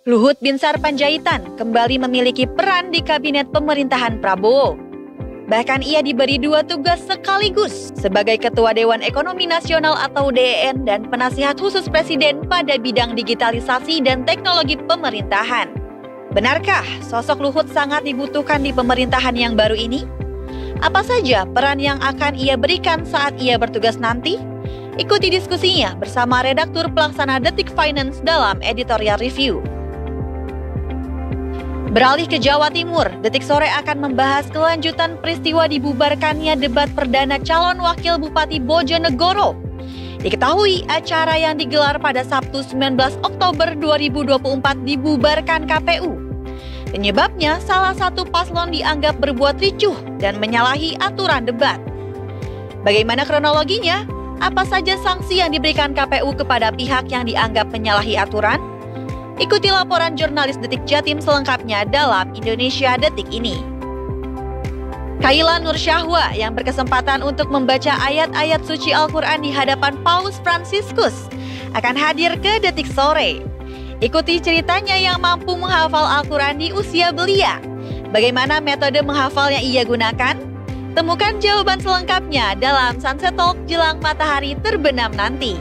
Luhut Binsar Panjaitan kembali memiliki peran di kabinet pemerintahan Prabowo. Bahkan ia diberi 2 tugas sekaligus sebagai Ketua Dewan Ekonomi Nasional atau DEN dan penasihat khusus Presiden pada bidang digitalisasi dan teknologi pemerintahan. Benarkah sosok Luhut sangat dibutuhkan di pemerintahan yang baru ini? Apa saja peran yang akan ia berikan saat ia bertugas nanti? Ikuti diskusinya bersama redaktur pelaksana Detik Finance dalam editorial review. Beralih ke Jawa Timur, Detik Sore akan membahas kelanjutan peristiwa dibubarkannya debat perdana calon wakil Bupati Bojonegoro. Diketahui acara yang digelar pada Sabtu 19 Oktober 2024 dibubarkan KPU. Penyebabnya salah satu paslon dianggap berbuat ricuh dan menyalahi aturan debat. Bagaimana kronologinya? Apa saja sanksi yang diberikan KPU kepada pihak yang dianggap menyalahi aturan? Ikuti laporan jurnalis Detik Jatim selengkapnya dalam Indonesia Detik ini. Kaila Nur Syahwa yang berkesempatan untuk membaca ayat-ayat suci Al-Quran di hadapan Paus Fransiskus akan hadir ke Detik Sore. Ikuti ceritanya yang mampu menghafal Al-Quran di usia belia. Bagaimana metode menghafal yang ia gunakan? Temukan jawaban selengkapnya dalam Sunset Talk jelang matahari terbenam nanti.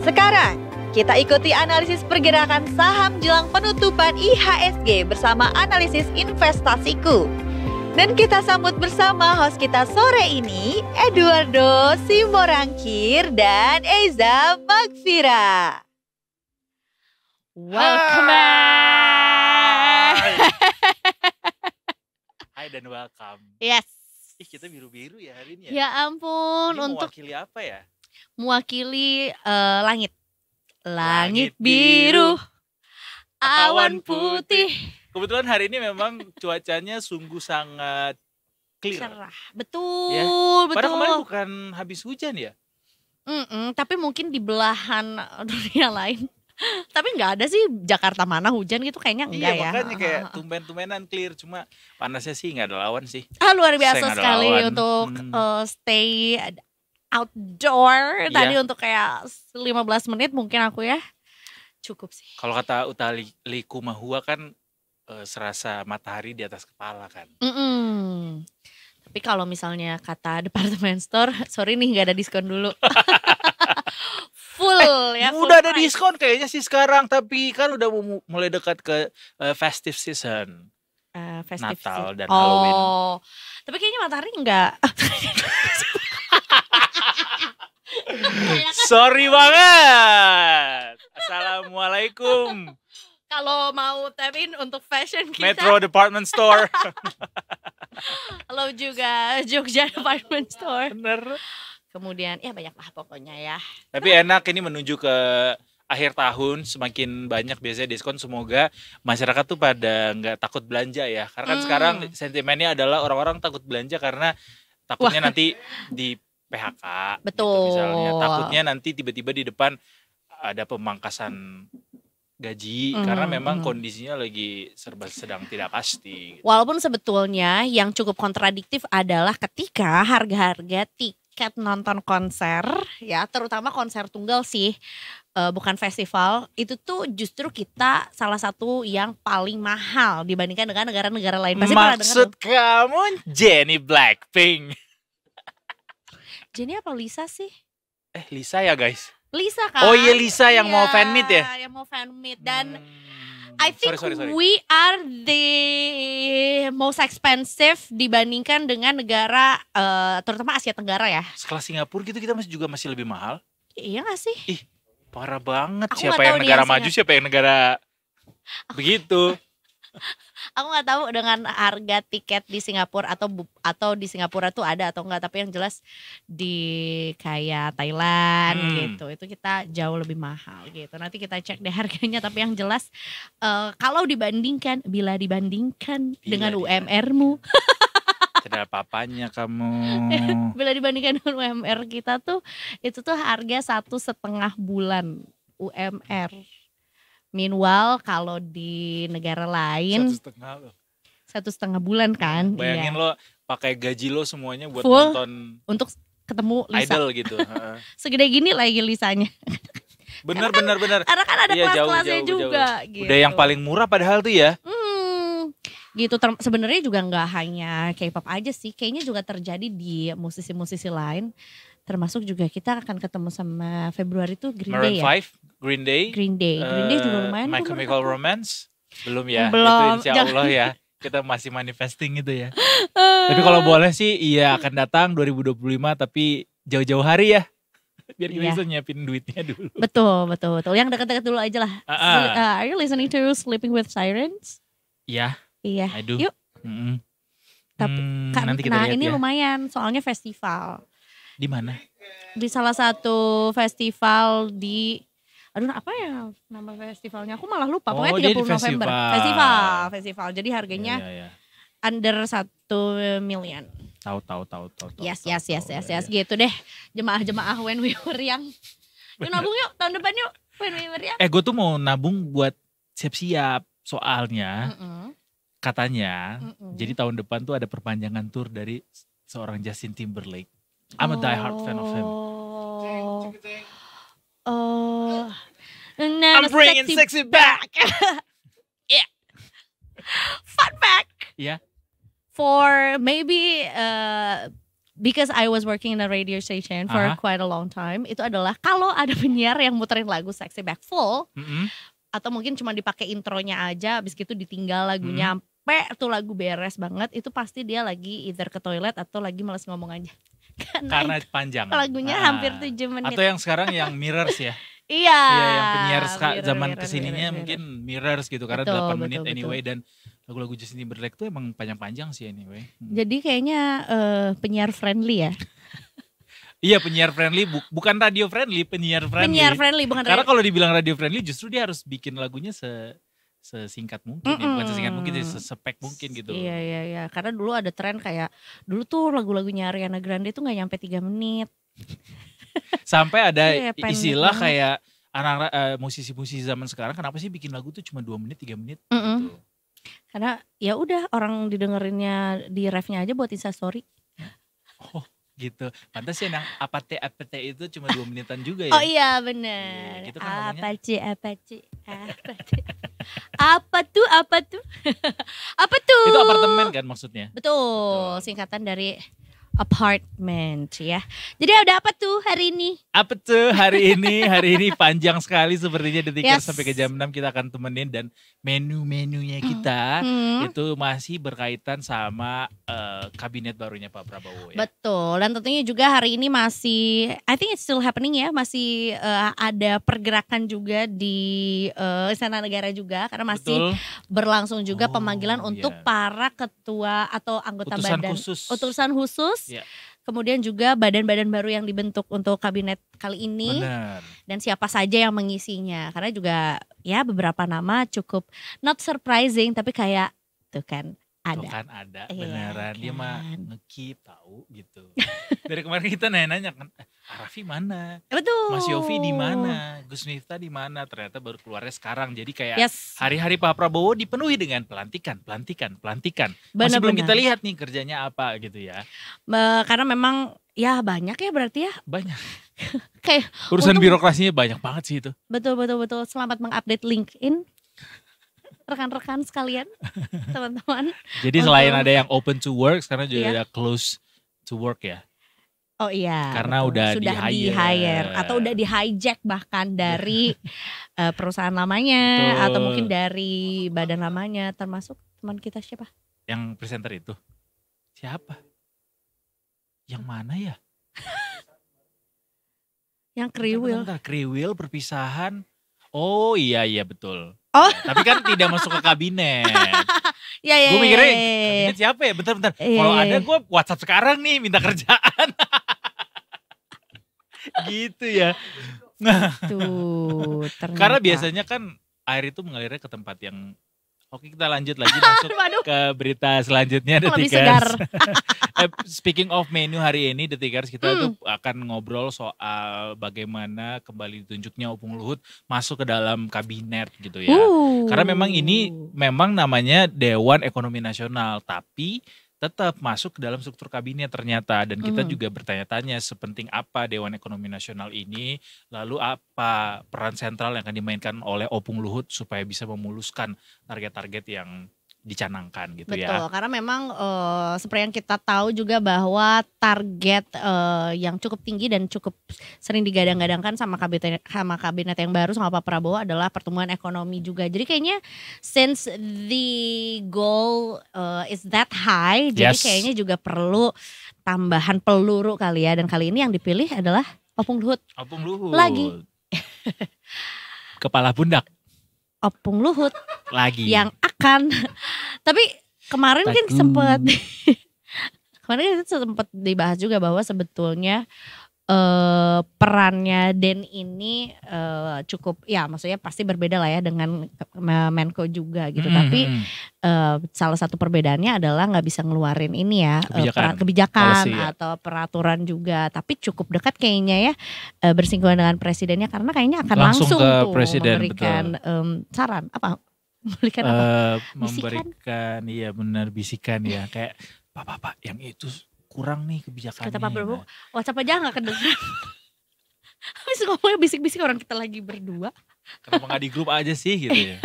Sekarang, kita ikuti analisis pergerakan saham jelang penutupan IHSG bersama analisis investasiku. Dan kita sambut bersama host kita sore ini, Eduardo Simorangkir dan Eza Magfira. Welcome back. Hai dan welcome. Yes. Ih, kita biru-biru ya hari ini ya. Ya ampun, Ini untuk mewakili apa ya? mewakili langit. Langit biru, awan putih, Kebetulan hari ini memang cuacanya sungguh sangat clear. cerah. Betul, Ya. betul. Padahal kemarin bukan habis hujan ya? Tapi mungkin di belahan dunia lain. Tapi nggak ada sih Jakarta mana hujan gitu kayaknya enggak ya. Makanya kayak tumben-tumbenan clear. Cuma panasnya sih nggak ada lawan sih. Luar Saya biasa nggak ada sekali lawan. untuk stay outdoor. Iya. Tadi untuk kayak 15 menit mungkin aku ya. Cukup sih. Kalau kata Utali Likumahua kan serasa matahari di atas kepala kan. Tapi kalau misalnya kata department store, sorry nih nggak ada diskon dulu. Full ya. Full Udah ada price. diskon kayaknya sih sekarang. Tapi kan udah mulai dekat ke festive season. Festive Natal season. dan Halloween. Tapi kayaknya matahari enggak. Sorry banget. Assalamualaikum. Kalau mau tap in untuk fashion kita, Metro Department Store. halo juga Jogja Department Store. Bener. Kemudian ya banyak lah pokoknya ya. Tapi enak ini menuju ke akhir tahun, semakin banyak biasanya diskon. Semoga masyarakat tuh pada nggak takut belanja ya. Karena kan sekarang sentimennya adalah orang-orang takut belanja karena takutnya nanti di PHK. Betul. Gitu misalnya. Takutnya nanti tiba-tiba di depan ada pemangkasan gaji karena memang kondisinya lagi serba sedang tidak pasti. Walaupun sebetulnya yang cukup kontradiktif adalah ketika harga-harga tiket nonton konser ya, terutama konser tunggal sih, bukan festival, itu tuh justru kita salah satu yang paling mahal dibandingkan dengan negara-negara lain. Pasti pernah dengar Maksud dong. kamu Jennie Blackpink? Jenny apa Lisa sih? Lisa ya guys? Lisa kan? Oh iya Lisa yang mau fan meet ya? Yang mau fan meet dan Hmm. I think Sorry. we are the most expensive dibandingkan dengan negara terutama Asia Tenggara ya. Sekelas Singapura gitu kita masih lebih mahal. Iya gak sih? Ih, parah banget. Aku Siapa nggak yang tahu nih negara yang maju, siapa yang negara begitu. Aku nggak tahu dengan harga tiket di Singapura atau di Singapura tuh ada atau enggak, tapi yang jelas di kayak Thailand gitu itu kita jauh lebih mahal gitu. Nanti kita cek deh harganya, tapi yang jelas kalau bila dibandingkan dengan UMR-mu, Tidak ada apa-apanya kamu. bila dibandingkan dengan UMR kita tuh itu tuh harga 1,5 bulan UMR. Meanwhile kalau di negara lain 1,5 loh. 1,5 bulan kan. Bayangin Iya. lo pakai gaji lo semuanya buat Full. nonton Untuk ketemu Lisa. idol gitu. Heeh. Segede gini lagi Lisanya. Bener. Karena kan ada Iya, kelas-kelasnya jauh. juga gitu. Udah yang paling murah padahal tuh ya. Gitu sebenarnya juga nggak hanya K-pop aja sih, kayaknya juga terjadi di musisi-musisi lain. Termasuk juga kita akan ketemu sama Februari tuh Green Maroon Day ya. 5, Green Day. Green Day juga lumayan. My tuh menurut Chemical aku. Romance. Belum ya. Belum, Itu insya Allah ya. Kita masih manifesting itu ya. Tapi kalau boleh sih iya akan datang 2025 tapi jauh-jauh hari ya. Biar kita Iya. bisa nyiapin duitnya dulu. Betul. Yang dekat-dekat dulu aja lah. Ah. Are you listening to Sleeping with Sirens? Iya, Iya. aduh. Yuk. Tapi Nanti kita nah lihat ini ya. lumayan, soalnya festival. Di mana? Di salah satu festival di, aduh apa ya nama festivalnya? Aku malah lupa. Oh, Pokoknya dia di 30 November. Festival. Jadi harganya Iya. under 1 million. Tahu. Yes. Iya. Gitu deh. Jemaah when we were young. Yuk nabung yuk tahun depan yuk when we were young. Gue tuh mau nabung buat siap-siap. Soalnya katanya jadi tahun depan tuh ada perpanjangan tour dari seorang Justin Timberlake. I'm a diehard fan of him. I'm bringing sexy back. Yeah. Fun fact. Yeah. For maybe because I was working in a radio station for Aha. quite a long time, itu adalah kalau ada penyiar yang muterin lagu Sexy Back full, atau mungkin cuma dipakai intronya aja, abis gitu ditinggal lagunya sampai tuh lagu beres banget, itu pasti dia lagi either ke toilet atau lagi malas ngomong aja. Karena panjang. Lagunya hampir 7 menit. Atau yang sekarang yang Mirrors ya. Iya. Iya, yang penyiar zaman mirror, kesininya mirror. mungkin Mirrors gitu. Karena Betul, 8 menit betul. anyway. Dan lagu-lagu Justin Timberlake tuh emang panjang-panjang sih anyway. Jadi kayaknya penyiar friendly ya. Iya, penyiar friendly, bukan radio friendly, penyiar friendly. Penyiar friendly bukan Karena kalau dibilang radio friendly justru dia harus bikin lagunya sesingkat mungkin ya, bukan sesingkat mungkin, sesepek mungkin gitu. Iya. Karena dulu ada tren kayak dulu tuh lagu-lagunya Ariana Grande tuh nggak nyampe 3 menit. Sampai ada Iya, pendek istilah banget. kayak anak-anak musisi-musisi zaman sekarang kenapa sih bikin lagu tuh cuma 2 menit, 3 menit gitu. Karena ya udah orang didengerinnya di refnya aja buat Instastory. Oh gitu. Pantas ya yang apate itu cuma 2 menitan juga ya. Oh iya bener. Iya, gitu kan ngomongnya. Apa tuh? Apa tuh? Apa tuh? Itu apartemen kan maksudnya. Betul, singkatan dari apartment ya. Jadi ada apa tuh hari ini? Apa tuh hari ini? Hari ini panjang sekali sepertinya Detikers. Yes. Sampai ke jam 6 kita akan temenin. Dan menu-menunya kita itu masih berkaitan sama kabinet barunya Pak Prabowo ya. Betul, dan tentunya juga hari ini masih, I think it's still happening ya, masih ada pergerakan juga di Istana Negara juga, karena masih Betul. berlangsung juga Oh, pemanggilan untuk iya. para ketua atau anggota Utusan badan khusus. utusan khusus. Iya. Kemudian juga badan-badan baru yang dibentuk untuk kabinet kali ini. Benar. Dan siapa saja yang mengisinya, karena juga ya beberapa nama cukup not surprising, tapi kayak tuh kan ada. Tuh kan ada Iya beneran. Dia mah kan. nge-keep tahu gitu. Dari kemarin kita nanya kan, Raffi mana? Betul. Mas Yofi di mana? Gus Miftah di mana? Ternyata baru keluarnya sekarang. Jadi kayak Yes. hari-hari Pak Prabowo dipenuhi dengan pelantikan. Masih Benar-benar. belum kita lihat nih kerjanya apa gitu ya. Karena memang ya banyak ya berarti ya. Banyak. Kayak Urusan untung- birokrasinya banyak banget sih itu. betul. Selamat mengupdate LinkedIn. Rekan-rekan sekalian, teman-teman. Jadi selain ada yang open to work, sekarang juga Iya. ada close to work ya. Oh iya. Karena betul. udah sudah di-hire. di-hire atau udah di-hijack bahkan dari perusahaan lamanya Betul. atau mungkin dari badan lamanya, termasuk teman kita siapa? Yang presenter itu. Siapa? Yang mana ya? Yang kriwil. Bentar, kriwil, perpisahan. Oh iya betul. Oh. Tapi kan tidak masuk ke kabinet. Ya. Gue mikirnya kabinet siapa ya? Bentar. Iya, Kalau iya, ada iya. gue WhatsApp sekarang nih minta kerjaan. Gitu ya. Tuh, ternyata. Karena biasanya kan air itu mengalirnya ke tempat yang. Oke, kita lanjut lagi masuk Waduh. ke berita selanjutnya Lebih Detikers. segar. Speaking of menu hari ini Detikers, kita tuh akan ngobrol soal bagaimana kembali ditunjuknya Opung Luhut masuk ke dalam kabinet gitu ya. Karena memang ini memang namanya Dewan Ekonomi Nasional, tapi tetap masuk ke dalam struktur kabinet ternyata. Dan kita Mhm. juga bertanya-tanya sepenting apa Dewan Ekonomi Nasional ini, lalu apa peran sentral yang akan dimainkan oleh Opung Luhut supaya bisa memuluskan target-target yang dicanangkan gitu Betul, ya. karena memang seperti yang kita tahu juga bahwa target yang cukup tinggi dan cukup sering digadang-gadangkan sama kabinet yang baru sama Pak Prabowo adalah pertumbuhan ekonomi juga. Jadi kayaknya since the goal is that high, jadi Yes. kayaknya juga perlu tambahan peluru kali ya. Dan kali ini yang dipilih adalah Opung Luhut. Opung Luhut. Lagi. Kepala pundak Opung Luhut lagi. yang akan tapi kemarin kan Takut. sempat kemarin itu sempat dibahas juga bahwa sebetulnya perannya Den ini cukup ya maksudnya pasti berbeda lah ya dengan Menko juga gitu. Tapi salah satu perbedaannya adalah nggak bisa ngeluarin ini ya kebijakan Policy, ya. atau peraturan juga. Tapi cukup dekat kayaknya ya bersinggungan dengan presidennya karena kayaknya akan Langsung langsung ke tuh presiden, memberikan saran apa memberikan apa? Bisikan? Memberikan iya benar bisikan ya kayak Pak yang itu kurang nih kebijakannya. Kata Pak Prabowo, WhatsApp aja gak kedengeran. Habis ngomongnya bisik-bisik orang kita lagi berdua. Kenapa gak di grup aja sih gitu ya.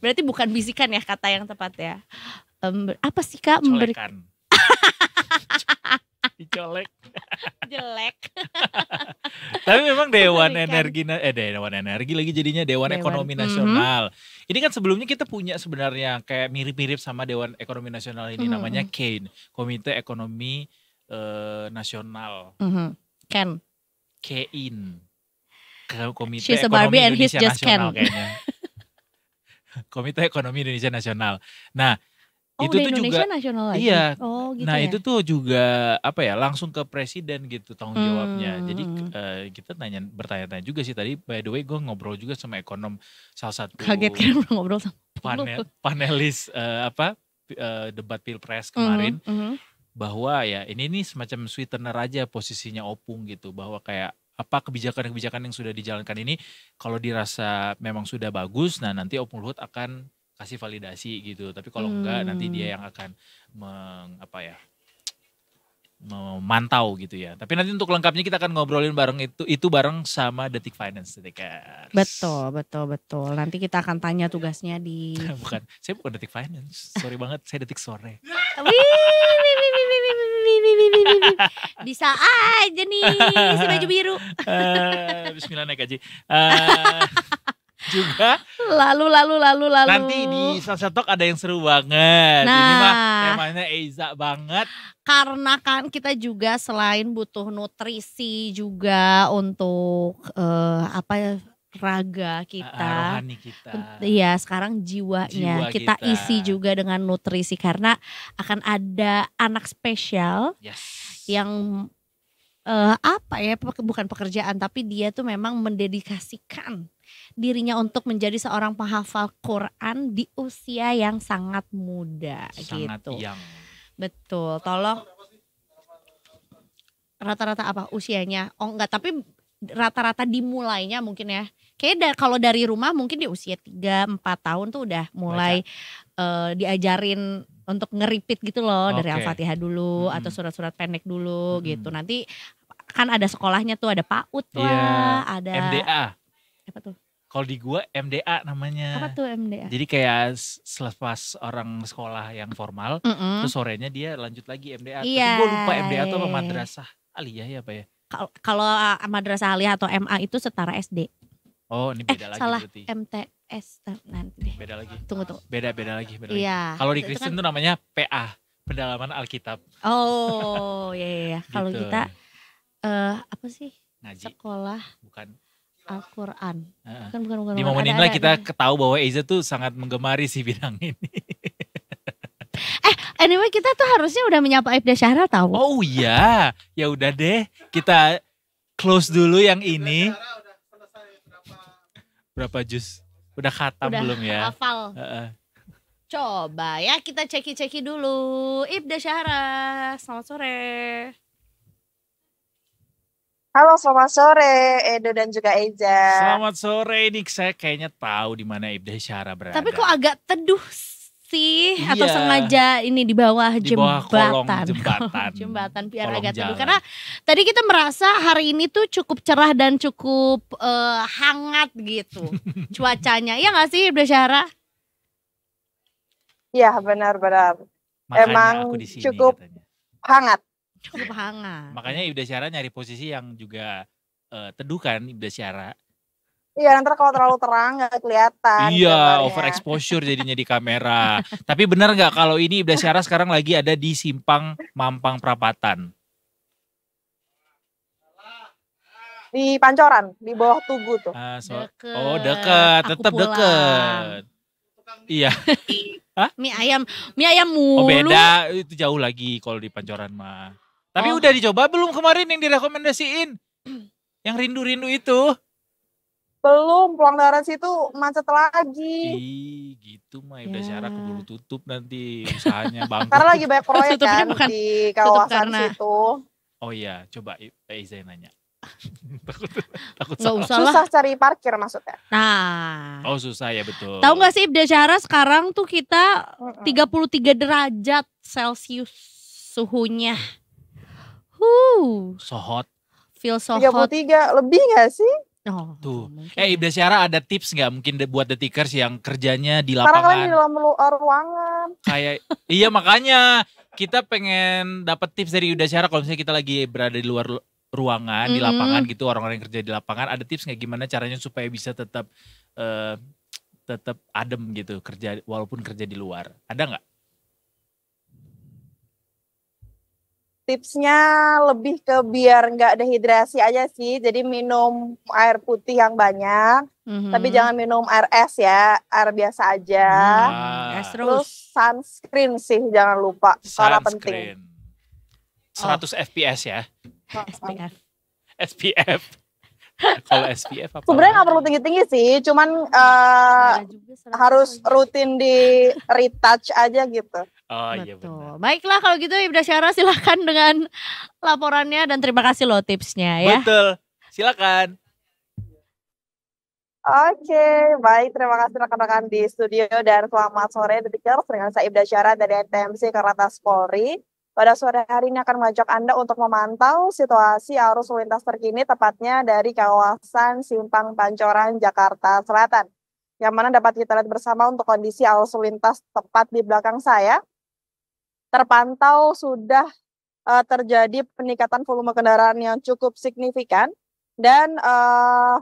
Berarti bukan bisikan ya kata yang tepat ya. Apa sih Kak? Colekan. Dicolek. Jelek. Tapi memang Dewan Colekan. Energi lagi jadinya Dewan Ekonomi Nasional. Ini kan sebelumnya kita punya sebenarnya kayak mirip-mirip sama Dewan Ekonomi Nasional ini namanya KEN, Komite Ekonomi Nasional. Ken. KEIN. Komite She's a Ekonomi Barbie and he's Indonesia just Nasional Ken. kayaknya. Komite Ekonomi Indonesia Nasional. Nah, Oh itu udah tuh Indonesia juga nasional lagi? iya. Oh gitu Nah ya? itu tuh juga apa ya langsung ke presiden gitu tanggung jawabnya. Jadi kita bertanya-tanya juga sih tadi. By the way gue ngobrol juga sama ekonom salah satu Kaget kan ngobrol sama panelis debat pilpres kemarin. Bahwa ya ini nih semacam sweetener aja posisinya Opung gitu. Bahwa kayak apa kebijakan-kebijakan yang sudah dijalankan ini kalau dirasa memang sudah bagus, nah nanti Opung Luhut akan kasih validasi gitu. Tapi kalau enggak nanti dia yang akan memantau gitu ya. Tapi nanti untuk lengkapnya kita akan ngobrolin bareng itu bareng sama Detik Finance Detikers. Betul. Nanti kita akan tanya tugasnya di Saya bukan Detik Finance. Sorry banget, saya Detik Sore. Bisa aja nih si baju biru. Bismillah naik gaji. Juga Lalu. nanti di Sasatok ada yang seru banget. Nah, ini mah temanya Eiza banget. Karena kan kita juga selain butuh nutrisi juga untuk raga kita. Rohani kita. Iya, sekarang jiwanya Jiwa kita kita. isi juga dengan nutrisi karena akan ada anak spesial Yes. yang bukan pekerjaan tapi dia tuh memang mendedikasikan dirinya untuk menjadi seorang penghafal Quran di usia yang sangat muda Sangat gitu. young. Betul, tolong rata-rata apa usianya? Oh enggak, tapi rata-rata dimulainya mungkin ya. Kayaknya kalau dari rumah mungkin di usia 3-4 tahun tuh udah mulai diajarin untuk ngeripit gitu loh. Dari Oke. Al-Fatihah dulu atau surat-surat pendek dulu gitu. Nanti kan ada sekolahnya tuh, ada PAUD Iya, lah, ada MDA. apa tuh? Kalau di gua MDA namanya. Apa tuh MDA? Jadi kayak selepas orang sekolah yang formal, terus sorenya dia lanjut lagi MDA. Iya, Tapi gue lupa MDA tuh apa iya. madrasah aliyah ya apa ya? Kalau madrasah aliyah atau MA itu setara SD. Oh ini beda lagi Salah, berarti. MTS nanti deh. Beda lagi. Tunggu. Beda lagi. Iya. Kalau di Itu Kristen kan- tuh namanya PA, pendalaman Alkitab. Oh, iya. Kalau Gitu. kita apa sih? Ngaji, Sekolah bukan. Al-Qur'an. Heeh. Bukan. Di momen inilah Ada. kita ketahui bahwa Eiza tuh sangat menggemari si bidang ini. Anyway, kita tuh harusnya udah menyapa Aibda Syahra tahu. Oh iya, ya udah deh, kita close dulu yang ini. Berapa jus? Udah khatam Udah belum ya? hafal. Heeh. Coba ya kita ceki dulu. Aibda Syahra, selamat sore. Halo, selamat sore Edo dan juga Eiza. Selamat sore, ini saya kayaknya tahu di mana Aibda Syahra berada. Tapi kok agak teduh sih atau Iya. sengaja ini di bawah Di bawah kolong jembatan. jembatan. Jembatan biar Kolong agak teduh. jalan. Karena tadi kita merasa hari ini tuh cukup cerah dan cukup hangat gitu cuacanya. Iya nggak sih Ibda Syahra? Iya, benar-benar. Makanya Emang aku di sini cukup katanya. hangat. Cukup hangat. Makanya Ibda Syahra nyari posisi yang juga teduh kan Ibda Syahra. Iya, nanti kalau terlalu terang nggak kelihatan Iya, gambarnya. overexposure jadinya di kamera. Tapi benar nggak kalau ini Ibda Syahra sekarang lagi ada di Simpang Mampang Perapatan? Di Pancoran, di bawah Tugu tuh. Deket. Oh dekat, Aku tetap pulang. dekat. Iya. Mie ayam mulu. Oh beda, itu jauh lagi kalau di Pancoran mah. Tapi Oh. udah dicoba belum kemarin yang direkomendasiin? Yang rindu-rindu itu? Belum, pulang dari situ macet lagi. Ih, gitu mah Ibda Ya. Syahra keburu tutup nanti usahanya bangkrut. Karena lagi banyak proyek Tutupnya kan bukan di tutup kawasan karena- situ. Oh iya, coba Izai nanya. takut Nggak salah. usah lah. Susah cari parkir maksudnya. Nah. Oh susah ya betul. Tahu nggak sih Ibda Syahra sekarang tuh kita Mm-mm. 33 derajat Celcius suhunya. So hot. Feel so hot. 33 lebih gak sih? Oh, Tuh. mungkin. Ibda Syahra ada tips nggak mungkin buat detikers yang kerjanya di Karena kalian lapangan? di dalam ruangan. Kayak iya makanya kita pengen dapat tips dari Ibda Syahra kalau misalnya kita lagi berada di luar ruangan di lapangan gitu, orang-orang yang kerja di lapangan, ada tips nggak gimana caranya supaya bisa tetap tetap adem gitu kerja walaupun kerja di luar? Ada nggak? Tipsnya lebih ke biar nggak dehidrasi aja sih. Jadi minum air putih yang banyak. Mhm. Tapi jangan minum air es ya. Air biasa aja. Es Terus terus. sunscreen sih jangan lupa. Karena penting. Sunscreen. 100 fps ya. SPF. SPF. Kalau SPF apa? Sebenarnya nggak perlu tinggi-tinggi sih. Cuman Ada juga 100 harus lagi. rutin di retouch aja gitu. Oh iya Betul. benar. Baiklah kalau gitu Ibda Syahra silahkan dengan laporannya dan terima kasih loh tipsnya ya. Betul. Silakan. Oke, baik. Terima kasih rekan-rekan di studio dan selamat sore Detikers dengan saya Ibda Syahra dari TMC Korlantas Polri. Pada sore hari ini akan mengajak Anda untuk memantau situasi arus lalu lintas terkini tepatnya dari kawasan Simpang Pancoran, Jakarta Selatan. Yang mana dapat kita lihat bersama untuk kondisi arus lalu lintas tepat di belakang saya. Terpantau sudah terjadi peningkatan volume kendaraan yang cukup signifikan. Dan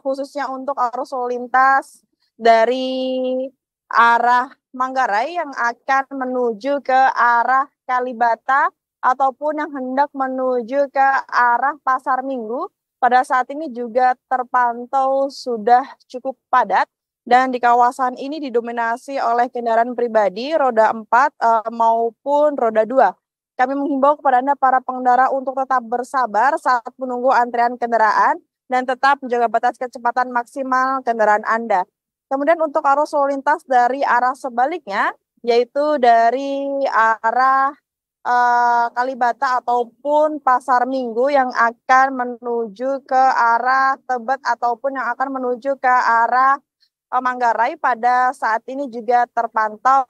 khususnya untuk arus lalu lintas dari arah Manggarai yang akan menuju ke arah Kalibata ataupun yang hendak menuju ke arah Pasar Minggu pada saat ini juga terpantau sudah cukup padat dan di kawasan ini didominasi oleh kendaraan pribadi roda 4 maupun roda 2. Kami menghimbau kepada Anda para pengendara untuk tetap bersabar saat menunggu antrian kendaraan dan tetap menjaga batas kecepatan maksimal kendaraan Anda. Kemudian untuk arus lalu lintas dari arah sebaliknya, yaitu dari arah Kalibata ataupun Pasar Minggu yang akan menuju ke arah Tebet ataupun yang akan menuju ke arah Manggarai pada saat ini juga terpantau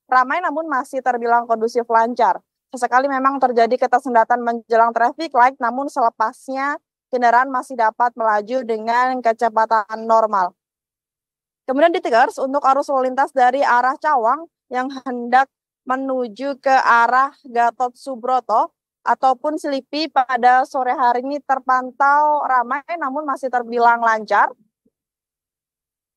ramai namun masih terbilang kondusif lancar. Sesekali memang terjadi ketersendatan menjelang traffic light namun selepasnya kendaraan masih dapat melaju dengan kecepatan normal. Kemudian Detikers untuk arus lalu lintas dari arah Cawang yang hendak menuju ke arah Gatot Subroto ataupun Selipi pada sore hari ini terpantau ramai namun masih terbilang lancar.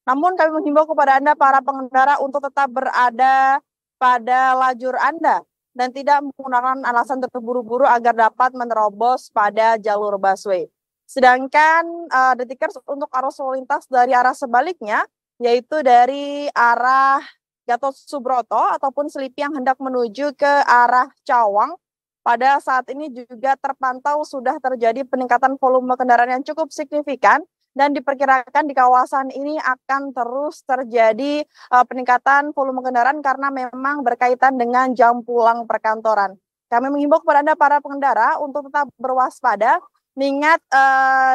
Namun kami menghimbau kepada Anda para pengendara untuk tetap berada pada lajur Anda dan tidak menggunakan alasan terburu-buru agar dapat menerobos pada jalur busway. Sedangkan Detikers untuk arus lalu lintas dari arah sebaliknya yaitu dari arah Gatot Subroto ataupun Selipi yang hendak menuju ke arah Cawang. Pada saat ini juga terpantau sudah terjadi peningkatan volume kendaraan yang cukup signifikan dan diperkirakan di kawasan ini akan terus terjadi peningkatan volume kendaraan karena memang berkaitan dengan jam pulang perkantoran. Kami menghimbau kepada Anda para pengendara untuk tetap berwaspada. Mengingat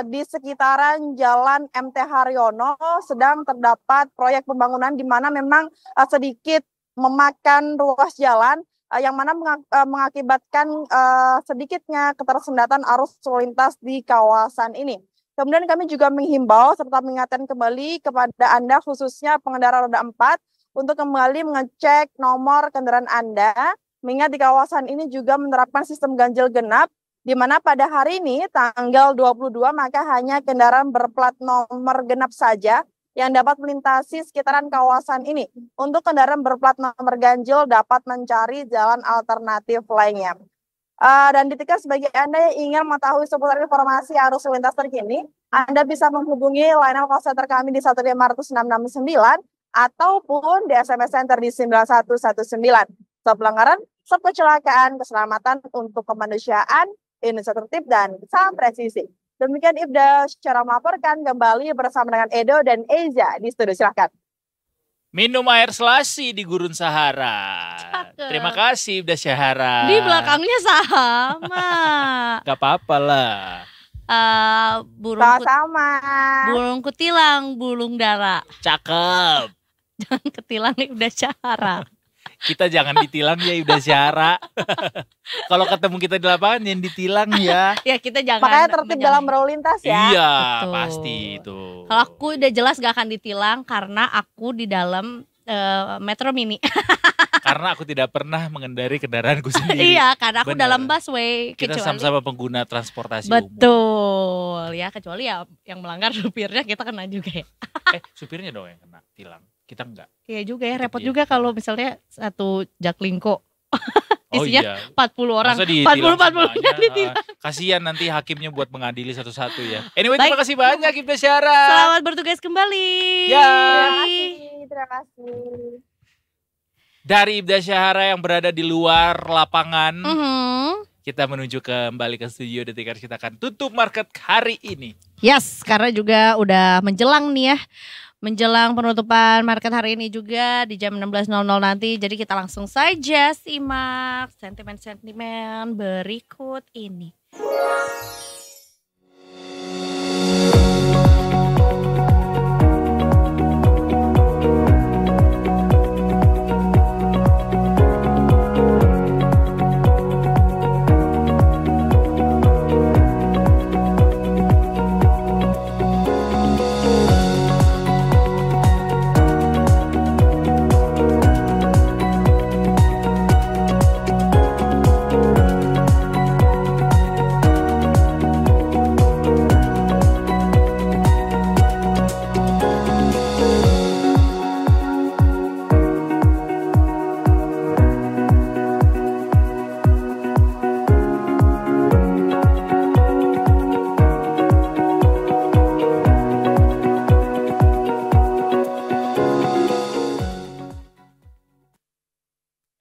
di sekitaran Jalan MT Haryono sedang terdapat proyek pembangunan di mana memang sedikit memakan ruas jalan yang mana mengakibatkan sedikitnya ketersendatan arus lalu lintas di kawasan ini. Kemudian kami juga menghimbau serta mengingatkan kembali kepada Anda khususnya pengendara roda 4 untuk kembali mengecek nomor kendaraan Anda, mengingat di kawasan ini juga menerapkan sistem ganjil genap, di mana pada hari ini tanggal 22 maka hanya kendaraan berplat nomor genap saja yang dapat melintasi sekitaran kawasan ini. Untuk kendaraan berplat nomor ganjil dapat mencari jalan alternatif lainnya. Dan ditekan sebagai Anda yang ingin mengetahui seputar informasi arus lalu lintas terkini, Anda bisa menghubungi layanan call center kami di 15669 ataupun di SMS Center di 9119. Stop pelanggaran, stop kecelakaan, keselamatan untuk kemanusiaan, Indonesia tertib dan salam presisi. Demikian Ibda secara melaporkan kembali bersama dengan Edo dan Eiza di studio. Silakan. Minum air selasi di Gurun Sahara. Cakep. Terima kasih Ibda Syahara. Di belakangnya sama. Gak apa-apa lah. Burung kutilang, bulung dara. Cakep. Jangan ketilang Ibda Syahara. Kita jangan ditilang ya Ibda Syahara. Kalau ketemu kita di lapangan jangan ditilang ya. Ya kita jangan. Makanya tertib dalam berlalu lintas ya. Iya, Betul. pasti itu. Kalau aku udah jelas gak akan ditilang karena aku di dalam Metro Mini. Karena aku tidak pernah mengendari kendaraanku sendiri. Iya, karena aku Bener. dalam busway. Kita kecuali- sama-sama pengguna transportasi umum. Betul, ya kecuali ya yang melanggar supirnya kita kena juga ya. Supirnya dong yang kena tilang. Kita enggak. Iya juga ya, repot Iya. juga kalau misalnya satu jaklingko Oh isinya iya. 40 orang. Masa ditilang 40 semuanya? ditilang. Kasihan nanti hakimnya buat mengadili satu-satu ya. Anyway, Baik. terima kasih banyak Ibda Syahara. Selamat bertugas kembali. Ya. Terima kasih. Dari Ibda Syahara yang berada di luar lapangan, Mhm. kita menuju kembali ke studio Detikers. Kita akan tutup market hari ini. Yes, karena juga udah menjelang nih ya. Menjelang penutupan market hari ini juga di jam 16.00 nanti. Jadi kita langsung saja simak sentimen-sentimen berikut ini.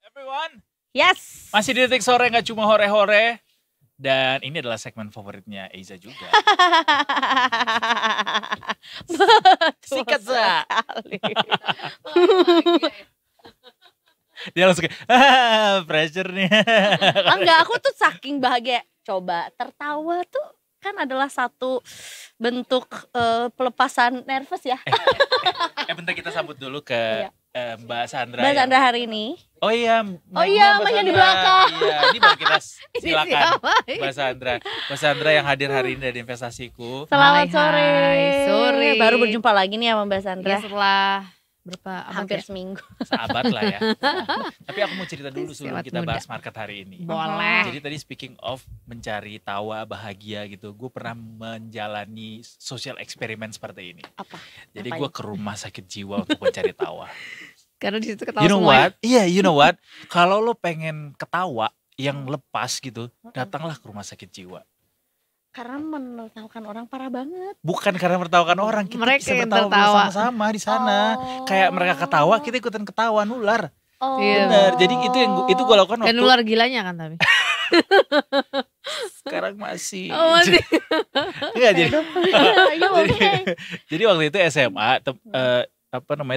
Everyone, Yes. masih di Detik Sore nggak cuma hore-hore. Dan ini adalah segmen favoritnya Eiza juga. Sikat Za. Dia langsung kayak, pressure nih. Enggak, aku tuh saking bahagia. Coba tertawa tuh kan adalah satu bentuk pelepasan nervous ya. Bentar kita sambut dulu ke Mbak Sandra. Mbak Sandra hari ini. Oh iya, Oh iya, Mbak Mbaknya di Sandra. belakang. Iya, ini baru kita Ini silakan siapa? Mbak Sandra. Mbak Sandra yang hadir hari ini dari investasiku. Selamat Hai, sore. hai, sore. Baru berjumpa lagi nih sama Mbak Sandra. Ya setelah berapa abad Hampir ya? seminggu. Sahabat lah ya. Tapi aku mau cerita dulu sebelum Sahabat kita muda. bahas market hari ini. Boleh. Jadi tadi speaking of mencari tawa bahagia gitu, gue pernah menjalani social eksperimen seperti ini. Apa? Jadi Ngapain? gue ke rumah sakit jiwa untuk mencari tawa. Karena di situ ketawa You know semua. what? Iya, you know what? Kalau lo pengen ketawa yang lepas gitu, datanglah ke rumah sakit jiwa. Karena menertawakan orang parah banget. Bukan karena menertawakan orang, kita Mereka bisa yang tertawa tertawa. bersama-sama di sana. Oh. Kayak mereka ketawa, kita ikutan ketawa, nular. Oh. Iya. Bener. Jadi itu gue lakukan Dan waktu luar gilanya kan tapi. sekarang masih. Oh, masih. Enggak, jadi, Ayo, jadi, oke. jadi waktu itu SMA,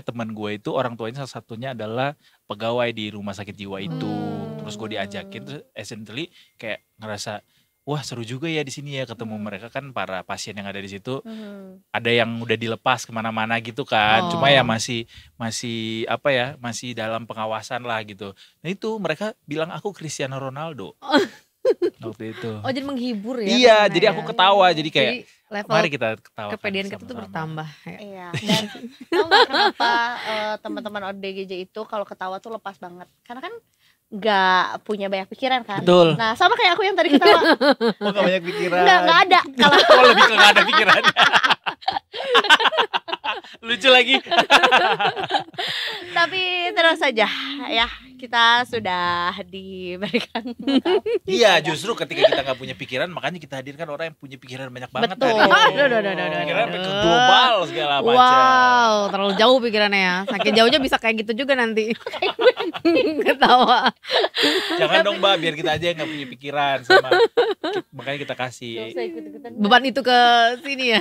teman gue itu orang tuanya salah satunya adalah pegawai di rumah sakit jiwa itu. Terus gue diajakin, terus essentially kayak ngerasa, wah seru juga ya di sini ya ketemu mereka kan para pasien yang ada di situ. Mhm. Ada yang udah dilepas kemana-mana gitu kan, cuma ya Oh. masih apa ya, masih dalam pengawasan lah gitu. Nah itu mereka bilang aku Cristiano Ronaldo waktu itu. Oh jadi menghibur ya. Iya, karena jadi ya. aku ketawa, jadi kayak Jadi level mari kita ketawa. kepedean kita tuh bertambah. Ya. Iya, dan tau gak kenapa teman-teman ODGJ itu kalau ketawa tuh lepas banget, karena kan nggak punya banyak pikiran kan. Betul. Nah sama kayak aku yang tadi ketawa, Oh gak banyak pikiran. nggak ada. Kalau Oh lebih ke gak ada pikiran. Lucu lagi. tapi terus saja ya kita sudah diberikan. Iya justru ketika kita gak punya pikiran, makanya kita hadirkan orang yang punya pikiran banyak banget. Betul. hari ini. Aduh. Pikiran sampai ke global segala macam. Wow, terlalu jauh pikirannya ya. Saking jauhnya bisa kayak gitu juga nanti. Ketawa. Jangan dong Mbak, biar kita aja yang gak punya pikiran sama. Makanya kita Nggak kasih. usah ikut-ikutan. Beban itu ke sini ya.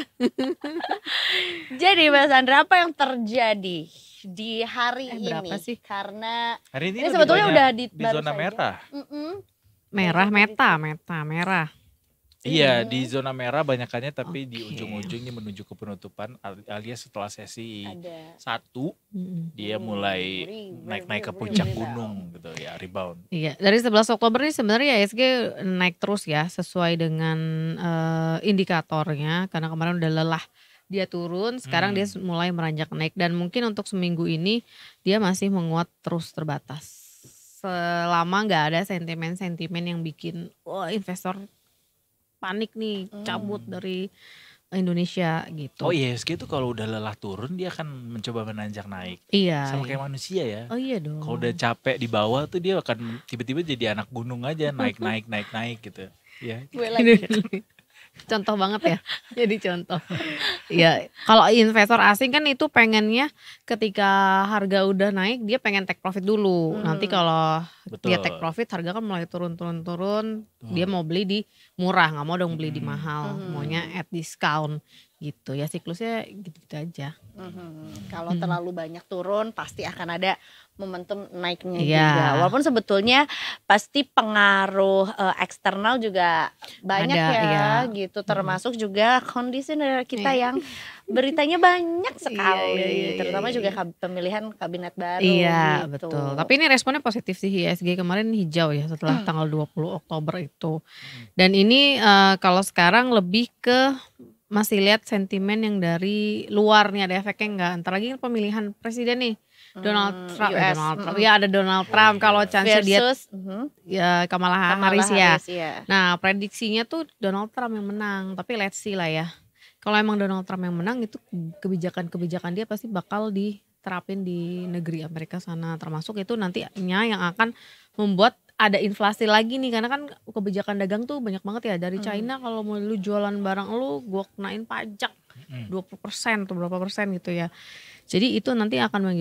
Jadi Mas Andra, apa yang terjadi di hari berapa ini? sih? Karena Hari ini ini lebih sebetulnya banyak udah di baru zona saja. merah. Mm-mm. Merah, merah. Iya, di zona merah banyakannya, tapi di Oke. ujung-ujungnya menuju ke penutupan alias setelah sesi Ada 1 dia mulai naik-naik ke puncak gunung gitu ya, rebound. Iya, dari 11 Oktober ini sebenarnya ISG naik terus ya sesuai dengan indikatornya karena kemarin udah lelah dia turun, sekarang dia mulai meranjak naik dan mungkin untuk seminggu ini dia masih menguat terus terbatas. Selama nggak ada sentimen-sentimen yang bikin wah investor panik nih cabut dari Indonesia gitu. Oh ISG itu kalau udah lelah turun dia akan mencoba menanjak naik. Iya. Sama kayak manusia ya. Oh iya dong. Kalau udah capek di bawah tuh dia akan tiba-tiba jadi anak gunung aja, naik gitu. Ya. gue lagi. Contoh banget ya. Jadi contoh. Ya, kalau investor asing kan itu pengennya ketika harga udah naik dia pengen take profit dulu. Nanti kalau Betul. dia take profit harga kan mulai turun. Dia mau beli di murah, nggak mau dong beli di mahal. Maunya at discount gitu. Ya siklusnya gitu-gitu aja. Kalau terlalu banyak turun pasti akan ada momentum naiknya Iya. juga. Walaupun sebetulnya pasti pengaruh eksternal juga banyak Ada, ya iya. gitu. Termasuk juga kondisi negara kita yang beritanya banyak sekali. Iya, Terutama juga pemilihan kabinet baru Iya gitu. betul. Tapi ini responnya positif sih ISG kemarin hijau ya setelah tanggal 20 Oktober itu. Dan ini kalau sekarang lebih ke masih lihat sentimen yang dari luar nih ada efeknya enggak. Ntar lagi pemilihan presiden nih. Donald Trump, US. Ya ada Donald Trump kalau chance dia Versus ya Kamala Kamala Harris ya. Harris, iya. Nah prediksinya tuh Donald Trump yang menang. Tapi let's see lah ya. Kalau emang Donald Trump yang menang itu kebijakan-kebijakan dia pasti bakal diterapin di negeri Amerika sana. Termasuk itu nantinya yang akan membuat ada inflasi lagi nih. Karena kan kebijakan dagang tuh banyak banget ya. Dari China kalau mau lu jualan barang lu gua kenain pajak 20% atau berapa persen gitu ya. Jadi itu nanti akan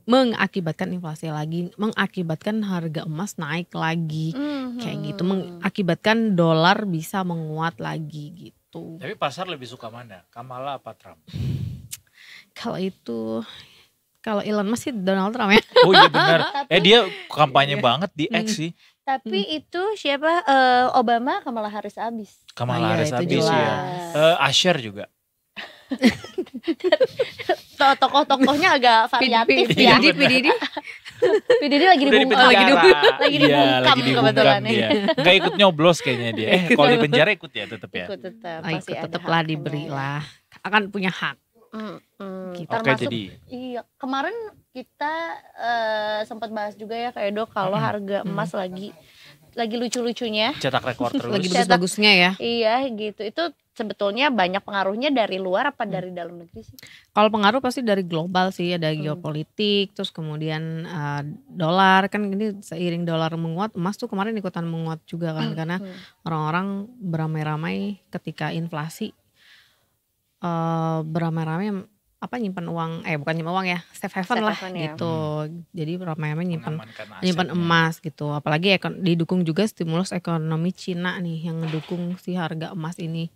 mengakibatkan inflasi lagi, mengakibatkan harga emas naik lagi, kayak gitu, mengakibatkan dolar bisa menguat lagi gitu. Tapi pasar lebih suka mana? Kamala apa Trump? Kalau Elon Musk sih Donald Trump ya. Oh iya benar. Dia kampanye banget di X sih. Tapi itu siapa Obama Kamala Harris abis. Kamala iya, Harris itu habis jelas. ya. Usher juga. Tokoh-tokohnya agak variatif ya. PDD lagi Udah di dibungkam. penjara. Lagi Iya, dibungkam kebetulan ya. dia. Nggak ikut nyoblos kayaknya dia. Kalau di penjara ikut ya tetap ya. Ikut tetap, Ikut pasti ada tetap lah haknya diberi ya. lah. Akan punya hak. Gitu. Oke Termasuk, jadi. iya kemarin kita sempat bahas juga ya kayak Dok kalau harga emas lagi lucu-lucunya. Cetak rekor terus. Lagi bagus-bagusnya ya. Iya gitu. Itu sebetulnya banyak pengaruhnya dari luar apa dari dalam negeri sih? Kalau pengaruh pasti dari global sih, ada geopolitik, terus kemudian dolar kan ini seiring dolar menguat, emas tuh kemarin ikutan menguat juga kan karena orang-orang beramai-ramai ketika inflasi beramai-ramai nyimpan uang, bukan nyimpan uang ya, safe haven lah haven ya. gitu. Jadi beramai-ramai nyimpan Menyimpan emas gitu. Apalagi didukung juga stimulus ekonomi Cina nih yang ngedukung si harga emas ini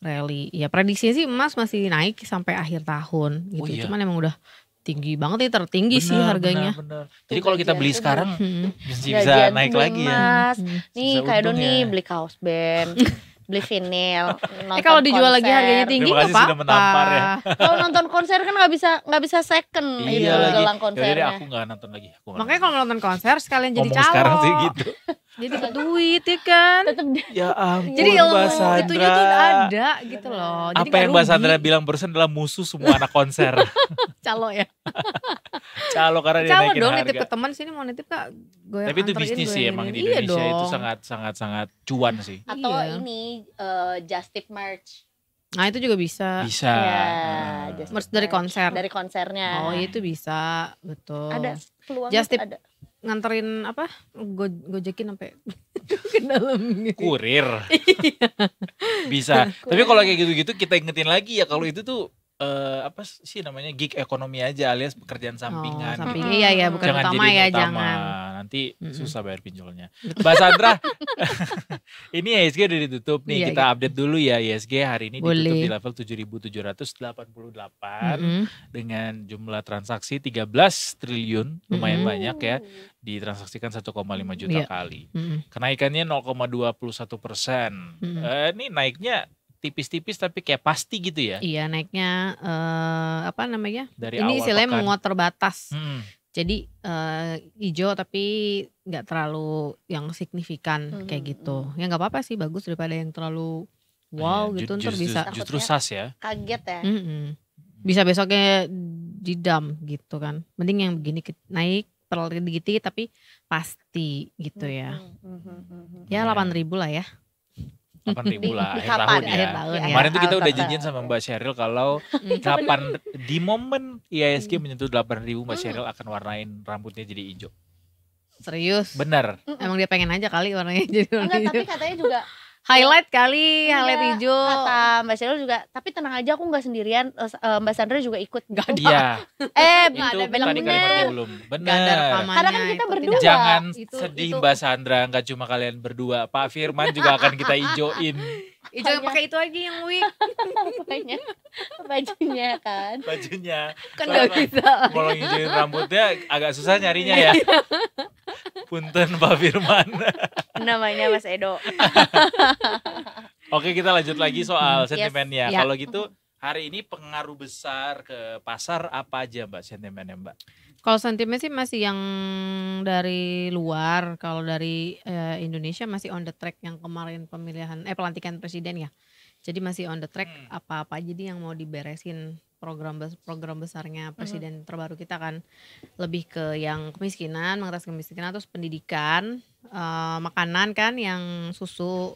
rally. Ya prediksinya sih emas masih naik sampai akhir tahun gitu. Oh iya. Cuman emang udah tinggi banget nih, tertinggi sih harganya. Bener. Jadi kalau kita beli sekarang bisa Jajan naik beli lagi ya. emas. Nih Bisa kayak untung nih ya. beli kaos band, beli vinil. Kalau dijual lagi harganya tinggi Terima nggak kasih sudah menampar ya. apa-apa. Kalau nonton konser kan nggak bisa second Iya itu lagi. gelang Yaudah deh konsernya. aku gak nonton lagi. Aku nggak Makanya kalau nonton konser sekalian jadi ngomong sekarang sih calo. gitu. Jadi duit ya kan. Tetep Ya ampun Jadi ilmu Mbak Sandra. itunya tuh ada gitu loh. Jadi Apa nggak yang Mbak rugi. Sandra bilang barusan adalah musuh semua anak konser. Calo ya. Calo karena dia Calo naikin dong, harga. nitip ke teman sini mau nitip Kak. Gue Tapi itu bisnis sih emang di Iya Indonesia itu dong. sangat cuan sih. atau Iya. ini Just Tip merch. Nah itu juga bisa. Bisa. Ya, Nah. Just Merch Tip dari konser. Dari konsernya. Oh itu bisa, betul. Ada peluang Just itu Tip. ada. Nganterin apa? Gojekin sampai ke dalam gitu. Kurir. Bisa. Tapi kalau kayak gitu-gitu kita ingetin lagi ya kalau itu tuh apa sih namanya gig ekonomi aja alias pekerjaan sampingan. Oh, samping. Iya ya, bukan Jangan utama jadiin ya, utama. jangan. Nanti Mm-mm. susah bayar pinjolnya. Mbak Sandra, ini ISG udah ditutup nih. Iya, Kita update dulu ya ISG hari ini Boleh. ditutup di level 7.788 Mm-mm. dengan jumlah transaksi 13 triliun, lumayan Mm-mm. banyak ya. Ditransaksikan 1,5 juta Iya. kali. Mm-mm. Kenaikannya 0,21%. Mm-mm. Ini naiknya tipis-tipis tapi kayak pasti gitu ya. Iya naiknya apa namanya? Dari awal Ini istilahnya pekan. menguat terbatas. Hmm. Jadi hijau tapi nggak terlalu yang signifikan kayak gitu. Ya nggak apa-apa sih, bagus daripada yang terlalu wow Iya, gitu. ju- Ntar justru- bisa. Justru sas ya. Kaget ya. Mm-mm. Bisa besoknya didam gitu kan. Mending yang begini naik dikit tapi pasti gitu ya. Ya Iya. 8.000 lah ya. 8.000 lah Di akhir kapan? tahun ya. Akhir tahun ya. Kemarin tuh kita udah Alhamdulillah. janjian sama Mbak Sheryl kalau 8 di momen IISG menyentuh 8.000 Mbak Sheryl akan warnain rambutnya jadi hijau. Serius. Bener. Emang dia pengen aja kali warnanya jadi warna Enggak, tapi hijau. katanya juga Highlight kali, highlight iya, hijau. Kata Mbak Sheryl juga, tapi tenang aja aku nggak sendirian, Mbak Sandra juga ikut. Nggak ada. Iya, nggak itu ada tadi filmnya. kalimatnya belum. Nggak ada Bener. rekamannya. Karena kan kita itu berdua. tidak- Jangan Itu- sedih itu- Mbak Sandra, nggak cuma kalian berdua. Pak Firman juga akan kita hijauin Hijau yang pakai itu aja yang wig. bajunya kan. bajunya. Kan Soalnya nggak bisa. Kalau hijauin rambutnya agak susah nyarinya ya. Punten Pak Firman. Namanya Mas Edo. Oke, kita lanjut lagi soal sentimennya. Ya. Kalau gitu hari ini pengaruh besar ke pasar apa aja Mbak sentimennya Mbak? Kalau sentimen sih masih yang dari luar. Kalau dari Indonesia masih on the track yang kemarin pelantikan presiden ya. Jadi masih on the track apa-apa jadi yang mau diberesin program besarnya presiden terbaru kita kan lebih ke yang kemiskinan, mengatasi kemiskinan, terus pendidikan, makanan kan yang susu,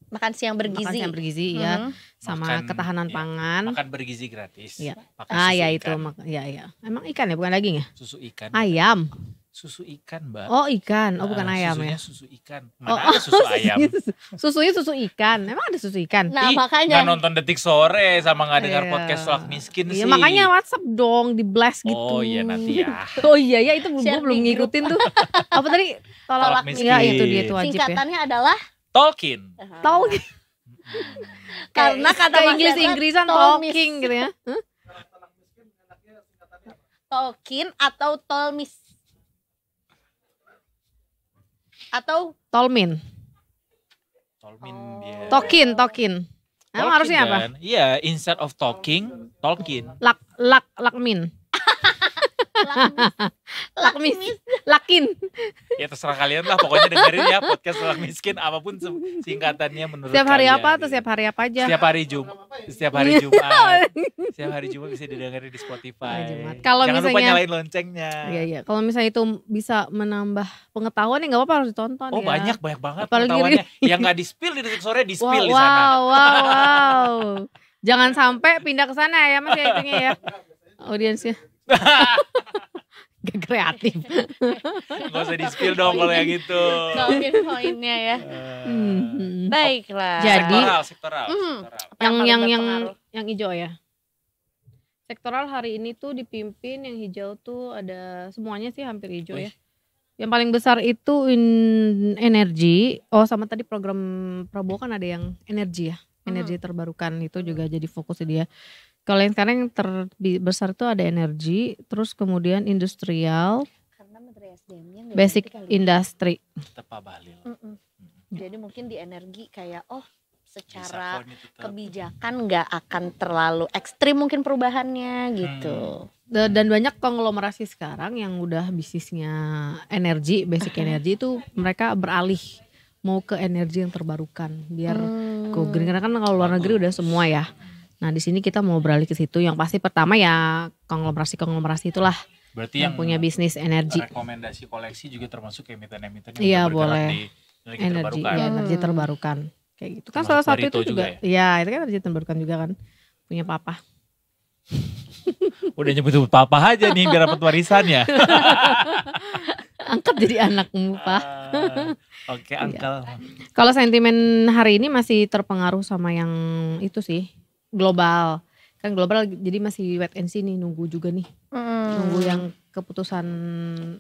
Makan siang makan bergizi. siang bergizi ya, Mhm. sama Makan, ketahanan ya, pangan. Makan bergizi gratis. Iya. Pakai susu Ya ikan. itu ya. Emang ikan ya bukan daging ya? Susu ikan. Ayam. Susu ikan Mbak. Oh ikan, oh bukan Nah, ayam susunya ya. susu ikan. Oh, Mana ada susu ayam? Susunya susu ikan. Emang ada susu ikan? Nah, Ih, makanya nggak nonton Detik Sore sama nggak dengar Iya. podcast Tolak Miskin Iya sih. makanya WhatsApp dong di blast gitu. Oh iya nanti ya. Oh iya ya itu gue Share belum di grup. ngikutin tuh. Apa tadi? Tolak Tolak miskin. Ya itu dia tuh wajib ya. singkatannya adalah Tolkien. Tahu karena kata Mas Inggris-Inggrisan Tolmis. talking gitu ya. Hah? Tolkien atau Tolmis atau Tolmin. Tolmin Oh. dia. Tokin. Emang Tolkien harusnya apa? kan? Iya, instead of talking, Tolkien. Lakmin. Lakmis. Lakin. Ya terserah kalian lah, pokoknya dengerin ya podcast Tolak Miskin apapun singkatannya menurut Setiap hari kalian, apa tuh? gitu. Setiap hari apa aja? Setiap hari Setiap hari Jumat. Setiap hari Jumat bisa didengerin di Spotify. Hari Jumat. Kalau Jangan lupa misalnya- nyalain loncengnya. Iya. Kalau misalnya itu bisa menambah pengetahuan ya nggak apa-apa harus ditonton Oh ya. banyak banget Apalagi pengetahuannya. Yang nggak di-spill di Detik Sore, di-spill di sana. Wow. Jangan sampai pindah ke sana ya Mas ya itunya ya. Audiensnya. Gak kreatif. Gak usah di-spill dong kalau yang itu. Tolkien poinnya ya. Hmm. Baiklah. Jadi- sektoral. Apa paling yang berpengaruh? yang hijau ya. Sektoral hari ini tuh dipimpin yang hijau tuh ada semuanya sih hampir hijau ya. Yang paling besar itu energi. Oh sama tadi program Prabowo kan ada yang energi ya. Energi terbarukan itu juga jadi fokusnya dia. Kalau yang sekarang yang terbesar itu ada energi, terus kemudian industrial, Karena Menteri SDM-nya nggak basic ganti kali. industry. Tetap Pak Bahlil. Jadi mungkin di energi kayak Bisa secara kok ini tetap. kebijakan nggak akan terlalu ekstrim mungkin perubahannya gitu. Dan banyak konglomerasi sekarang yang udah bisnisnya energi, basic energi itu mereka beralih mau ke energi yang terbarukan biar go green, karena kan kalau luar negeri udah semua ya. Nah di sini kita mau beralih ke situ. Yang pasti pertama ya konglomerasi itulah Berarti yang punya bisnis energi. rekomendasi koleksi juga termasuk emiten-emiten yang Iya, udah bergerak boleh. di energi Energi, terbarukan. ya, energi terbarukan kayak gitu. Kan Termasuk salah satu Barito itu juga, juga ya? ya itu kan energi terbarukan juga kan punya papa. Udah nyebut papa aja nih biar dapat warisannya. Angkat jadi anakmu pak. Oke, Uncle. Kalau sentimen hari ini masih terpengaruh sama yang itu sih, global. Kan global jadi masih wait and see nih, nunggu juga nih. Nunggu yang keputusan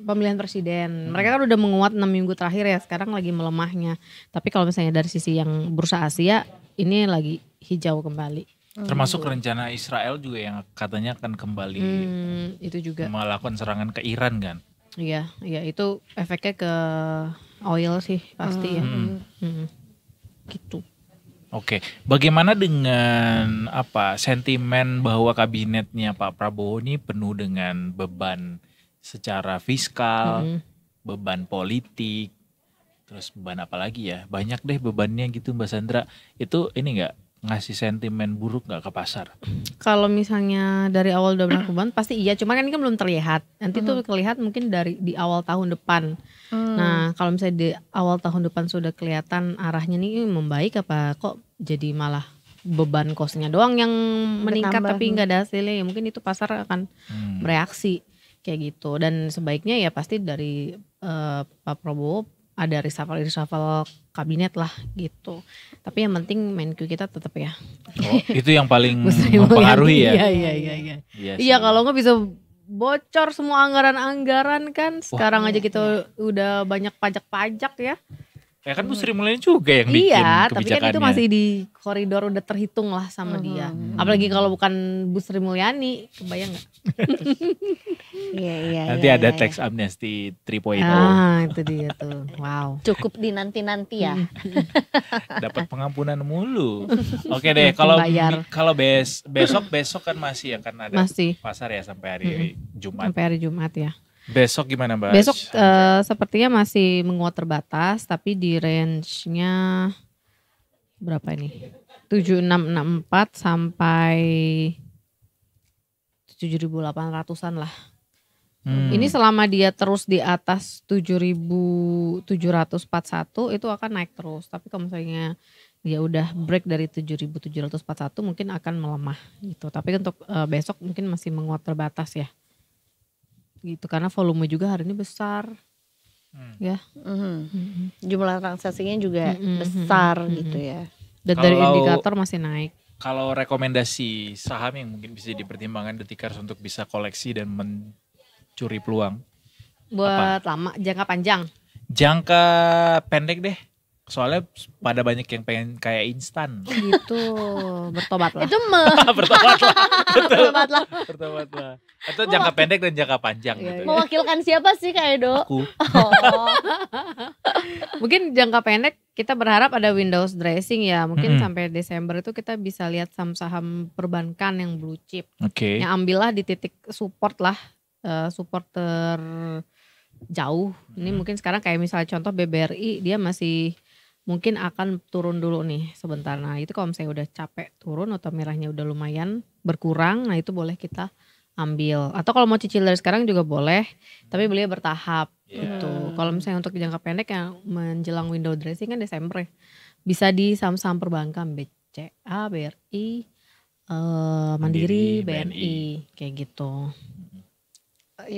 pemilihan presiden. Mereka kan udah menguat 6 minggu terakhir ya, sekarang lagi melemahnya. Tapi kalau misalnya dari sisi yang bursa Asia, ini lagi hijau kembali. Termasuk rencana Israel juga yang katanya akan kembali Itu juga. melakukan serangan ke Iran kan. Iya, itu efeknya ke oil sih pasti ya. Gitu. Oke, bagaimana dengan sentimen bahwa kabinetnya Pak Prabowo ini penuh dengan beban secara fiskal, beban politik, terus beban apa lagi ya? Banyak deh bebannya gitu Mbak Sandra. Itu ini nggak ngasih sentimen buruk nggak ke pasar? Kalau misalnya dari awal udah melakukan pasti iya, cuman kan ini kan belum terlihat. Nanti tuh terlihat mungkin di awal tahun depan. Nah kalau misalnya di awal tahun depan sudah kelihatan arahnya nih membaik apa kok jadi malah beban kosnya doang yang meningkat Bertambah. tapi nggak ada hasilnya, ya mungkin itu pasar akan bereaksi kayak gitu. Dan sebaiknya ya pasti dari Pak Prabowo ada reshuffle kabinet lah gitu. Tapi yang penting Menq kita tetap ya. Oh, itu yang paling Bu Sri mempengaruhi ya? Iya. Iya Iya sih. kalau nggak bisa bocor semua anggaran-anggaran kan. Sekarang aja kita udah banyak pajak-pajak ya. Ya kan Bu Sri Mulyani juga yang bikin Iya, tapi kan kebijakannya. itu masih di koridor udah terhitung lah sama dia. Apalagi kalau bukan Bu Sri Mulyani, kebayang nggak? Iya. Nanti ada tax amnesty 3.0. Ah, itu dia tuh. Wow. Cukup di nanti ya. Dapat pengampunan mulu. Oke deh, kalau Bayar. besok kan masih akan ada Masih pasar ya sampai hari Jumat. sampai hari Jumat ya. Besok gimana Mbak? Besok sepertinya masih menguat terbatas, tapi di range-nya berapa ini? 7664 sampai 7.800-an lah. Ini selama dia terus di atas 7.741 itu akan naik terus. Tapi kalau misalnya dia udah break dari 7.741 mungkin akan melemah gitu. Tapi untuk besok mungkin masih menguat terbatas ya. Gitu karena volume juga hari ini besar. Ya. Jumlah transaksinya juga besar gitu ya. Dan dari Kalau- indikator masih naik. Kalau rekomendasi saham yang mungkin bisa dipertimbangkan Detikers untuk bisa koleksi dan mencuri peluang. Buat lama, jangka panjang. Jangka pendek deh. Soalnya pada banyak yang pengen kayak instan. Gitu, bertobat lah. Itu Bertobatlah. bertobatlah. Bertobatlah. Itu jangka pendek dan jangka panjang Iya, gitu. Mewakilkan siapa sih Kak Edo? Aku. Oh. Mungkin jangka pendek kita berharap ada Windows dressing ya. Mungkin sampai Desember itu kita bisa lihat saham-saham perbankan yang blue chip. Oke. Yang ambillah di titik support lah. Support terjauh. Ini mungkin sekarang kayak misalnya contoh BBRI dia masih mungkin akan turun dulu nih sebentar. Nah itu kalau misalnya udah capek turun atau merahnya udah lumayan berkurang, nah itu boleh kita ambil. Atau kalau mau cicil dari sekarang juga boleh, tapi belinya bertahap gitu. Kalau misalnya untuk jangka pendek yang menjelang window dressing kan Desember ya, bisa di saham-saham perbankan BCA, BRI, Mandiri, BNI kayak gitu.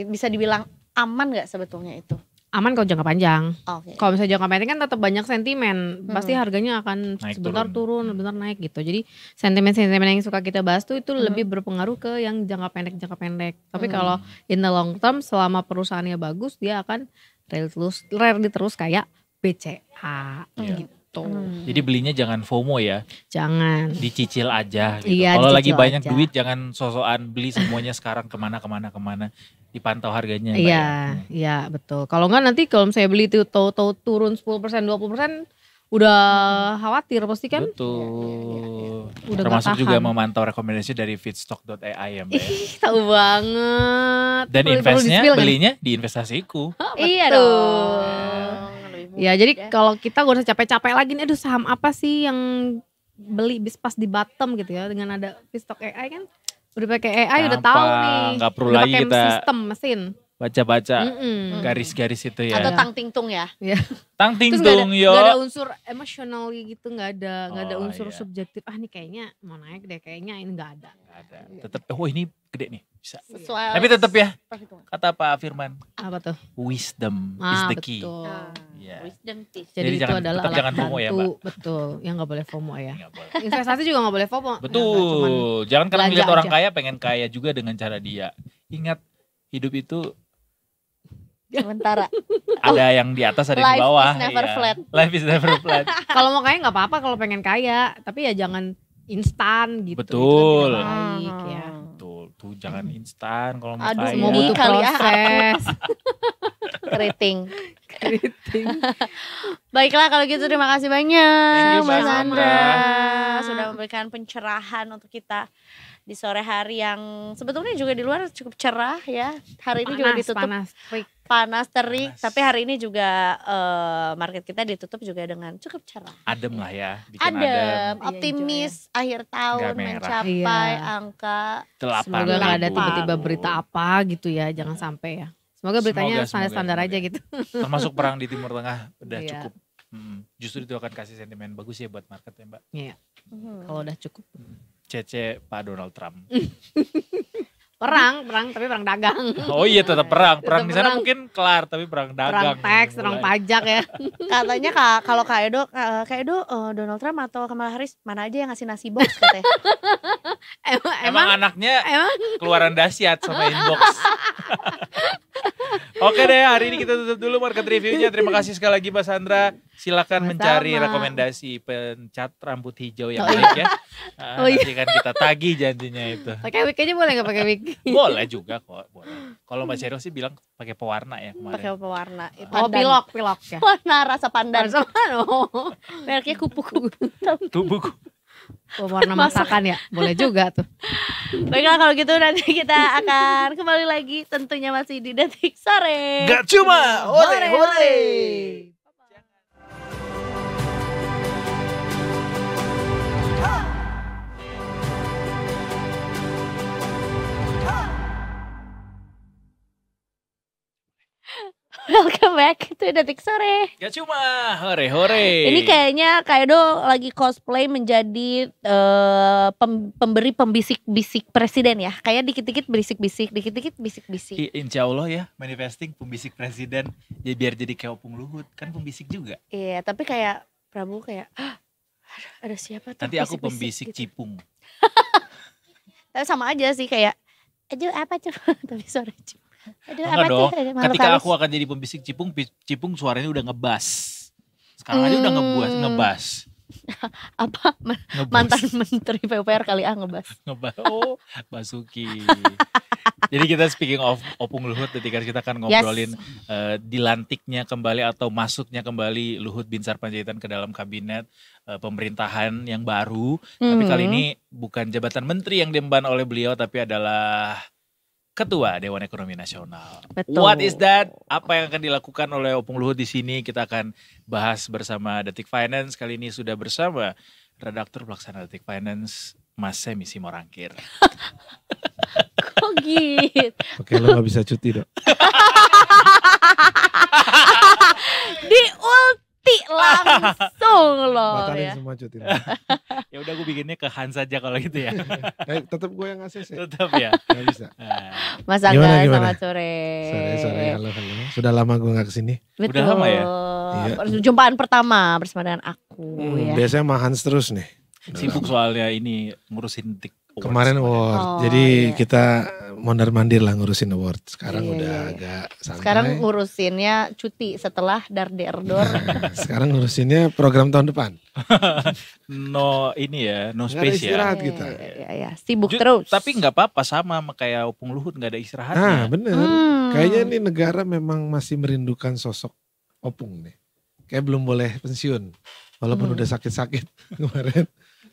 Bisa dibilang aman nggak sebetulnya itu? Aman kalau jangka panjang. Oke. Kalau misalnya jangka pendek kan tetap banyak sentimen, pasti harganya akan Naik, sebentar turun, sebentar naik gitu. Jadi sentimen-sentimen yang suka kita bahas tuh itu lebih berpengaruh ke yang jangka pendek. Tapi kalau in the long term selama perusahaannya bagus dia akan rally terus kayak BCA gitu. gitu. Jadi belinya jangan FOMO ya, Jangan. dicicil aja gitu. Iya, Kalau lagi dicicil banyak aja. duit jangan sosokan beli semuanya sekarang kemana, dipantau harganya. Mbak, ya. Iya betul. Kalau enggak nanti kalau misalnya beli itu tahu-tahu turun 10% 20% udah khawatir pasti kan. Betul. Udah Termasuk nggak juga tahan. memantau rekomendasi dari feedstock.ai ya Mbak. Ya. Ih, tahu banget. Dan Perlu investnya di-spill kan? belinya di investasiku. Iya Betul. dong. Lebih Ya mudah jadi kalau kita gak usah capek-capek lagi nih, aduh saham apa sih yang beli bis pas di bottom gitu ya, dengan ada feedstock AI kan udah pakai AI udah tahu Gampang, nih, nggak perlu udah lagi pakai kita sistem mesin. Baca-baca Garis garis-garis itu ya. atau tang ting tung ya. Tang ting Terus tung yo. gak ada unsur emosional gitu, gak ada Oh, unsur iya. subjektif. Ah nih kayaknya mau naik deh, kayaknya ini gak ada. Nggak ada. Tetap oh ini gede nih, bisa. Sesuai Tapi tetap ya perhitungan. kata Pak Firman, Apa tuh? wisdom is the key. Betul. Iya. Wisdom teeth. Jadi itu jangan- adalah tetap alat jangan FOMO ya, bantu. Betul, yang gak boleh FOMO ya. Nggak boleh. Investasi juga gak boleh FOMO. Ya, nggak cuman Betul. Jangan karena belanja melihat orang aja. kaya pengen kaya juga dengan cara dia. Ingat hidup itu Sementara. ada yang di atas ada Life di bawah. is never Iya. flat. Life is never flat. Kalau mau kaya nggak apa-apa kalau pengen kaya, tapi ya jangan instan gitu. Betul. Itu kan tidak baik ya. Betul. Tuh jangan instan kalau mau Aduh, kaya. Semua butuh kali ya, proses. Keriting. Keriting. Baiklah kalau gitu terima kasih banyak Thank you, Mbak Mbak Sandra Sandra. sudah memberikan pencerahan untuk kita di sore hari yang sebetulnya juga di luar cukup cerah ya. Hari ini juga ditutup Terik. panas terik, Panas. tapi hari ini juga market kita ditutup juga dengan cukup cerah. Adem lah ya, bikin Adem, adem. optimis akhir tahun Nggak merah. mencapai Iya. angka 8 Semoga nggak ada ribu. tiba-tiba berita apa gitu ya, jangan sampai ya. Semoga beritanya Semoga, standar-standar semoga. aja gitu. Termasuk perang di Timur Tengah udah Iya. cukup. Justru itu akan kasih sentimen bagus ya buat market ya Mbak. Kalau udah cukup. Cece Pak Donald Trump. Perang tapi perang dagang. Oh iya tetap perang. Perang Tetap di sana perang. mungkin kelar tapi perang dagang. Perang teks, mulai. perang pajak ya. Katanya kalau Kak Edo Donald Trump atau Kamala Harris mana aja yang ngasih nasi box katanya. Emang anaknya emang keluaran dahsyat sama inbox. Oke deh, hari ini kita tutup dulu market reviewnya. Terima kasih sekali lagi Mbak Sandra. Silakan mencari Sama-sama. rekomendasi pencat rambut hijau yang Oh, iya. baik ya. Oh, iya. Nanti kan kita tagih janjinya itu. pakai wig aja boleh nggak pakai wig? Boleh juga kok, boleh. Kalau Mbak Cheryl sih bilang pakai pewarna ya kemarin. Pakai pewarna. Oh, pilok ya. Warna rasa pandan. Oh, Mereknya kupu-kupu. Tubuhku. warna masakan ya, boleh juga tuh. Baiklah kalau gitu nanti kita akan kembali lagi tentunya masih di Detik Sore. Gak cuma hore. Welcome back to Detik Sore. Gak cuma hore. Ini kayaknya Kak Edo lagi cosplay menjadi pemberi pembisik-bisik presiden ya. Kayak dikit-dikit berisik-bisik, dikit-dikit bisik-bisik. Insya Allah ya, manifesting pembisik presiden. Ya biar jadi kayak Opung Luhut, kan pembisik juga. Iya, tapi kayak Prabowo kayak ada siapa tuh? Nanti aku bisik-bisik pembisik gitu. cipung. Tapi sama aja sih kayak aduh apa tuh? Tapi suara cipung. Aduh Enggak apa dong, tuh? Makhluk ketika halus. aku akan jadi pembisik cipung, cipung suaranya udah ngebas. Sekarang aja udah ngebas. Apa Ngebas. mantan menteri PUPR kali ngebas. Ngebas. Oh, Basuki. Jadi kita speaking of Opung Luhut, ketika kita akan ngobrolin dilantiknya kembali atau masuknya kembali Luhut Binsar Panjaitan ke dalam kabinet pemerintahan yang baru. Tapi kali ini bukan jabatan menteri yang diemban oleh beliau, tapi adalah Ketua Dewan Ekonomi Nasional. Betul. What is that? Apa yang akan dilakukan oleh Opung Luhut di sini? Kita akan bahas bersama Detik Finance. Kali ini sudah bersama redaktur pelaksana Detik Finance, Mas Semi Simorangkir. Kok gitu? Oke, lo gak bisa cuti dok. Di ulti langsung loh Batalin ya. semua cuti. Ya udah gue bikinnya ke Hans aja kalau gitu ya. Tetap gue yang ngasih sih. Tetap ya. Gak bisa. Nah, Mas Gimana, Angga, gimana? selamat sore. Sorry, halo. Sudah lama gue gak kesini. Betul. Udah lama ya? Iya. Perjumpaan pertama bersama dengan aku ya. Biasanya mah Hans terus nih. sibuk soalnya ini ngurusin Detik Awards Kemarin semuanya. award. Oh, Jadi iya. kita mondar-mandir lah ngurusin award. Sekarang Iya, udah iya. agak santai. Sekarang ngurusinnya cuti setelah Darderdor. Sekarang ngurusinnya program tahun depan. No ini ya, no Nggak ada space ya. istirahat kita. Ya, sibuk Ju- terus. Tapi nggak apa-apa sama kayak Opung Luhut nggak ada Ah istirahatnya. bener. Kayaknya nih negara memang masih merindukan sosok Opung nih. Kayak belum boleh pensiun. Walaupun udah sakit-sakit kemarin.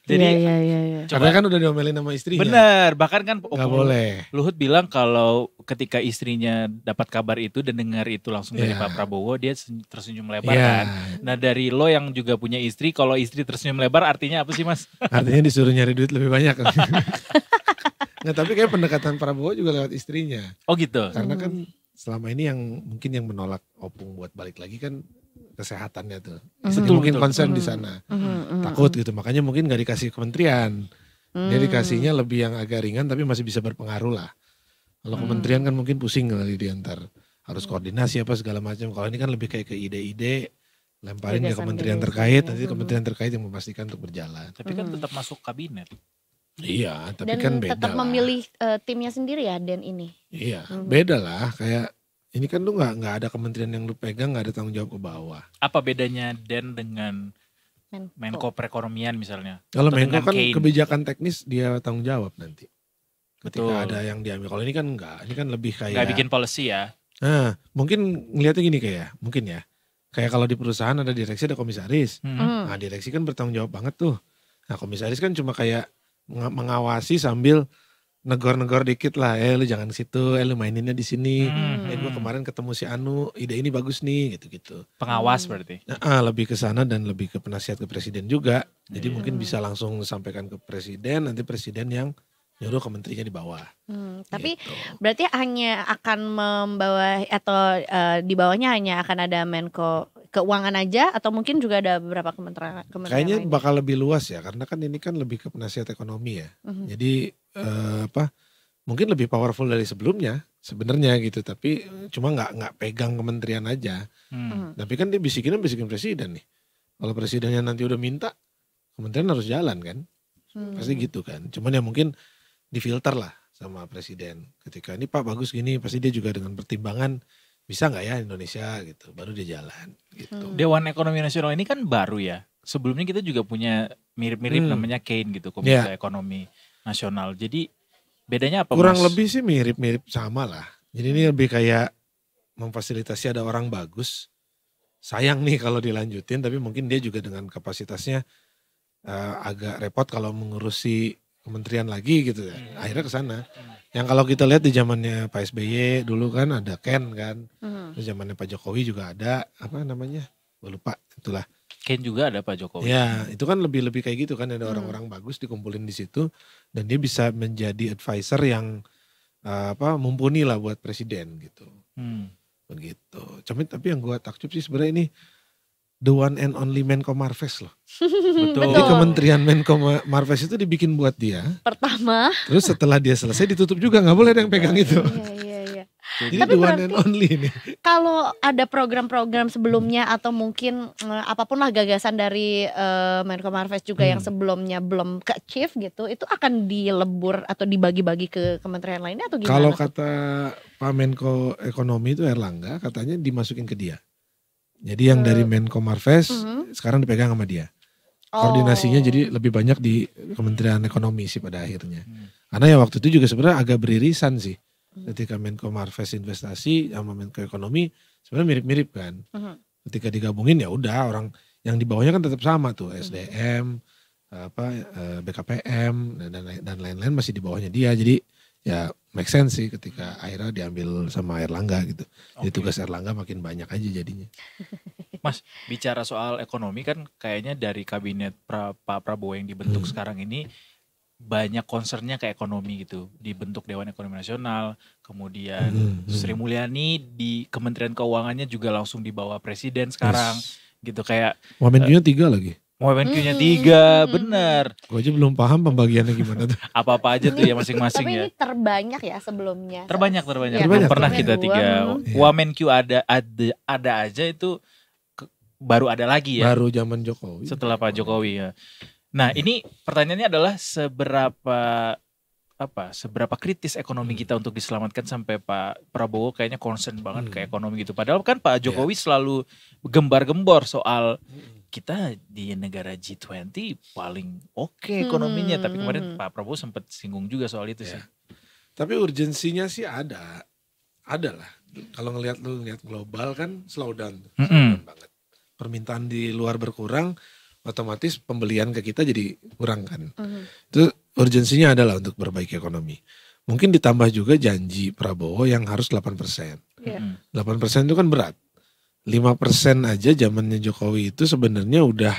Jadi iya. coba Karena kan udah diomelin sama istrinya. bener, bahkan kan Gak Opung boleh. Luhut bilang kalau ketika istrinya dapat kabar itu dan dengar itu langsung dari Iya. Pak Prabowo, dia tersenyum lebar Iya. kan. Nah dari lo yang juga punya istri, kalau istri tersenyum lebar artinya apa sih Mas? Artinya disuruh nyari duit lebih banyak. Nggak, tapi kayak pendekatan Prabowo juga lewat istrinya. Oh gitu. Karena kan selama ini yang mungkin yang menolak Opung buat balik lagi kan kesehatannya tuh. Istri Betul, mungkin betul. concern di sana. Takut gitu. Makanya mungkin gak dikasih kementerian. Dia dikasihnya lebih yang agak ringan tapi masih bisa berpengaruh lah. Kalau kementerian kan mungkin pusing kali dia ntar. Harus koordinasi apa segala macam. Kalau ini kan lebih kayak ke ide-ide. Lemparin ke Gagasan, kementerian gagasan, terkait. ya. Nanti kementerian terkait yang memastikan untuk berjalan. Tapi kan tetap masuk kabinet. Iya tapi Dan kan beda tetap lah. memilih timnya sendiri ya Den ini. Iya beda lah. Kayak ini kan tuh nggak ada kementerian yang lu pegang, nggak ada tanggung jawab ke bawah. Apa bedanya Den dengan Menko. Menko Perekonomian misalnya? Kalau Atau Menko dengan kan Kane? kebijakan teknis dia tanggung jawab nanti. Ketika Betul. ada yang diambil. Kalau ini kan enggak, ini kan lebih kayak. Nggak bikin policy ya? Nah, mungkin ngeliatnya gini kayak, mungkin ya. Kayak kalau di perusahaan ada direksi, ada komisaris. Nah, direksi kan bertanggung jawab banget tuh. Nah, komisaris kan cuma kayak mengawasi sambil negor-negor dikit lah, lu jangan ke situ, lu maininnya di sini. Gua kemarin ketemu si Anu, ide ini bagus nih, gitu-gitu. Pengawas berarti. Nah, lebih ke sana dan lebih ke penasihat ke presiden juga. Jadi mungkin bisa langsung sampaikan ke presiden, nanti presiden yang nyuruh kementerinya di bawah. Tapi Gitu. berarti hanya akan membawa atau di bawahnya hanya akan ada Menko Keuangan aja atau mungkin juga ada beberapa kementerian Kayaknya lainnya? bakal lebih luas ya, karena kan ini kan lebih ke penasihat ekonomi ya. Jadi mungkin lebih powerful dari sebelumnya sebenarnya gitu, tapi cuma nggak pegang kementerian aja. Tapi kan dia bisikin presiden nih. Kalau presidennya nanti udah minta, kementerian harus jalan kan, pasti gitu kan. Cuman ya mungkin difilter lah sama presiden. Ketika ini Pak bagus gini, pasti dia juga dengan pertimbangan bisa nggak ya Indonesia gitu, baru dia jalan gitu. Dewan Ekonomi Nasional ini kan baru ya. Sebelumnya kita juga punya mirip-mirip namanya Kane gitu, Komite Ekonomi Nasional. Jadi bedanya apa Kurang Mas? lebih sih mirip-mirip sama lah. Jadi ini lebih kayak memfasilitasi ada orang bagus. Sayang nih kalau dilanjutin, tapi mungkin dia juga dengan kapasitasnya agak repot kalau mengurusi kementerian lagi gitu ya. Akhirnya ke sana. Yang kalau kita lihat di zamannya Pak SBY dulu kan ada Ken kan. Terus zamannya Pak Jokowi juga ada apa namanya? Gue lupa, itulah. Kane juga ada Pak Jokowi. Ya, itu kan lebih kayak gitu kan, ada orang-orang bagus dikumpulin di situ dan dia bisa menjadi advisor yang mumpuni lah buat presiden gitu. Begitu. Tapi yang gua takjub sih sebenarnya ini the one and only Menko Marves loh. Betul. Jadi kementerian Menko Marves itu dibikin buat dia. Pertama. Terus setelah dia selesai ditutup juga, nggak boleh ada yang pegang itu. Iya. Jadi Tapi the one berarti and only nih. kalau ada program-program sebelumnya atau mungkin apapun lah gagasan dari Menko Marves juga yang sebelumnya belum ke-achieve gitu, itu akan dilebur atau dibagi-bagi ke kementerian lainnya atau gimana? Kalau tuh? kata Pak Menko Ekonomi itu Erlangga, katanya dimasukin ke dia. Jadi yang dari Menko Marves sekarang dipegang sama dia. Koordinasinya jadi lebih banyak di Kementerian Ekonomi sih pada akhirnya. Karena ya waktu itu juga sebenarnya agak beririsan sih. Ketika Menko Marves investasi sama Menko Ekonomi sebenarnya mirip-mirip kan. Ketika digabungin ya udah, orang yang di bawahnya kan tetap sama tuh, SDM, BKPM dan lain-lain masih di bawahnya dia. Jadi ya make sense sih ketika akhirnya diambil sama Erlangga gitu. Jadi tugas Erlangga makin banyak aja jadinya. Mas, bicara soal ekonomi kan kayaknya dari kabinet Pak Prabowo yang dibentuk sekarang ini banyak concernnya ke ekonomi gitu. Dibentuk Dewan Ekonomi Nasional, kemudian Sri Mulyani di Kementerian Keuangannya juga langsung dibawa presiden sekarang. Gitu kayak Wamenkunya 3 lagi. Wamenkunya 3, bener. Gue aja belum paham pembagiannya gimana tuh. Apa-apa aja tuh ya masing-masing Tapi ya. ini terbanyak ya sebelumnya. Terbanyak. Ya, Terbanyak. Belum pernah sebelumnya kita 3. Iya. Wamenku ada aja itu baru ada lagi ya. Baru zaman Jokowi. Setelah Pak Jokowi ya. Nah ini pertanyaannya adalah seberapa seberapa kritis ekonomi kita untuk diselamatkan sampai Pak Prabowo kayaknya concern banget ke ekonomi gitu. Padahal kan Pak Jokowi selalu gembar-gembor soal kita di negara G20 paling oke ekonominya, tapi kemarin Pak Prabowo sempat singgung juga soal itu sih. Tapi urgensinya sih ada lah. Kalau ngelihat global kan slow down banget. Permintaan di luar berkurang, otomatis pembelian ke kita jadi kurang kan. Itu urgensinya adalah untuk perbaiki ekonomi. Mungkin ditambah juga janji Prabowo yang harus 8%. 8% itu kan berat. 5% aja zamannya Jokowi itu sebenarnya udah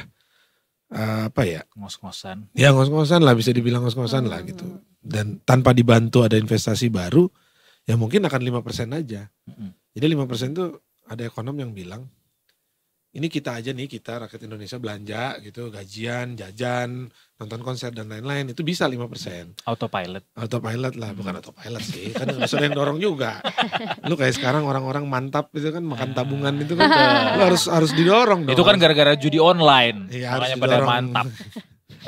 ngos-ngosan. Ya ngos-ngosan lah, bisa dibilang ngos-ngosan lah gitu. Dan tanpa dibantu ada investasi baru, ya mungkin akan 5% aja. Jadi 5% itu ada ekonom yang bilang, ini kita aja nih, kita rakyat Indonesia belanja gitu, gajian, jajan, nonton konser dan lain-lain, itu bisa 5%. Autopilot lah, bukan autopilot sih, kan harus ada yang dorong juga. Lu kayak sekarang orang-orang mantap itu kan makan tabungan itu kan, lu harus didorong dong. Itu kan gara-gara judi online, iya, makanya pada mantap.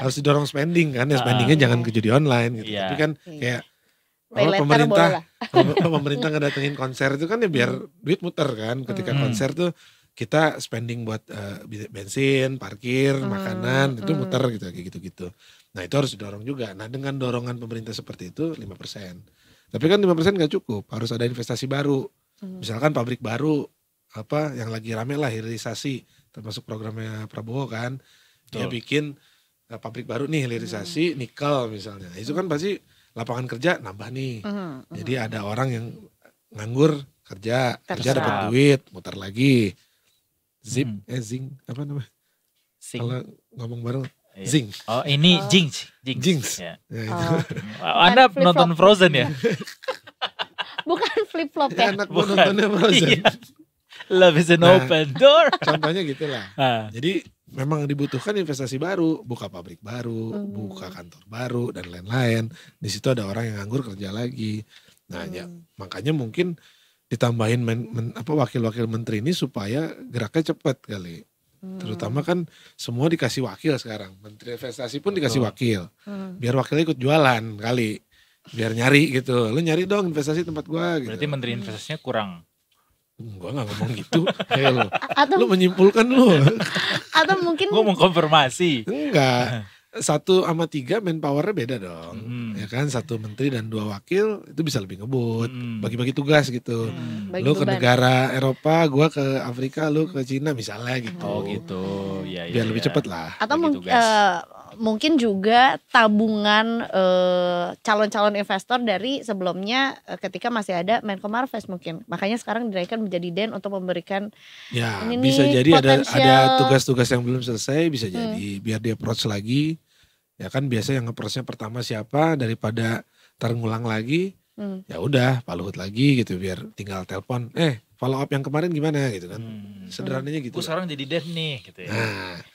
Harus didorong spending kan, ya spendingnya jangan ke judi online gitu. Tapi kan kayak pemerintah ngedatengin konser itu kan ya biar duit muter kan, ketika konser tuh kita spending buat bensin, parkir, makanan, itu muter gitu, kayak gitu-gitu. Nah itu harus didorong juga. Nah dengan dorongan pemerintah seperti itu 5%. Tapi kan 5% gak cukup, harus ada investasi baru. Misalkan pabrik baru, yang lagi rame lah hilirisasi, termasuk programnya Prabowo kan. Dia bikin pabrik baru nih hilirisasi, nikel misalnya. Itu kan pasti lapangan kerja nambah nih. Jadi ada orang yang nganggur kerja dapat duit, muter lagi. Zing apa namanya? Kalau ngomong bareng Zing. Oh ini Jinx. Ya. Ya, itu. Anda nonton Frozen ya? Bukan flip flop ya? Anak gue nontonnya Frozen. Love is an open door. Contohnya gitulah. Jadi memang dibutuhkan investasi baru, buka pabrik baru, buka kantor baru dan lain-lain. Di situ ada orang yang nganggur kerja lagi. Nah, ya, makanya mungkin ditambahin wakil-wakil menteri ini supaya geraknya cepat kali. Terutama kan semua dikasih wakil sekarang. Menteri investasi pun dikasih wakil. Biar wakilnya ikut jualan kali. Biar nyari gitu. Lu nyari dong investasi tempat gua gitu. Berarti menteri investasinya kurang. Gua gak ngomong gitu. Lu menyimpulkan lu. Atau mungkin gua mau konfirmasi. Enggak. 1/3 manpowernya beda dong. Ya kan, 1 menteri dan 2 wakil itu bisa lebih ngebut. Bagi-bagi tugas gitu. Lu ke negara Eropa, gua ke Afrika, lu ke Cina misalnya gitu. Oh gitu. Ya, biar lebih cepet lah. Atau mungkin juga tabungan calon-calon investor dari sebelumnya ketika masih ada Menko Marves mungkin. Makanya sekarang dinaikkan menjadi Den untuk memberikan ini bisa nih, jadi ada tugas-tugas yang belum selesai, bisa jadi biar dia approach lagi. Ya kan biasa yang approach-nya pertama siapa, daripada terulang lagi. Ya udah Pak Luhut lagi gitu, biar tinggal telepon, follow up yang kemarin gimana gitu kan. Sederhananya gitu. Gue sekarang jadi Den nih gitu ya.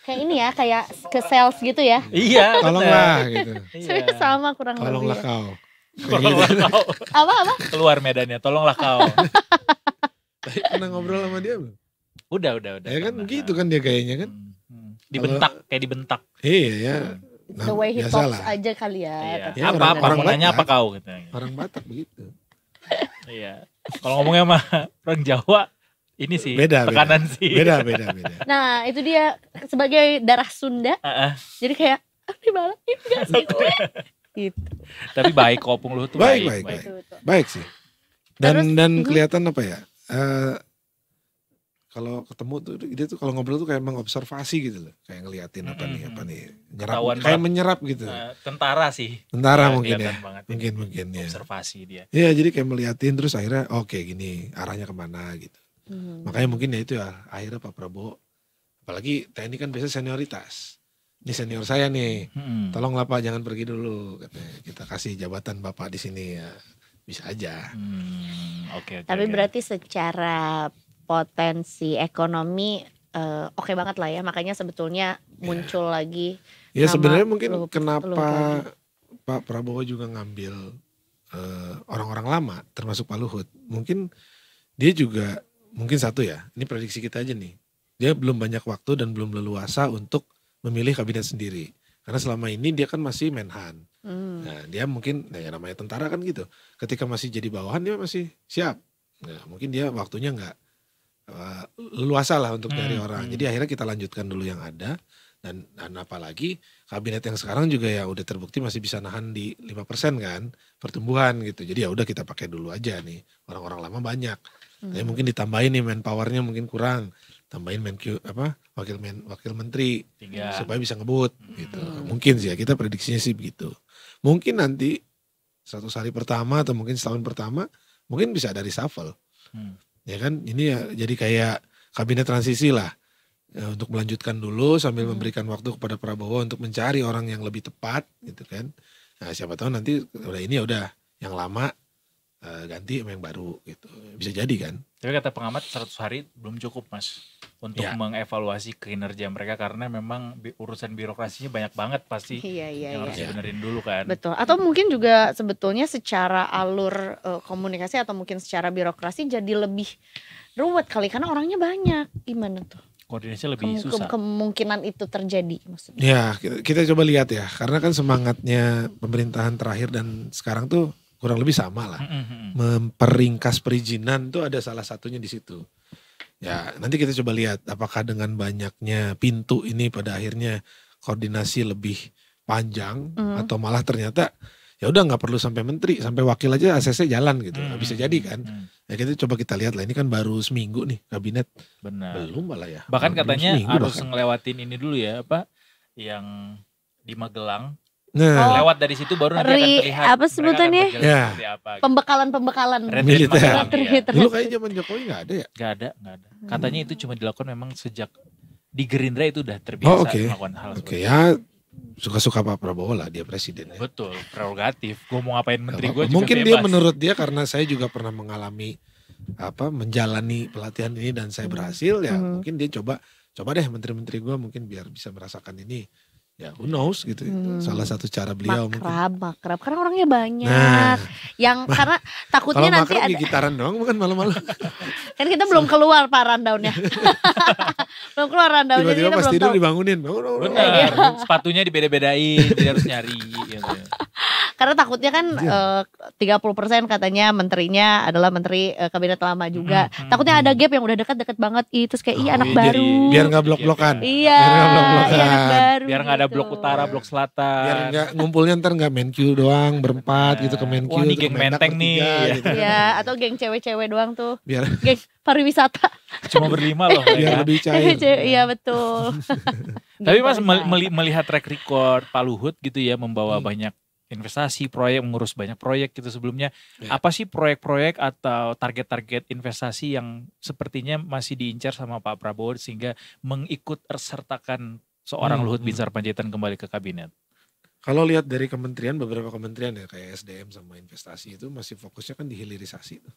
Kayak ini ya, kayak ke sales gitu ya. Iya. Tolonglah gitu. Saya sama kurang lebih. Tolonglah kau. Tolonglah kau. Apa? Keluar medannya, tolonglah kau. Tapi pernah ngobrol sama dia belum? Udah. Ya kan gitu kan dia gayanya kan. Dibentak, kayak dibentak. Iya ya. Nah, the way he talks aja kali ya. Iya. Orang nanya apa kau gitu. Orang Batak begitu. Iya. Kalau ngomongnya sama orang Jawa, ini sih beda, tekanan sih. Beda. Nah itu dia sebagai darah Sunda. Jadi kayak, dibalakin gak sih gue? Gitu. Tapi baik Opung Luhut tuh baik. Baik sih. Dan kelihatan apa ya? Kalau ketemu tuh dia tuh kalau ngobrol tuh kayak mengobservasi gitu loh, kayak ngeliatin apa nih nyerap, kayak menyerap gitu. Tentara sih. Tentara mungkin ya. Mungkin ya. Observasi dia. Iya, jadi kayak meliatin terus akhirnya oke, gini arahnya kemana gitu. Makanya mungkin ya itu ya akhirnya Pak Prabowo, apalagi TNI kan biasa senioritas. Ini senior saya nih, tolonglah Pak jangan pergi dulu, katanya. Kita kasih jabatan Bapak di sini ya, bisa aja. Oke. Tapi berarti secara potensi ekonomi oke banget lah ya, makanya sebetulnya muncul lagi. Ya sebenarnya mungkin kenapa Pak Prabowo juga ngambil orang-orang lama termasuk Pak Luhut, mungkin dia juga mungkin satu ya, ini prediksi kita aja nih, dia belum banyak waktu dan belum leluasa untuk memilih kabinet sendiri, karena selama ini dia kan masih Menhan. Nah dia mungkin, ya namanya tentara kan gitu. Ketika masih jadi bawahan dia masih siap. Nah mungkin dia waktunya nggak leluasa lah untuk cari orang. Jadi akhirnya kita lanjutkan dulu yang ada. Dan apalagi kabinet yang sekarang juga ya udah terbukti masih bisa nahan di 5% kan pertumbuhan gitu. Jadi ya udah kita pakai dulu aja nih. Orang-orang lama banyak. Tapi mungkin ditambahin nih manpowernya mungkin kurang. Tambahin wakil menteri 3. supaya bisa ngebut gitu. Mungkin sih ya kita prediksinya sih begitu. Mungkin nanti 100 hari pertama atau mungkin setahun pertama mungkin bisa ada reshuffle. Ya kan ini ya jadi kayak kabinet transisi lah. Ya, untuk melanjutkan dulu sambil memberikan waktu kepada Prabowo untuk mencari orang yang lebih tepat gitu kan. Nah siapa tahu nanti udah ini ya udah yang lama ganti sama yang baru gitu. Bisa jadi kan. Tapi kata pengamat 100 hari belum cukup Mas untuk mengevaluasi kinerja mereka karena memang urusan birokrasinya banyak banget pasti yang harus dibenerin dulu kan. Betul. Atau mungkin juga sebetulnya secara alur komunikasi atau mungkin secara birokrasi jadi lebih ruwet kali karena orangnya banyak. Gimana tuh? Koordinasi lebih susah. Kemungkinan itu terjadi maksudnya. Ya kita coba lihat ya. Karena kan semangatnya pemerintahan terakhir dan sekarang tuh kurang lebih sama lah. Memperingkas perizinan tuh ada salah satunya di situ. Ya nanti kita coba lihat apakah dengan banyaknya pintu ini pada akhirnya koordinasi lebih panjang atau malah ternyata ya udah nggak perlu sampai menteri, sampai wakil aja ACC jalan gitu. Bisa jadi kan. Ya kita lihat lah ini kan baru seminggu nih kabinet. Benar. Belum malah ya. Bahkan Belum katanya seminggu harus bahkan. ngelewatin ini dulu ya yang di Magelang. Nah, Lewat dari situ baru nanti akan terlihat apa sebutannya? mereka akan berjalan seperti apa. Gitu. Pembekalan. Retreat Militer. Magelang, ya. dulu kayaknya zaman Jokowi nggak ada ya. Gak ada. Katanya itu cuma dilakukan memang sejak di Gerindra itu udah terbiasa melakukan hal seperti itu. Ya suka-suka Pak Prabowo lah dia presiden ya. Betul, prerogatif. Gue mau ngapain menteri gue juga Mungkin bebas. dia menurut dia karena saya juga pernah mengalami menjalani pelatihan ini dan saya berhasil ya mungkin dia coba deh menteri-menteri gue mungkin biar bisa merasakan ini. Ya who knows gitu. Salah satu cara beliau Makrab karena orangnya banyak. Nah, yang karena takutnya kalau nanti makrab ada gitaran doang bukan malam-malam. kan kita belum keluar Pak rundownnya. belum keluar rundownnya Tiba-tiba kita pas belum tidur tahu. dibangunin. Benar, sepatunya dibeda-bedain, jadi harus nyari gitu. Karena takutnya kan 30% katanya menterinya adalah menteri kabinet lama juga. Takutnya ada gap yang udah dekat-dekat banget terus kayak anak iya, baru. jadi Biar nggak blok-blokan. Iya, Biar nggak blok-blokan. anak baru. Biar nggak ada gitu. blok utara, blok selatan. Biar nggak ngumpulnya ntar nggak main Q doang berempat gitu ke main Q. Wah, ini terus geng Mendak menteng nih. bertiga gitu. Iya, atau geng cewek-cewek doang tuh. Biar Geng pariwisata. Cuma berlima loh biar mereka. lebih cair. Iya betul. Tapi Geng Mas pariwisata. melihat track record Pak Luhut gitu ya membawa banyak investasi, proyek, mengurus banyak proyek gitu sebelumnya. Ya. Apa sih proyek-proyek atau target-target investasi yang sepertinya masih diincar sama Pak Prabowo sehingga mengikut sertakan seorang Luhut Binsar Panjaitan kembali ke kabinet? Kalau lihat dari kementerian, beberapa kementerian ya kayak SDM sama investasi itu masih fokusnya kan di hilirisasi tuh.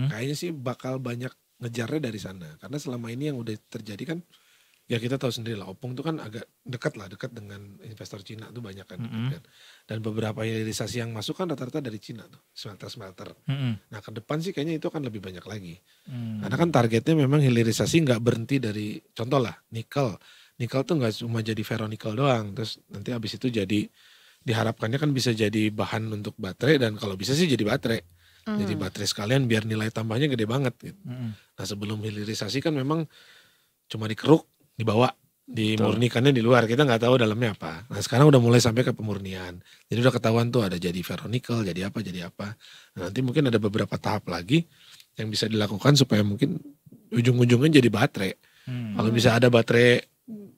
Kayaknya sih bakal banyak ngejarnya dari sana. Karena selama ini yang udah terjadi kan ya kita tahu sendiri lah, Opung tuh kan agak dekat dengan investor Cina tuh banyak kan, dekat kan. Dan beberapa hilirisasi yang masuk kan rata-rata dari Cina tuh, smelter. Nah ke depan sih kayaknya itu akan lebih banyak lagi. Karena kan targetnya memang hilirisasi nggak berhenti dari, contoh lah nikel tuh nggak cuma jadi ferronikel doang, terus nanti abis itu jadi diharapkannya kan bisa jadi bahan untuk baterai dan kalau bisa sih jadi baterai. Jadi baterai sekalian biar nilai tambahnya gede banget gitu. Nah sebelum hilirisasi kan memang cuma dikeruk, dibawa, dimurnikannya di luar, kita nggak tahu dalamnya apa. Nah sekarang udah mulai sampai ke pemurnian, jadi udah ketahuan tuh ada jadi ferronikel, jadi apa. Nah, nanti mungkin ada beberapa tahap lagi yang bisa dilakukan supaya mungkin ujung-ujungnya jadi baterai. Kalau bisa ada baterai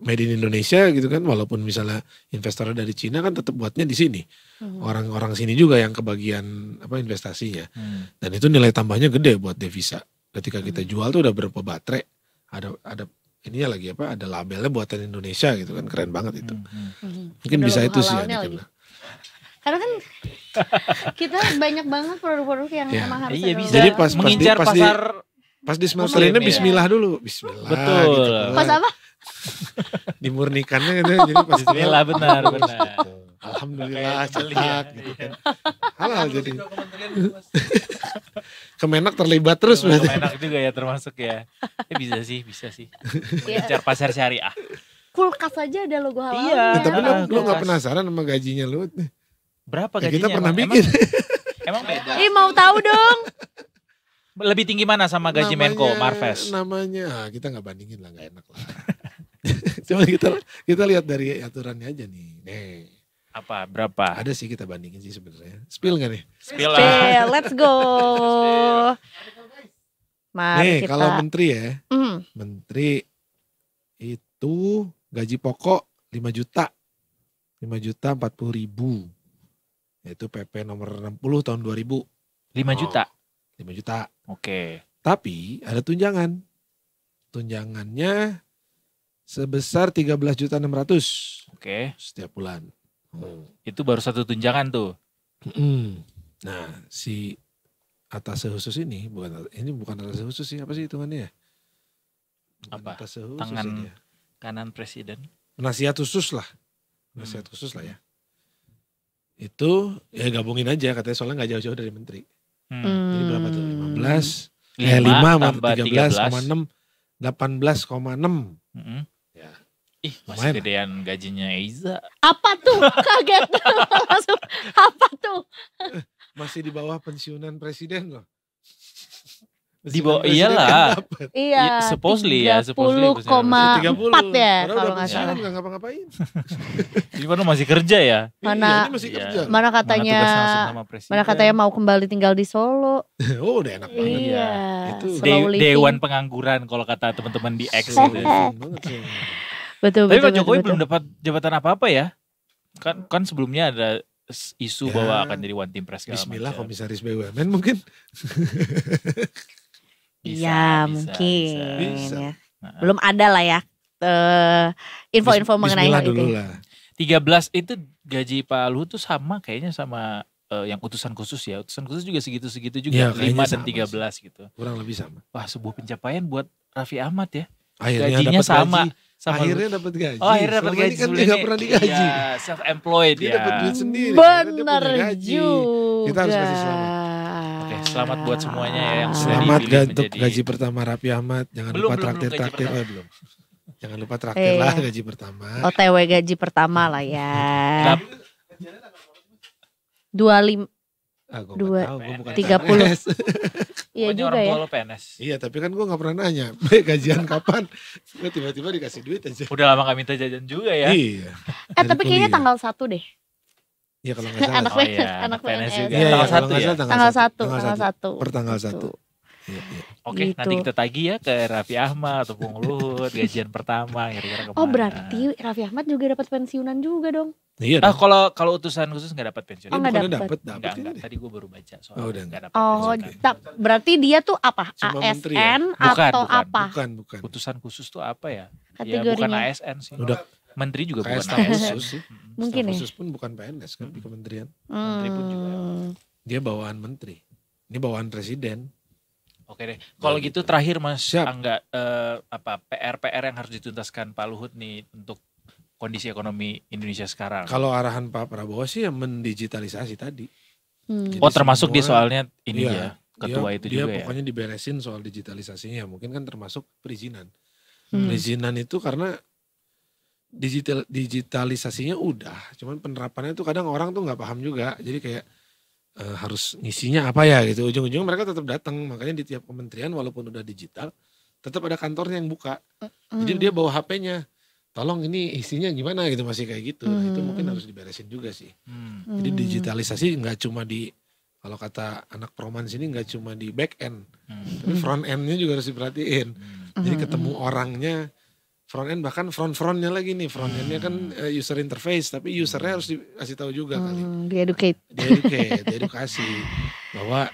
made in Indonesia gitu kan, walaupun misalnya investornya dari Cina kan tetap buatnya di sini. Orang-orang sini juga yang kebagian investasinya. Dan itu nilai tambahnya gede buat devisa. Ketika kita jual tuh udah berapa baterai, ada ininya lagi ada labelnya buatan Indonesia gitu kan, keren banget itu. Mungkin Ada bisa logo itu sih halalnya ya. lagi. Karena kan kita banyak banget produk-produk yang Ya. emang harus Iya ada bisa. Jadi logo. pas mengincar di- pasar Pas di smelter Muslim, ini ya. bismillah dulu. Bismillah. Betul. Gitu. Pas apa? Dimurnikannya gitu. Jadi pas Bismillah, benar. Gitu. Alhamdulillah cetak gitu kan. Halal jadi. Kemenak terlibat terus berarti. enak juga ya termasuk ya. Bisa sih. Iya. Mengincar pasar syariah. Kulkas aja ada logo halal. Iya. Tapi Ah, lu gak kulkas. penasaran sama gajinya lu nih? Berapa Ya, gajinya? kita pernah emang, bikin. emang beda. Ih mau tahu dong. Lebih tinggi mana sama gaji Menko Marves? Namanya kita nggak bandingin lah, nggak enak lah. Cuma kita lihat dari aturannya aja nih. Nih, Apa? Berapa? ada sih kita bandingin sih sebenarnya. Spill nggak nih? Spill lah. Oke, let's go. Mari Nih, kita. kalau menteri ya, Hmm. menteri itu gaji pokok 5 juta. 5.040.000. Yaitu PP nomor 60 tahun 2000. 5 juta. 5 juta. Oke. Tapi ada tunjangan. Tunjangannya sebesar 13.600.000 Oke. setiap bulan. Itu baru satu tunjangan tuh. Nah, si atase khusus ini bukan atase khusus sih, apa sih hitungannya ya? Bukan Apa? atase khusus Tangan ini ya. kanan presiden. Penasihat khusus lah. Penasihat khusus lah ya. Itu ya gabungin aja katanya soalnya nggak jauh-jauh dari menteri. Jadi berapa tuh? 5 sama 13,6 18,6. Mm-mm. Ya. Ih, masih Lumayan. gedean gajinya Eiza. Apa tuh? Kaget. Langsung, apa tuh? Masih di bawah pensiunan presiden loh. Di bawah- Pensiunan presiden iyalah. kan dapat. Iya. Supposedly ya, supposedly 30,4 ya 30. Padahal kalau udah nggak pensiun salah. nggak ngapa-ngapain. Jadi mana masih kerja ya? Mana- Iya, ini masih Iya. kerja. Mana katanya tugas langsung sama presiden. Mana katanya mau kembali tinggal di Solo. Oh, udah enak banget. Iya. Itu slow living. Dewan Pengangguran kalau kata teman-teman di X Slow gitu. living banget sih. Betul Tapi betul. Pak Jokowi betul, belum dapat jabatan apa-apa ya? Kan sebelumnya ada isu Ya. bahwa akan jadi one team press segala Bismillah macam. komisaris BUMN mungkin. Iya Bisa, mungkin. bisa. Ya. Nah, Belum ada lah ya info-info mengenai Bismillah hal dulu itu. lah. 13 itu gaji Pak Luhut tuh sama kayaknya sama yang utusan khusus ya. Utusan khusus juga segitu-segitu juga. Iya, kayaknya 5 dan sama 13 gitu. Kurang lebih sama. Wah, sebuah pencapaian buat Raffi Ahmad ya. Akhirnya Gajinya dapat sama. gaji. Sama Akhirnya dapat gaji. Oh, akhirnya dapat Selama gaji ini kan dia sebelumnya. nggak pernah digaji. Iya, self-employed Dia ya. dapat duit sendiri. Akhirnya dia Bener punya gaji. juga. Kita harus kasih selamat. Oke, selamat buat semuanya ya yang sudah Selamat dipilih untuk menjadi- gaji pertama Raffi Ahmad. Jangan Belum, lupa belum, traktir gaji traktir. pertama. Belum. Jangan lupa traktir lah Iya. gaji pertama. OTW gaji pertama lah ya. Dap- 25. Ah, gua Dua- nggak tahu, gua bukan 30. PNS. Iya Pokoknya juga orang ya. tua lo PNS. Iya, tapi kan gue gak pernah nanya. Be, gajian kapan? Gue tiba-tiba dikasih duit aja. Udah lama gak minta jajan juga ya. Iya. Tapi kayaknya kuliah. tanggal 1 deh. Iya kalau nggak salah. Anak Oh PNS, iya, anak PNS PNS. juga. Iya, Tanggal kalau 1 nggak ya? salah Tanggal 1, Tanggal tanggal 1. Per tanggal Gitu. 1. Iya, iya. Oke, Gitu. nanti kita tagih ya ke Raffi Ahmad atau Bung Luhut gajian pertama kira-kira kemana. Oh berarti Raffi Ahmad juga dapat pensiunan juga dong. Iya Ah, dong. kalau utusan khusus nggak dapat pensiun. Oh, nggak Bukannya dapet. dapet Enggak. kan Tadi gue baru baca soal Oh, udah nggak dapat Oh, pensiunan. berarti dia tuh apa? Cuma menteri ya? ASN Bukan, atau bukan. apa? Bukan. Utusan khusus tuh apa ya? Ya Kategorinya. bukan ASN sih. Udah Menteri juga kayak bukan staf ASN. khusus sih. Mungkin Staf ya. khusus pun bukan PNS kan di kementerian. Menteri pun juga. Dia bawaan menteri. Ini bawaan presiden. Oke deh. Kalau Nah, gitu gitu. terakhir Mas Siap. Angga PR yang harus dituntaskan Pak Luhut nih untuk kondisi ekonomi Indonesia sekarang. Kalau arahan Pak Prabowo sih ya mendigitalisasi tadi. Jadi Oh termasuk di semua- soalnya ini Iya, ya ketua itu dia juga ya. pokoknya diberesin soal digitalisasinya. Mungkin kan termasuk perizinan. Hmm. Perizinan itu karena digitalisasinya udah, cuman penerapannya itu kadang orang tuh nggak paham juga. Jadi kayak harus ngisinya apa ya gitu. Ujung-ujung mereka tetap datang. Makanya di tiap kementerian walaupun udah digital, tetap ada kantornya yang buka. Jadi dia bawa HP-nya. Tolong ini isinya gimana gitu, masih kayak gitu. Nah, itu mungkin harus diberesin juga sih. Jadi digitalisasi nggak cuma di, kalau kata anak proman sini nggak cuma di back end, tapi front end-nya juga harus diperhatiin. Jadi ketemu orangnya, front end bahkan front-frontnya lagi nih. Front end-nya kan user interface, tapi usernya harus dikasih tahu juga kali. Di-educate. Diedukasi bahwa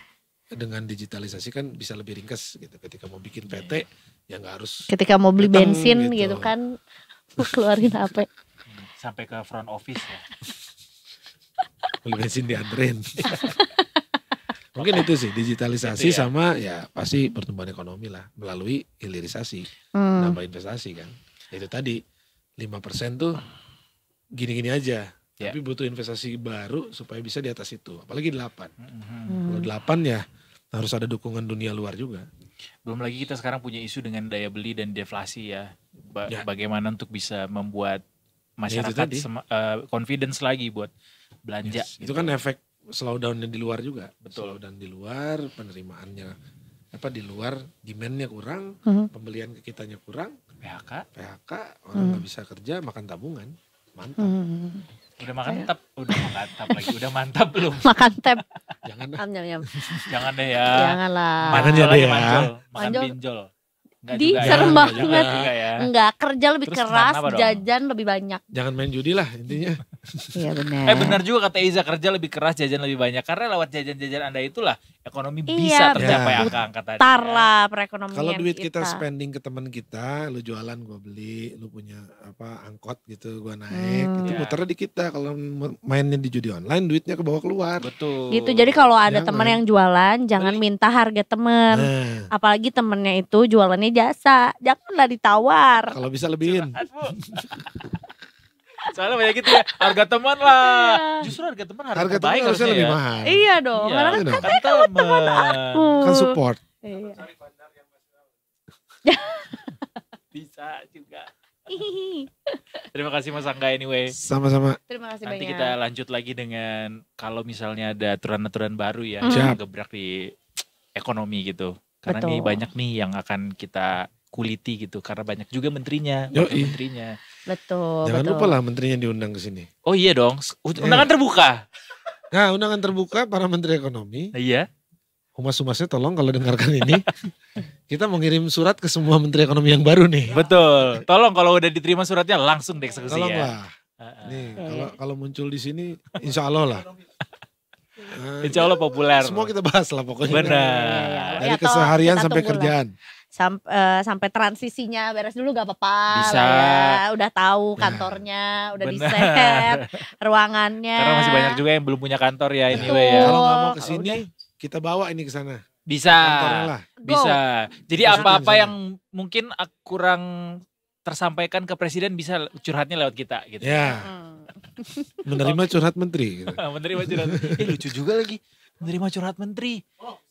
dengan digitalisasi kan bisa lebih ringkas gitu. Ketika mau bikin PT ya nggak harus Ketika mau beli Datang bensin gitu. gitu kan keluarin HP. Sampai ke front office ya. beli bensin dianterin. Mungkin itu sih digitalisasi Itu ya. sama ya pasti pertumbuhan ekonomi lah melalui hilirisasi, Hmm. nambah investasi kan. Itu tadi 5% tuh gini-gini aja. Ya. Tapi butuh investasi baru supaya bisa di atas itu. Apalagi 8. Hmm. Kalau 8 ya harus ada dukungan dunia luar juga. Belum lagi kita sekarang punya isu dengan daya beli dan deflasi ya. Ya. Bagaimana untuk bisa membuat Ya, itu masyarakat tadi. confidence lagi buat belanja. Yes. Itu kan efek slowdown-nya di luar juga. Betul. Slowdown di luar, penerimaannya di luar, demand-nya kurang, pembelian ke kitanya kurang, PHK, orang nggak bisa kerja, makan tabungan, mantap. Udah mantap lagi, udah mantap belum? Makan tep. Jangan dah. Nyam. Jangan deh ya. Janganlah. Makan Manjol deh aja, ya. makan Manjol. pinjol. Enggak Di juga ya. serem banget. Juga ya. Enggak, kerja lebih Terus keras, makan apa dong? jajan lebih banyak. Jangan main judi lah intinya. Iya benar. Benar juga kata Iza, kerja lebih keras, jajan lebih banyak. Karena lewat jajan-jajan Anda itulah ekonomi Iya, bisa tercapai betul. angka tadi. Tar lah perekonomian Kalau duit kita spending ke teman kita, lu jualan gua beli, lu punya angkot gitu gua naik, itu Ya. muternya di kita. Kalau mainnya di judi online, duitnya ke bawah keluar. Betul. Gitu, jadi kalau ada Jangan. teman yang jualan, jangan minta harga temen. Nah, Apalagi temennya itu jualannya jasa, janganlah ditawar. kalau bisa lebihin. Soalnya banyak gitu ya, harga teman lah. Justru harga teman harga Harga teman terbaik harusnya lebih ya. mahal. Iya dong, Iya, karena Iya dong. kan teman. Kan support. Iya. Bisa juga. Terima kasih Mas Angga anyway. Sama-sama. Terima kasih Nanti banyak. kita lanjut lagi dengan kalau misalnya ada aturan-aturan baru ya Siap. yang gebrak di ekonomi gitu. Karena Betul. nih banyak nih yang akan kita kuliti gitu. Karena banyak juga menterinya, Yoi. wakil menterinya. Betul, Jangan betul. lupa lah menterinya diundang ke sini. Oh iya dong, undangan terbuka. Nah, undangan terbuka para menteri ekonomi. Iya. Humas-humasnya tolong kalau dengarkan ini. Kita mau ngirim surat ke semua menteri ekonomi yang baru nih. Betul. Tolong kalau udah diterima suratnya langsung dieksekusi ya. Tolonglah. Nih, kalau muncul di sini insya Allah lah. Insya Allah populer. Semua kita bahas lah pokoknya. Benar. Dari Atau keseharian kita sampai tunggu lah. kerjaan. Sampai transisinya beres dulu gak apa-apa. Bisa. lah ya. Udah tahu kantornya, udah Benar. di-set, ruangannya. Karena masih banyak juga yang belum punya kantor ya Betul. anyway ya. Kalau nggak mau ke Kalau sini, kita bawa ini ke sana. Bisa. Kantornya lah. Bisa. Jadi Terus apa-apa di sana. yang mungkin kurang tersampaikan ke presiden bisa curhatnya lewat kita gitu. Ya, menerima curhat menteri. Gitu. Menerima curhat. Lucu juga lagi. Menerima curhat menteri.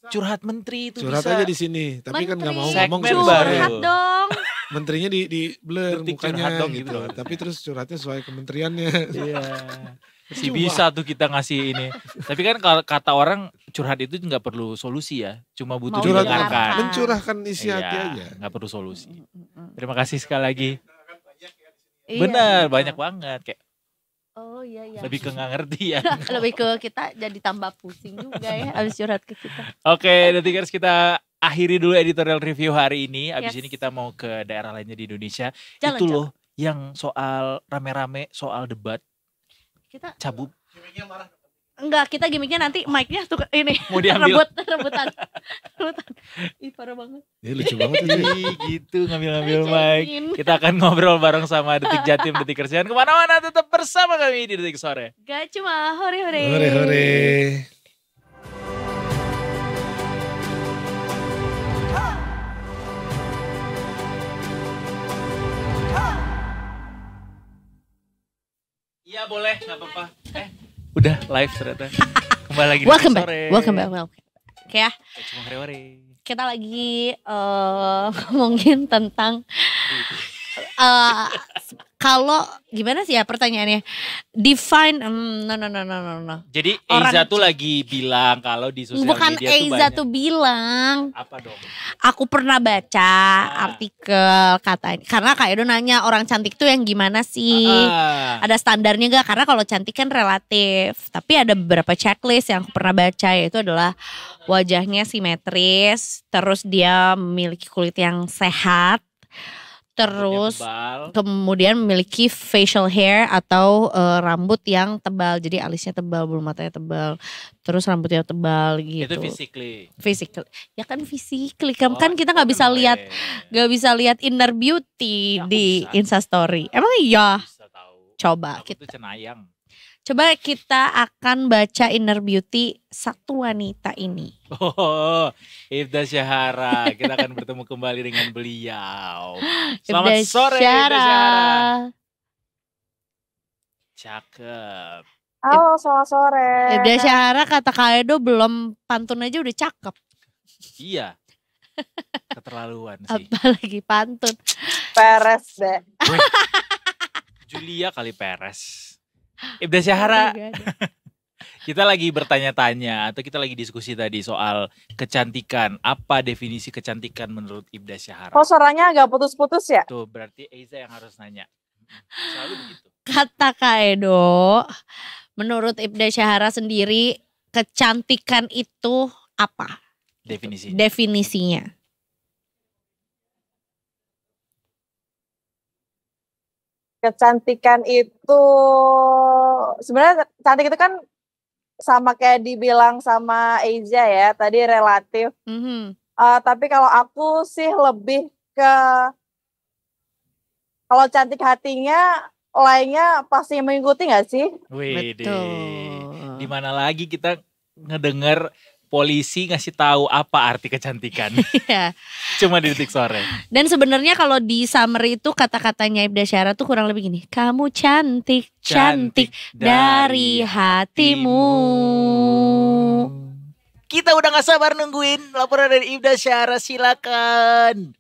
Curhat menteri itu Curhat bisa. aja di sini. Tapi kan nggak mau Segmen ngomong baru. Curhat dong. menterinya di blur Detik mukanya curhat dong gitu. gitu. Tapi terus curhatnya sesuai kementeriannya. Iya. Si Cuma. bisa tuh kita ngasih ini. Tapi kan kalau kata orang curhat itu nggak perlu solusi ya. Cuma butuh Mau Curhat, didengarkan. mencurahkan isi hati Iya, aja. nggak perlu solusi. Terima kasih sekali lagi. Iya. Benar, banyak banget. Kayak Oh iya iya. lebih ke nggak ngerti ya. Lebih ke kita jadi tambah pusing juga ya abis curhat ke kita. Oke, Detikers kita akhiri dulu editorial review hari ini. Abis Yes. ini kita mau ke daerah lainnya di Indonesia. Jalan, Itu loh yang soal rame-rame soal debat Kita cabut. enggak, kita gimmicknya nanti mic-nya tuh ini Mau diambil. rebutan. Ih parah banget. Ini lucu banget ini. Ih, gitu ngambil-ngambil mic. Cekin. Kita akan ngobrol bareng sama Detik Jatim, Detikers. Jangan kemana-mana, tetap bersama kami di Detik Sore. Gak cuma hore-hore. Hore-hore. Iya boleh, nggak apa-apa. Udah live ternyata. Kembali lagi di Welcome Detik back. Sore. Welcome back. Oke ya, Cuma hore-hore. kita lagi ngomongin tentang kalau gimana sih ya pertanyaannya? Define no. Jadi Orang- Eiza tuh lagi bilang kalau di sosial Bukan media tuh Eiza banyak. tuh bilang. Apa dong? Aku pernah baca artikel katanya. Karena Kak Edo nanya orang cantik tuh yang gimana sih? Ada standarnya gak? Karena kalau cantik kan relatif. Tapi ada beberapa checklist yang aku pernah baca, yaitu adalah wajahnya simetris, terus dia memiliki kulit yang sehat, terus tebal. kemudian memiliki facial hair atau rambut yang tebal. Jadi alisnya tebal, bulu matanya tebal, terus rambutnya tebal gitu. Itu physically. Physically. Ya kan physically kan, Oh, kan kita nggak itu bisa boleh. lihat, nggak bisa lihat inner beauty Ya, aku di bisa. Instastory. Emang iya? Bisa tahu. Coba Aku kita tuh cenayang. akan baca inner beauty satu wanita ini. Oh, Ifda Syahara. Kita akan bertemu kembali dengan beliau. Selamat Ifda sore, Ifda Syahara. Syahara. Cakep. Halo, selamat sore. Ifda Syahara kata Kak Edo belum pantun aja udah cakep. Iya. Keterlaluan sih. Apalagi pantun. Peres deh. Julia kali Peres. Ibda Syahara. Gak ada. Kita lagi bertanya-tanya atau kita lagi diskusi tadi soal kecantikan. Apa definisi kecantikan menurut Ibda Syahara? Kok suaranya agak putus-putus ya? Tuh berarti Eiza yang harus nanya. Selalu begitu. Kata Kak Edo, menurut Ibda Syahara sendiri kecantikan itu apa? Definisinya. Kecantikan itu sebenarnya cantik itu kan sama kayak dibilang sama Eiza ya, tadi relatif. Tapi kalau aku sih lebih ke kalau cantik hatinya lainnya pasti mengikuti gak sih? Betul. Di mana lagi kita ngedenger polisi ngasih tahu apa arti kecantikan. Iya. Cuma di Detik Sore. Dan sebenarnya kalau di summary itu kata-katanya Ibda Syahara tuh kurang lebih gini. Kamu cantik, cantik dari hatimu. Kita udah gak sabar nungguin laporan dari Ibda Syahara, silakan.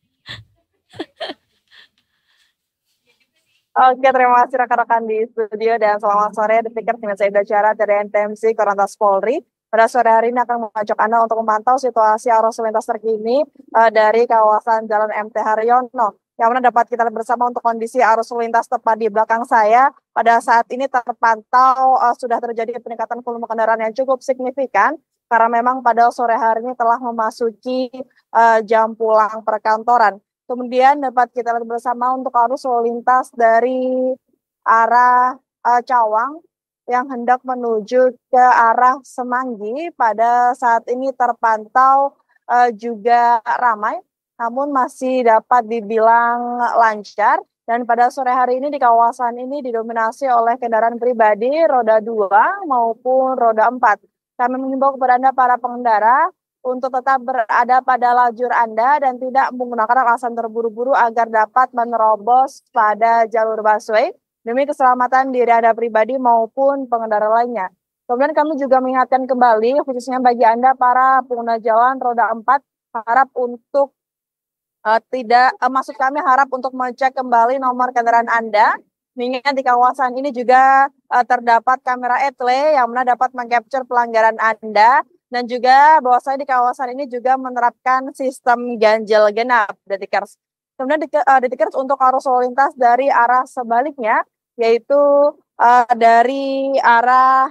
Oke, terima kasih rekan-rekan di studio dan selamat sore Detikers dengan saya Ibda Syahara dari NTMC Korlantas Polri. Pada sore hari ini akan mengajak Anda untuk memantau situasi arus lintas terkini dari kawasan Jalan MT Haryono. Yang mana dapat kita lihat bersama untuk kondisi arus lintas tepat di belakang saya. Pada saat ini terpantau sudah terjadi peningkatan volume kendaraan yang cukup signifikan. Karena memang pada sore hari ini telah memasuki jam pulang perkantoran. Kemudian dapat kita lihat bersama untuk arus lalu lintas dari arah Cawang yang hendak menuju ke arah Semanggi pada saat ini terpantau juga ramai, namun masih dapat dibilang lancar. Dan pada sore hari ini di kawasan ini didominasi oleh kendaraan pribadi roda 2 maupun roda 4. Kami mengimbau kepada Anda para pengendara untuk tetap berada pada lajur Anda dan tidak menggunakan alasan terburu-buru agar dapat menerobos pada jalur busway demi keselamatan diri Anda pribadi maupun pengendara lainnya. Kemudian kami juga mengingatkan kembali khususnya bagi Anda para pengguna jalan roda 4 harap untuk harap untuk mengecek kembali nomor kendaraan Anda. Mengingat di kawasan ini juga terdapat kamera etle yang mana dapat mengcapture pelanggaran Anda. Dan juga bahwasanya di kawasan ini juga menerapkan sistem ganjil genap, Detikers. Kemudian Detikers untuk arus lalu lintas dari arah sebaliknya, yaitu dari arah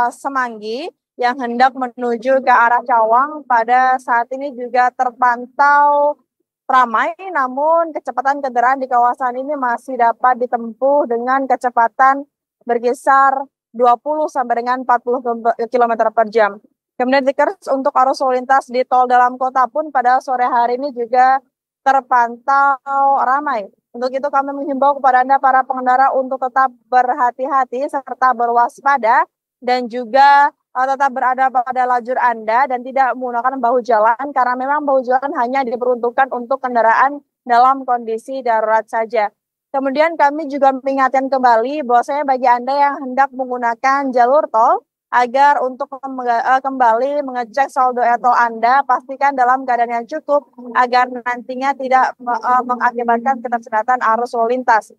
Semanggi yang hendak menuju ke arah Cawang pada saat ini juga terpantau ramai, namun kecepatan kendaraan di kawasan ini masih dapat ditempuh dengan kecepatan berkisar 20 sampai dengan 40 km per jam. Kemudian Detikers untuk arus lalu lintas di tol dalam kota pun pada sore hari ini juga terpantau ramai. Untuk itu kami menghimbau kepada Anda para pengendara untuk tetap berhati-hati serta berwaspada dan juga tetap berada pada lajur Anda dan tidak menggunakan bahu jalan karena memang bahu jalan hanya diperuntukkan untuk kendaraan dalam kondisi darurat saja. Kemudian kami juga mengingatkan kembali bahwasanya bagi Anda yang hendak menggunakan jalur tol agar untuk kembali mengecek saldo e-tol Anda pastikan dalam keadaan yang cukup agar nantinya tidak mengakibatkan ketersendataan arus lalu lintas.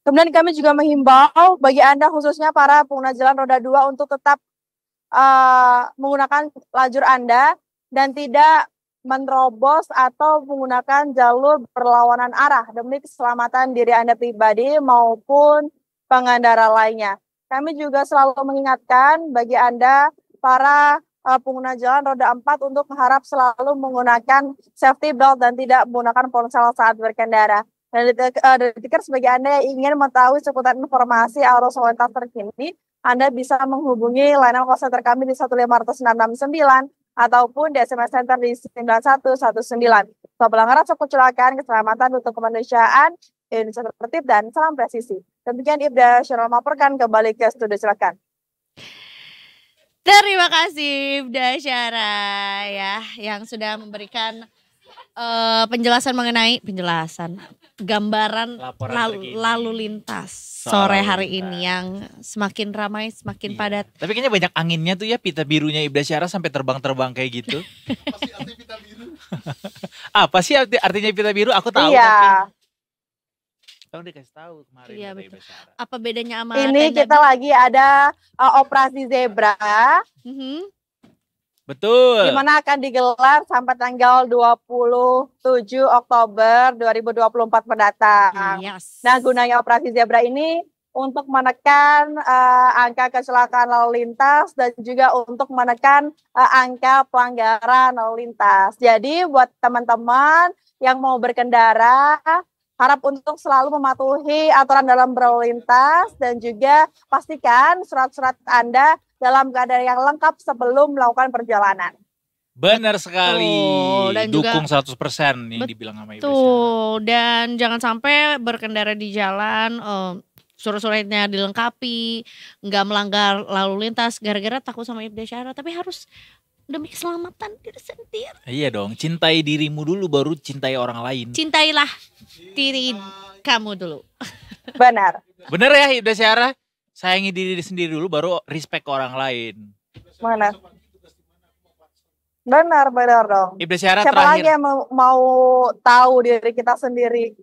Kemudian kami juga menghimbau bagi Anda khususnya para pengguna jalan roda 2 untuk tetap menggunakan lajur Anda dan tidak menerobos atau menggunakan jalur berlawanan arah demi keselamatan diri Anda pribadi maupun pengendara lainnya. Kami juga selalu mengingatkan bagi Anda para pengguna jalan roda 4 untuk harap selalu menggunakan safety belt dan tidak menggunakan ponsel saat berkendara. Dan Detikers bagi Anda yang ingin mengetahui seputar informasi arus lalu lintas terkini, Anda bisa menghubungi layanan call center kami di 15669 ataupun di SMS Center di 9119. Soal pelanggaran, soal kecelakaan, keselamatan, untuk kemanusiaan, Indonesia tertib dan salam presisi. Demikian Ibda Syahara melaporkan, kembali ke studio, silakan. Terima kasih Ibda Syahara ya yang sudah memberikan gambaran lalu lintas sore hari ini yang semakin ramai, semakin padat. Tapi kayaknya banyak anginnya tuh ya, pita birunya Ibda Syahara sampai terbang-terbang kayak gitu. Pasti arti pita biru. Apa sih artinya pita biru? Aku tahu Iya. Kan udah kasih tahu kemarin. Iya, kata betul. Ibu Syara. Apa bedanya sama Ini tenda kita lagi ada operasi zebra, Mhm. Betul. di mana akan digelar sampai tanggal 27 Oktober 2024 mendatang. Yes. Nah, gunanya operasi zebra ini untuk menekan angka kecelakaan lalu lintas dan juga untuk menekan angka pelanggaran lalu lintas. Jadi buat teman-teman yang mau berkendara, harap untuk selalu mematuhi aturan dalam berlalu lintas dan juga pastikan surat-surat Anda dalam keadaan yang lengkap sebelum melakukan perjalanan. Benar sekali. Dan juga- Dukung 100% yang dibilang sama Ibu Syara. Tuh, dan jangan sampai berkendara di jalan surat-suratnya dilengkapi, nggak melanggar lalu lintas gara-gara takut sama Ibda Syara, tapi harus demi keselamatan diri sendiri. Iya dong, cintai dirimu dulu baru cintai orang lain. Cintailah diri kamu dulu. Benar. Bener ya Ibda Syara? Sayangi diri sendiri dulu baru respect ke orang lain. Benar. Benar dong. Ibda Syara Siapa terakhir. lagi yang mau tahu diri kita sendiri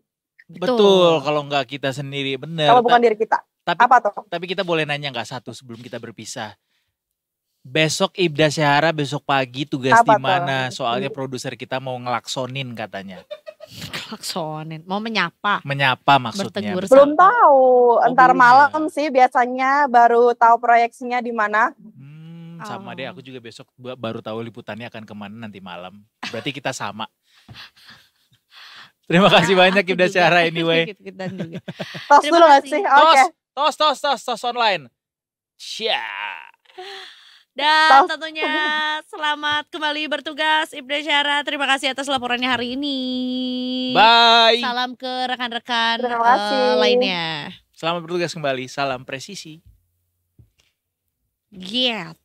Betul, kalau nggak kita sendiri bener. kalau bukan diri kita? Tapi Apa tuh? tapi kita boleh nanya nggak satu sebelum kita berpisah. Besok Ibda Syara besok pagi tugas Apa di mana? tuh? Soalnya produser kita mau ngelaksonin katanya. Klaksonin, mau menyapa. Menyapa maksudnya. Bertegur Belum tahu. Entar belum malam ya? sih biasanya baru tahu proyeksinya di mana. Sama deh, aku juga besok baru tahu liputannya akan kemana nanti malam. Berarti kita sama. Terima kasih banyak Ibda Syara anyway. Kita juga. Tos Terima dulu nggak kasih. sih? Oke. Tos online. Dan tentunya selamat kembali bertugas Ibda Syara. Terima kasih atas laporannya hari ini. Bye. Salam ke rekan-rekan Terima kasih. lainnya. Selamat bertugas kembali. Salam presisi. Giat.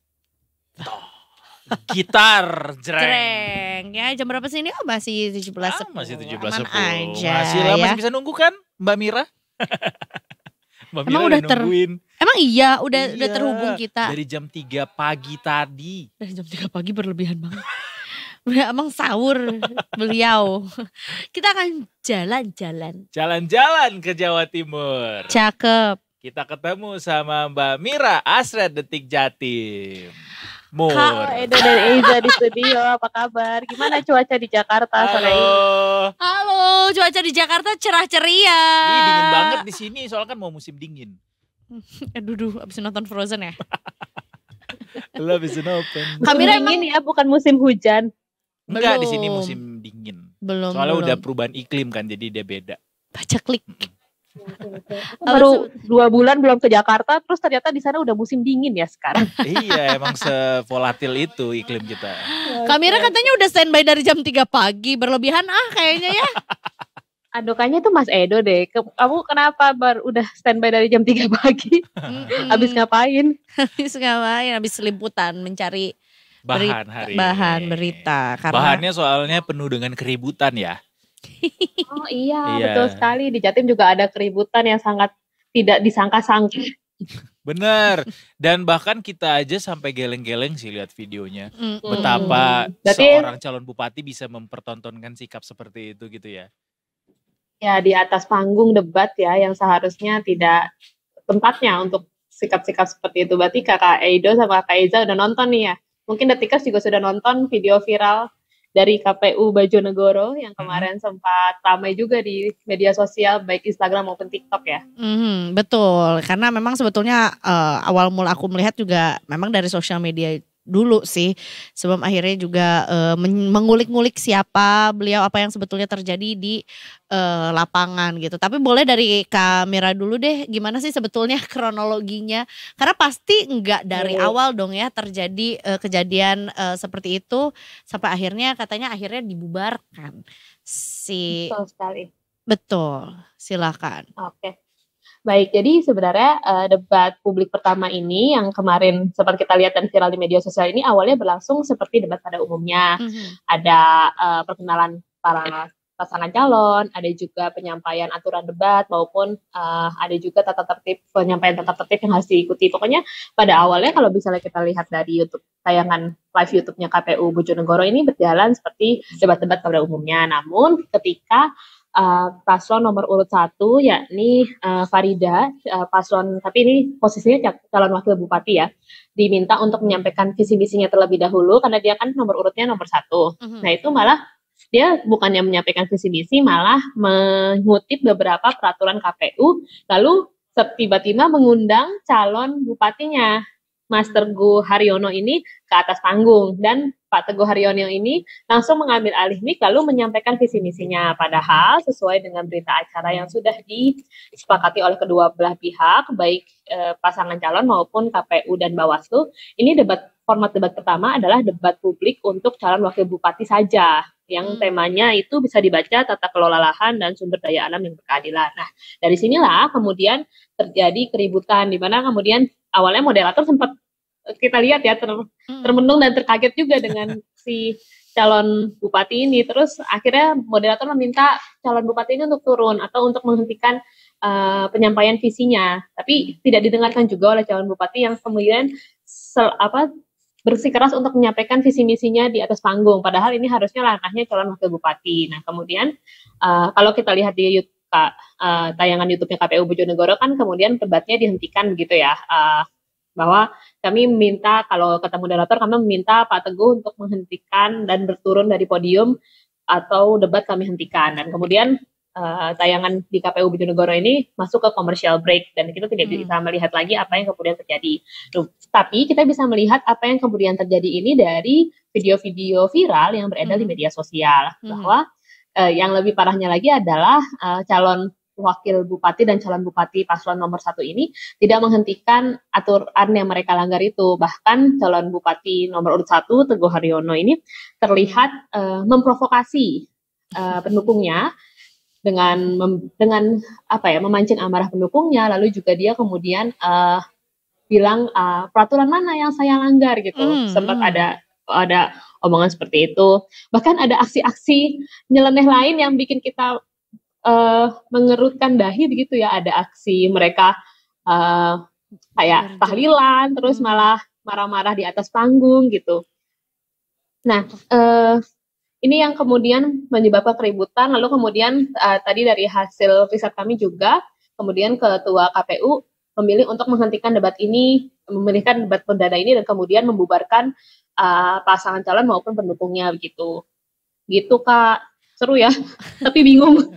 Gitar jreng. Jreng. Ya jam berapa sih ini? Oh masih 17.10. Masih 17.10. Aman aja Masih lah, ya. masih bisa nunggu kan Mbak Mira? Mbak Mira Emang udah udah nungguin. Emang iya udah Iya, terhubung kita. Dari jam 3 pagi tadi. Dari jam 3 pagi berlebihan banget. Emang sahur beliau. Kita akan jalan-jalan. Jalan-jalan ke Jawa Timur. Cakep. Kita ketemu sama Mbak Mira Asret Detik Jatim. Mur. Kak Edo dan Eiza di studio, apa kabar? Gimana cuaca di Jakarta sore ini? Halo. Halo, cuaca di Jakarta cerah ceria. Ih, dingin banget di sini soalnya kan mau musim dingin. Duh, abis nonton Frozen ya. Love is an open. Kamera Musim dingin ya, bukan musim hujan. Enggak, di sini Belum. musim dingin. Belum. Soalnya belum. udah perubahan iklim kan, jadi dia beda. Baca klik. Aku baru 2 bulan belum ke Jakarta, terus ternyata di sana udah musim dingin ya sekarang. Iya, emang sevolatil itu iklim kita. Kamera katanya udah standby dari jam 3 pagi. Berlebihan kayaknya ya. Adukannya tuh Mas Edo deh. Kamu kenapa udah standby dari jam 3 pagi? Abis ngapain? Habis ngapain? Habis liputan mencari Bahan hari bahan ini. berita. Karena Bahannya soalnya penuh dengan keributan ya. Oh iya, Iya. betul sekali. Di Jatim juga ada keributan yang sangat tidak disangka-sangka. Bener. Dan bahkan kita aja sampai geleng-geleng sih lihat videonya. Mm-mm. Betapa Berarti- seorang calon bupati bisa mempertontonkan sikap seperti itu gitu ya. Ya di atas panggung debat ya, yang seharusnya tidak tempatnya untuk sikap-sikap seperti itu. Berarti Kakak Eido sama Kakak Eiza udah nonton nih ya. Mungkin Detikers juga sudah nonton video viral dari KPU Bojonegoro yang kemarin sempat ramai juga di media sosial baik Instagram maupun TikTok ya. Betul, karena memang sebetulnya awal mula aku melihat juga memang dari sosial media dulu sih, sebelum akhirnya juga mengulik-ngulik siapa beliau, apa yang sebetulnya terjadi di lapangan gitu. Tapi boleh dari kamera dulu deh, gimana sih sebetulnya kronologinya? Karena pasti nggak dari awal dong ya terjadi kejadian seperti itu sampai akhirnya katanya akhirnya dibubarkan. Betul sekali. Betul, silakan. Oke. Baik, jadi sebenarnya debat publik pertama ini yang kemarin sempat kita lihat dan viral di media sosial ini awalnya berlangsung seperti debat pada umumnya. Ada perkenalan para pasangan calon, ada juga penyampaian aturan debat maupun ada juga penyampaian tata tertib yang harus diikuti. Pokoknya pada awalnya kalau misalnya kita lihat dari YouTube, tayangan live YouTube-nya KPU Bojonegoro ini berjalan seperti debat-debat pada umumnya. Namun ketika paslon nomor urut 1 yakni Farida, paslon, tapi ini posisinya calon wakil bupati ya, diminta untuk menyampaikan visi misinya terlebih dahulu karena dia kan nomor urutnya nomor 1. Nah itu malah dia bukannya menyampaikan visi misi, malah mengutip beberapa peraturan KPU, lalu tiba-tiba mengundang calon bupatinya Mas Teguh Haryono ini ke atas panggung, dan Pak Teguh Haryono ini langsung mengambil alih mic lalu menyampaikan visi misinya, padahal sesuai dengan berita acara yang sudah disepakati oleh kedua belah pihak, baik pasangan calon maupun KPU dan Bawaslu, ini format debat pertama adalah debat publik untuk calon wakil bupati saja, yang temanya itu bisa dibaca tata kelola lahan dan sumber daya alam yang berkeadilan. Nah, dari sinilah kemudian terjadi keributan, di mana kemudian awalnya moderator sempat kita lihat ya termenung dan terkaget juga dengan si calon bupati ini. Terus akhirnya moderator meminta calon bupati ini untuk turun atau untuk menghentikan penyampaian visinya. Tapi tidak didengarkan juga oleh calon bupati yang kemudian bersikeras untuk menyampaikan visi misinya di atas panggung. Padahal ini harusnya langkahnya calon wakil bupati. Nah kemudian kalau kita lihat di tayangan YouTube-nya KPU Bojonegoro kan kemudian debatnya dihentikan begitu ya. Bahwa kami meminta, kalau kata moderator, kami meminta Pak Teguh untuk menghentikan dan berturun dari podium atau debat kami hentikan. Dan kemudian tayangan di KPU Bojonegoro ini masuk ke commercial break dan kita tidak bisa melihat lagi apa yang kemudian terjadi. Tapi kita bisa melihat apa yang kemudian terjadi ini dari video-video viral yang beredar di media sosial. Bahwa yang lebih parahnya lagi adalah calon wakil bupati dan calon bupati paslon nomor 1 ini tidak menghentikan aturan yang mereka langgar itu. Bahkan calon bupati nomor urut 1 Teguh Haryono ini terlihat memprovokasi pendukungnya dengan memancing amarah pendukungnya, lalu juga dia kemudian bilang peraturan mana yang saya langgar gitu. Sempat ada omongan seperti itu. Bahkan ada aksi-aksi nyeleneh lain yang bikin kita mengerutkan dahi begitu ya. Ada aksi mereka kayak tahlilan terus malah marah-marah di atas panggung gitu. Nah ini yang kemudian menyebabkan keributan. Lalu kemudian tadi dari hasil riset kami juga kemudian ketua KPU memilih untuk menghentikan debat ini, memilihkan debat perdana ini dan kemudian membubarkan pasangan calon maupun pendukungnya begitu. Gitu Kak, seru ya, tapi bingung.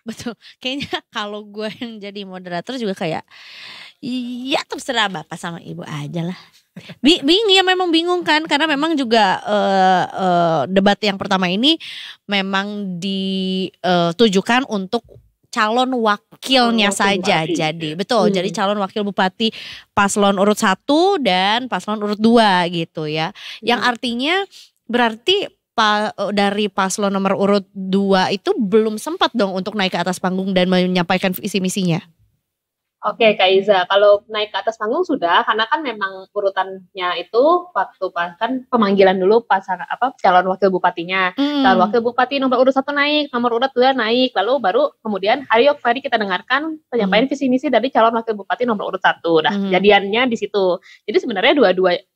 Betul, kayaknya kalau gue yang jadi moderator juga kayak ya terserah bapak sama ibu aja lah. Ya memang bingung kan, karena memang juga debat yang pertama ini memang ditujukan untuk calon wakilnya saja. Jadi betul, jadi calon wakil bupati paslon urut 1 dan paslon urut 2 gitu ya. Yang artinya berarti dari paslon nomor urut 2 itu belum sempat dong untuk naik ke atas panggung dan menyampaikan visi misinya. Oke Kak Iza, kalau naik ke atas panggung sudah, karena kan memang urutannya itu waktu kan pemanggilan dulu calon wakil bupatinya. Calon wakil bupati nomor urut 1 naik, nomor urut 2 naik, lalu baru kemudian mari kita dengarkan penyampaian visi misi dari calon wakil bupati nomor urut 1. Nah, kejadiannya di situ. Jadi sebenarnya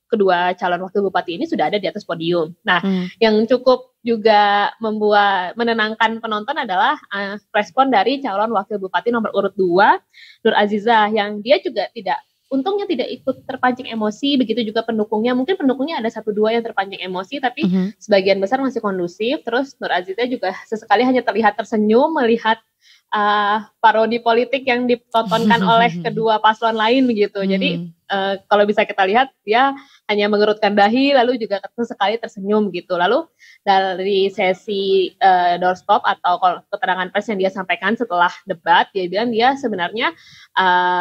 kedua calon wakil bupati ini sudah ada di atas podium. Nah, yang cukup juga menenangkan penonton adalah respon dari calon wakil bupati nomor urut 2, Nur Azizah, yang dia juga untungnya tidak ikut terpancing emosi, begitu juga pendukungnya. Mungkin pendukungnya ada 1-2 yang terpancing emosi, tapi sebagian besar masih kondusif. Terus Nur Azizah juga sesekali hanya terlihat tersenyum melihat parodi politik yang ditontonkan oleh kedua paslon lain begitu. Jadi kalau bisa kita lihat dia hanya mengerutkan dahi lalu juga sesekali tersenyum gitu. Lalu dari sesi doorstop atau keterangan pers yang dia sampaikan setelah debat, dia bilang dia sebenarnya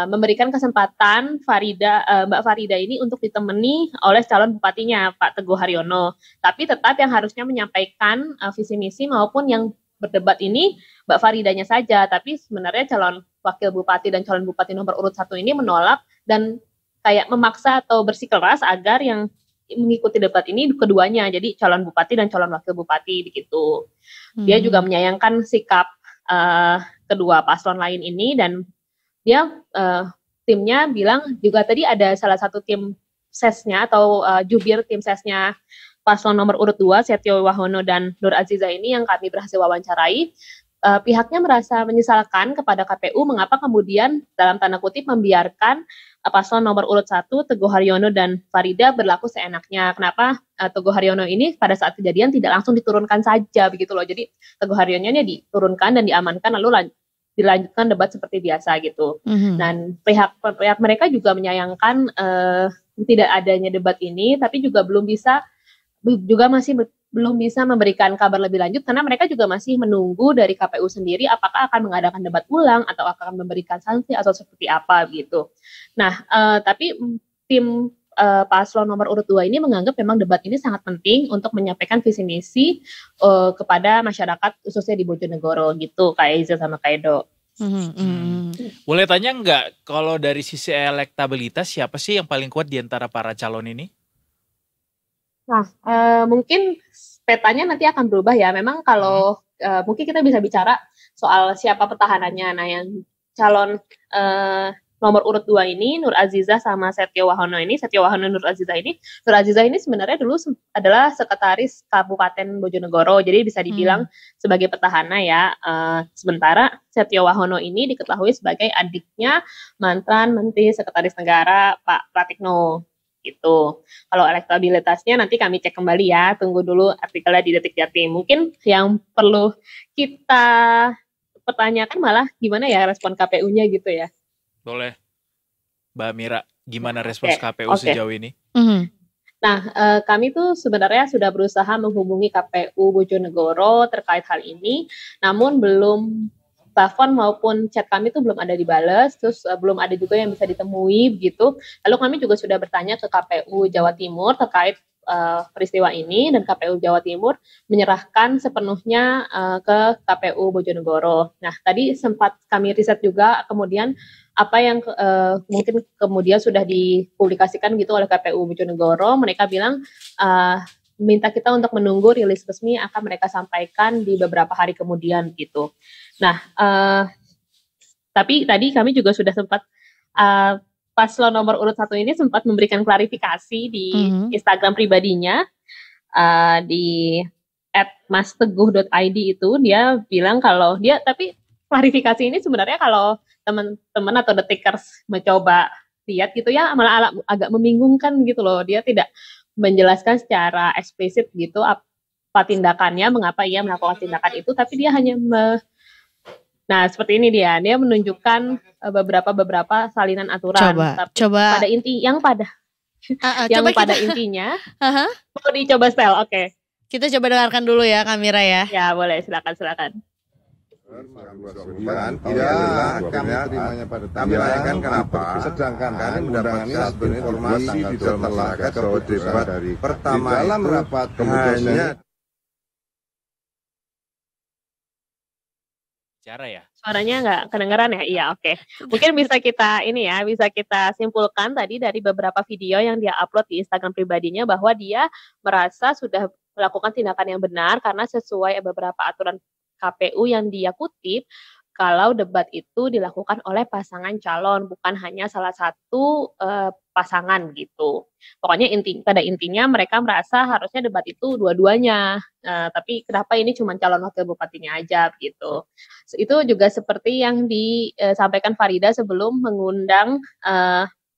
memberikan kesempatan Mbak Farida ini untuk ditemani oleh calon bupatinya Pak Teguh Haryono. Tapi tetap yang harusnya menyampaikan visi misi maupun yang berdebat ini Mbak Faridanya saja, tapi sebenarnya calon wakil bupati dan calon bupati nomor urut 1 ini menolak dan kayak memaksa atau bersikeras agar yang mengikuti debat ini keduanya, jadi calon bupati dan calon wakil bupati begitu. Dia juga menyayangkan sikap kedua paslon lain ini dan dia timnya bilang juga tadi ada salah satu tim sesnya atau jubir tim sesnya paslon nomor urut 2 Setio Wahono dan Nur Azizah ini yang kami berhasil wawancarai pihaknya merasa menyesalkan kepada KPU mengapa kemudian dalam tanda kutip membiarkan paslon nomor urut 1 Teguh Haryono dan Farida berlaku seenaknya. Kenapa Teguh Haryono ini pada saat kejadian tidak langsung diturunkan saja begitu loh. Jadi Teguh Haryono diturunkan dan diamankan lalu dilanjutkan debat seperti biasa gitu. Dan pihak mereka juga menyayangkan tidak adanya debat ini, tapi juga masih belum bisa memberikan kabar lebih lanjut karena mereka juga masih menunggu dari KPU sendiri apakah akan mengadakan debat ulang atau akan memberikan sanksi atau seperti apa gitu. Nah, tapi tim paslon nomor urut 2 ini menganggap memang debat ini sangat penting untuk menyampaikan visi misi kepada masyarakat khususnya di Bojonegoro gitu, Kak Eiza sama Kak Edo. Boleh tanya nggak kalau dari sisi elektabilitas siapa sih yang paling kuat di antara para calon ini? Nah, mungkin petanya nanti akan berubah ya. Memang kalau mungkin kita bisa bicara soal siapa petahanannya. Nah, yang calon nomor urut 2 ini, Nur Azizah sama Setio Wahono ini, Nur Azizah ini sebenarnya dulu adalah sekretaris Kabupaten Bojonegoro, jadi bisa dibilang sebagai petahana ya. Sementara Setio Wahono ini diketahui sebagai adiknya mantan Menteri Sekretaris Negara Pak Pratikno. Gitu. Kalau elektabilitasnya nanti kami cek kembali ya, tunggu dulu artikelnya di Detik Jatim. Mungkin yang perlu kita pertanyakan malah gimana ya respon KPU-nya gitu ya. Boleh. Mbak Mira, gimana respons KPU sejauh ini? Nah, kami tuh sebenarnya sudah berusaha menghubungi KPU Bojonegoro terkait hal ini, namun belum telepon maupun chat kami tuh belum ada dibales, terus belum ada juga yang bisa ditemui gitu. Lalu kami juga sudah bertanya ke KPU Jawa Timur terkait peristiwa ini, dan KPU Jawa Timur menyerahkan sepenuhnya ke KPU Bojonegoro. Nah, tadi sempat kami riset juga kemudian apa yang mungkin kemudian sudah dipublikasikan gitu oleh KPU Bojonegoro. Mereka bilang minta kita untuk menunggu rilis resmi akan mereka sampaikan di beberapa hari kemudian gitu. Nah, tapi tadi kami juga sudah sempat paslon nomor urut 1 ini sempat memberikan klarifikasi di Instagram pribadinya di @masteguh.id itu. Dia bilang kalau tapi klarifikasi ini sebenarnya kalau teman-teman atau detikers mencoba lihat gitu ya malah agak membingungkan gitu loh. Dia tidak menjelaskan secara eksplisit gitu apa tindakannya, mengapa ia melakukan tindakan itu, tapi dia hanya nah seperti ini dia menunjukkan beberapa salinan aturan. Coba pada intinya mau dicoba style. Oke. Kita coba dengarkan dulu ya Kamira ya. Ya boleh, silakan. Tidak kami terimanya pada kami tanyakan kenapa, sedangkan kami mendapatkan informasi di dalam masyarakat bahwa debat pertama di dalam rapat hanya cara ya. Suaranya nggak kedengeran ya? Iya, oke. Mungkin bisa kita simpulkan tadi dari beberapa video yang dia upload di Instagram pribadinya bahwa dia merasa sudah melakukan tindakan yang benar karena sesuai beberapa aturan KPU yang dia kutip, kalau debat itu dilakukan oleh pasangan calon, bukan hanya salah satu pasangan gitu. Pokoknya pada intinya mereka merasa harusnya debat itu dua-duanya, tapi kenapa ini cuma calon wakil bupatinya aja gitu. Itu juga seperti yang disampaikan Farida sebelum mengundang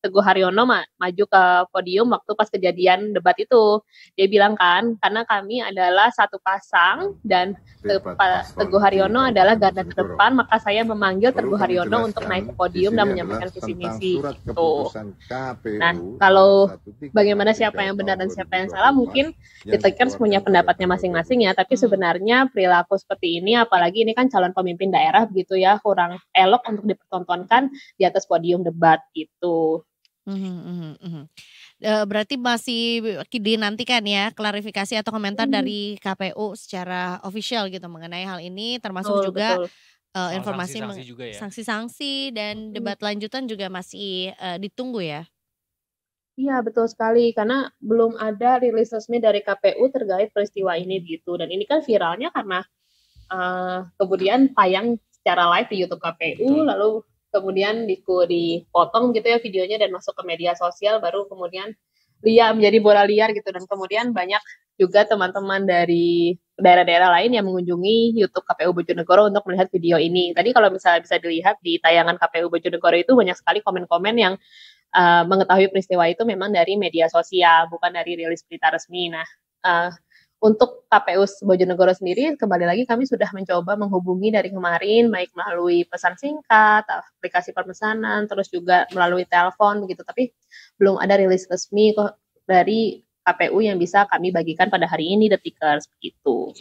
Teguh Haryono maju ke podium waktu pas kejadian debat itu. Dia bilang kan, karena kami adalah satu pasang dan Teguh Haryono adalah garda terdepan, maka saya memanggil Teguh Haryono untuk naik ke podium dan menyampaikan visi misi gitu. Nah, kalau bagaimana siapa yang benar dan siapa yang salah, mungkin Detikers punya pendapatnya masing-masing ya, tapi sebenarnya perilaku seperti ini, apalagi ini kan calon pemimpin daerah begitu ya, kurang elok untuk dipertontonkan di atas podium debat gitu. Berarti masih dinantikan ya klarifikasi atau komentar dari KPU secara official gitu mengenai hal ini, termasuk juga informasi sanksi-sanksi dan debat lanjutan juga masih ditunggu ya. Iya betul sekali, karena belum ada rilis resmi dari KPU terkait peristiwa ini gitu, dan ini kan viralnya karena kemudian tayang secara live di YouTube KPU, lalu kemudian dipotong gitu ya videonya dan masuk ke media sosial, baru kemudian menjadi bola liar gitu, dan kemudian banyak juga teman-teman dari daerah-daerah lain yang mengunjungi YouTube KPU Bojonegoro untuk melihat video ini. Tadi kalau misalnya bisa dilihat di tayangan KPU Bojonegoro itu banyak sekali komen-komen yang mengetahui peristiwa itu memang dari media sosial, bukan dari rilis berita resmi. Nah, untuk KPU Bojonegoro sendiri, kembali lagi kami sudah mencoba menghubungi dari kemarin, baik melalui pesan singkat, aplikasi pemesanan, terus juga melalui telepon begitu. Tapi belum ada rilis resmi kok dari KPU yang bisa kami bagikan pada hari ini, Detikers, begitu.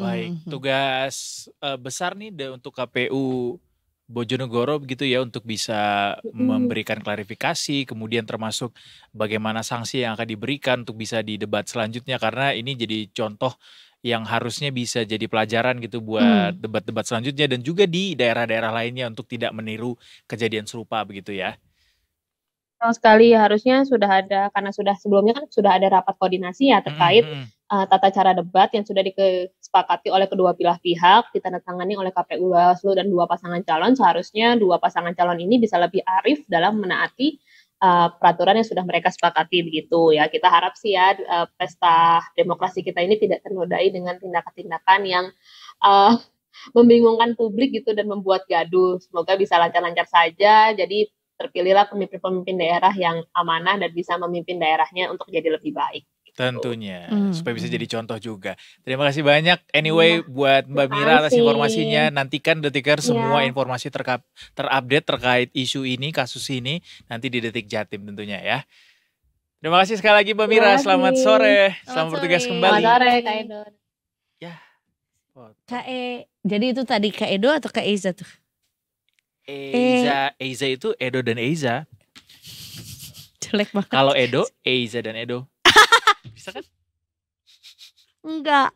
Baik, tugas besar nih untuk KPU Bojonegoro begitu ya, untuk bisa memberikan klarifikasi, kemudian termasuk bagaimana sanksi yang akan diberikan untuk bisa di debat selanjutnya, karena ini jadi contoh yang harusnya bisa jadi pelajaran gitu buat debat-debat selanjutnya dan juga di daerah-daerah lainnya untuk tidak meniru kejadian serupa begitu ya. Sama sekali, harusnya sudah ada, karena sebelumnya kan sudah ada rapat koordinasi ya terkait tata cara debat yang sudah disepakati oleh kedua belah pihak, ditandatangani oleh KPU Bawaslu dan 2 pasangan calon. Seharusnya 2 pasangan calon ini bisa lebih arif dalam menaati peraturan yang sudah mereka sepakati begitu ya. Kita harap sih ya pesta demokrasi kita ini tidak ternodai dengan tindakan-tindakan yang membingungkan publik gitu dan membuat gaduh. Semoga bisa lancar-lancar saja. Jadi terpilihlah pemimpin-pemimpin daerah yang amanah dan bisa memimpin daerahnya untuk jadi lebih baik. Tentunya, supaya bisa jadi contoh juga. Terima kasih banyak anyway buat Mbak Mira atas informasinya. Nantikan Detikers semua informasi terupdate terkait isu ini, kasus ini, nanti di Detik Jatim tentunya ya. Terima kasih sekali lagi Mbak Mira, selamat sore. Selamat bertugas kembali. Selamat sore Kak Edo. Ya. Jadi itu tadi Kak Edo atau Kak Eiza tuh? Eiza itu Edo dan Eiza. Jelek banget. Kalau Edo, Eiza dan Edo. Bisa kan? Enggak.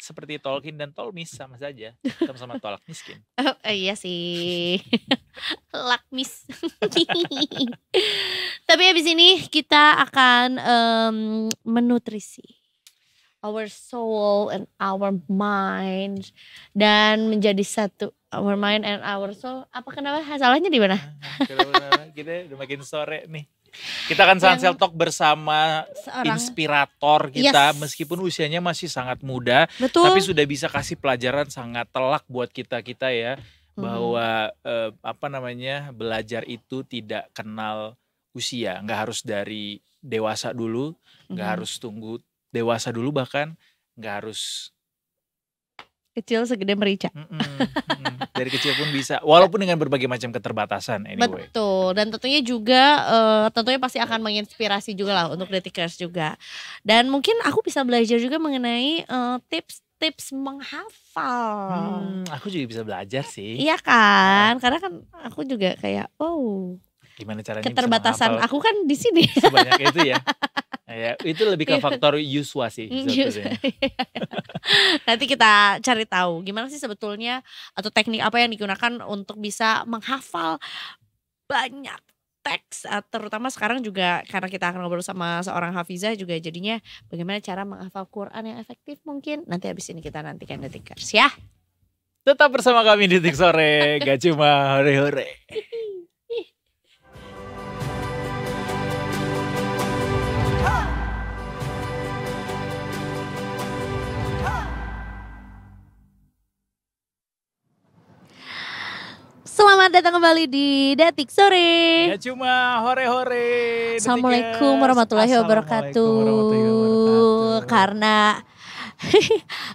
Seperti Tolkien dan Tolmis sama saja. Sama-sama tolak miskin. Iya sih. Lakmis. Tapi habis ini kita akan menutrisi our soul and our mind dan menjadi satu. Our mind and our soul. Apa kenapa? Salahnya di mana? Kita udah makin sore nih. Kita akan Sansel Talk bersama inspirator kita, meskipun usianya masih sangat muda, tapi sudah bisa kasih pelajaran sangat telak buat kita ya, bahwa belajar itu tidak kenal usia, nggak harus dari dewasa dulu, nggak harus tunggu dewasa dulu, bahkan nggak harus kecil segede merica. Dari kecil pun bisa, walaupun dengan berbagai macam keterbatasan anyway. Betul, dan tentunya juga tentunya pasti akan menginspirasi juga lah untuk Detikers juga. Dan mungkin aku bisa belajar juga mengenai tips menghafal. Aku juga bisa belajar sih. Iya kan, karena kan aku juga kayak gimana caranya keterbatasan aku kan di sini. Sebanyak itu ya. Ya, itu lebih ke faktor Yuswa sih. Nanti kita cari tahu gimana sih sebetulnya atau teknik apa yang digunakan untuk bisa menghafal banyak teks, terutama sekarang juga karena kita akan ngobrol sama seorang hafizah juga, jadinya bagaimana cara menghafal Quran yang efektif mungkin. Nanti habis ini kita nantikan Detikers ya. Tetap bersama kami di Detik Sore, gak cuma hore-hore. Selamat datang kembali di Detik Sore. Ya cuma hore-hore. Assalamualaikum warahmatullahi wabarakatuh. Karena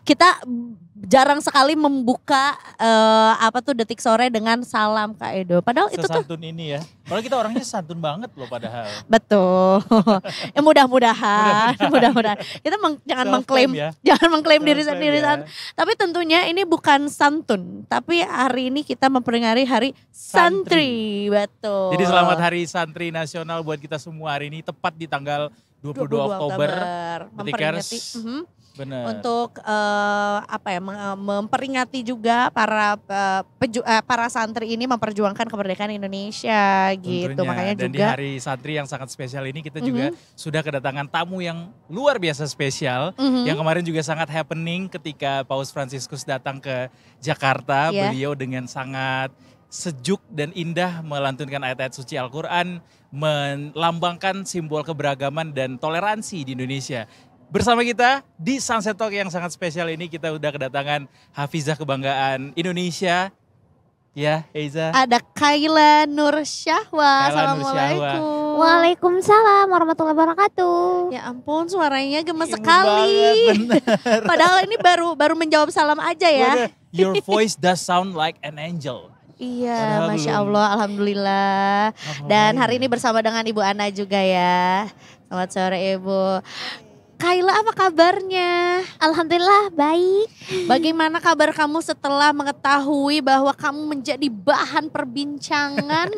kita jarang sekali membuka Detik Sore dengan salam Kak Edo. Padahal itu tuh sesantun ini ya. Padahal kita orangnya santun banget loh padahal. Betul. Ya mudah-mudahan. Kita jangan mengklaim diri sendiri. Tapi tentunya ini bukan santun, tapi hari ini kita memperingati Hari Santri. Betul. Jadi selamat Hari Santri Nasional buat kita semua hari ini, tepat di tanggal 22 Oktober. Memperingati bener. Untuk memperingati juga para santri ini memperjuangkan kemerdekaan Indonesia gitu. Tentunya. Makanya dan juga di hari santri yang sangat spesial ini kita juga sudah kedatangan tamu yang luar biasa spesial, yang kemarin juga sangat happening ketika Paus Fransiskus datang ke Jakarta. Beliau dengan sangat sejuk dan indah melantunkan ayat-ayat suci Al-Quran, melambangkan simbol keberagaman dan toleransi di Indonesia. Bersama kita di Sunset Talk yang sangat spesial ini kita udah kedatangan Hafizah kebanggaan Indonesia. Ya, Eiza. Ada Kaila Nur Syahwa. Kaila Nur Syahwa. Assalamualaikum. Waalaikumsalam warahmatullahi wabarakatuh. Ya ampun, suaranya gemes Imut sekali. banget, bener. Padahal ini baru menjawab salam aja ya. Bener. Your voice does sound like an angel. Iya, Padahal Masya belum. Allah, Alhamdulillah. Dan hari ini bersama dengan Ibu Ana juga ya. Selamat sore Ibu. Kaila, apa kabarnya? Alhamdulillah baik. Bagaimana kabar kamu setelah mengetahui bahwa kamu menjadi bahan perbincangan?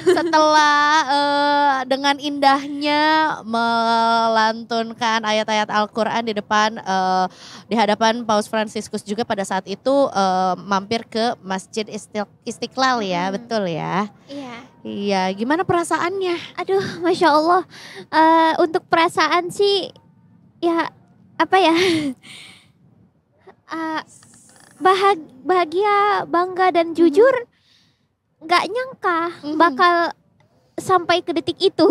Setelah dengan indahnya melantunkan ayat-ayat Al-Quran di hadapan Paus Fransiskus juga pada saat itu mampir ke Masjid Istiqlal ya, betul ya? Iya. Iya, gimana perasaannya? Aduh, Masya Allah. Untuk perasaan sih, ya apa ya? Bahagia, bangga dan jujur. Gak nyangka bakal sampai ke detik itu.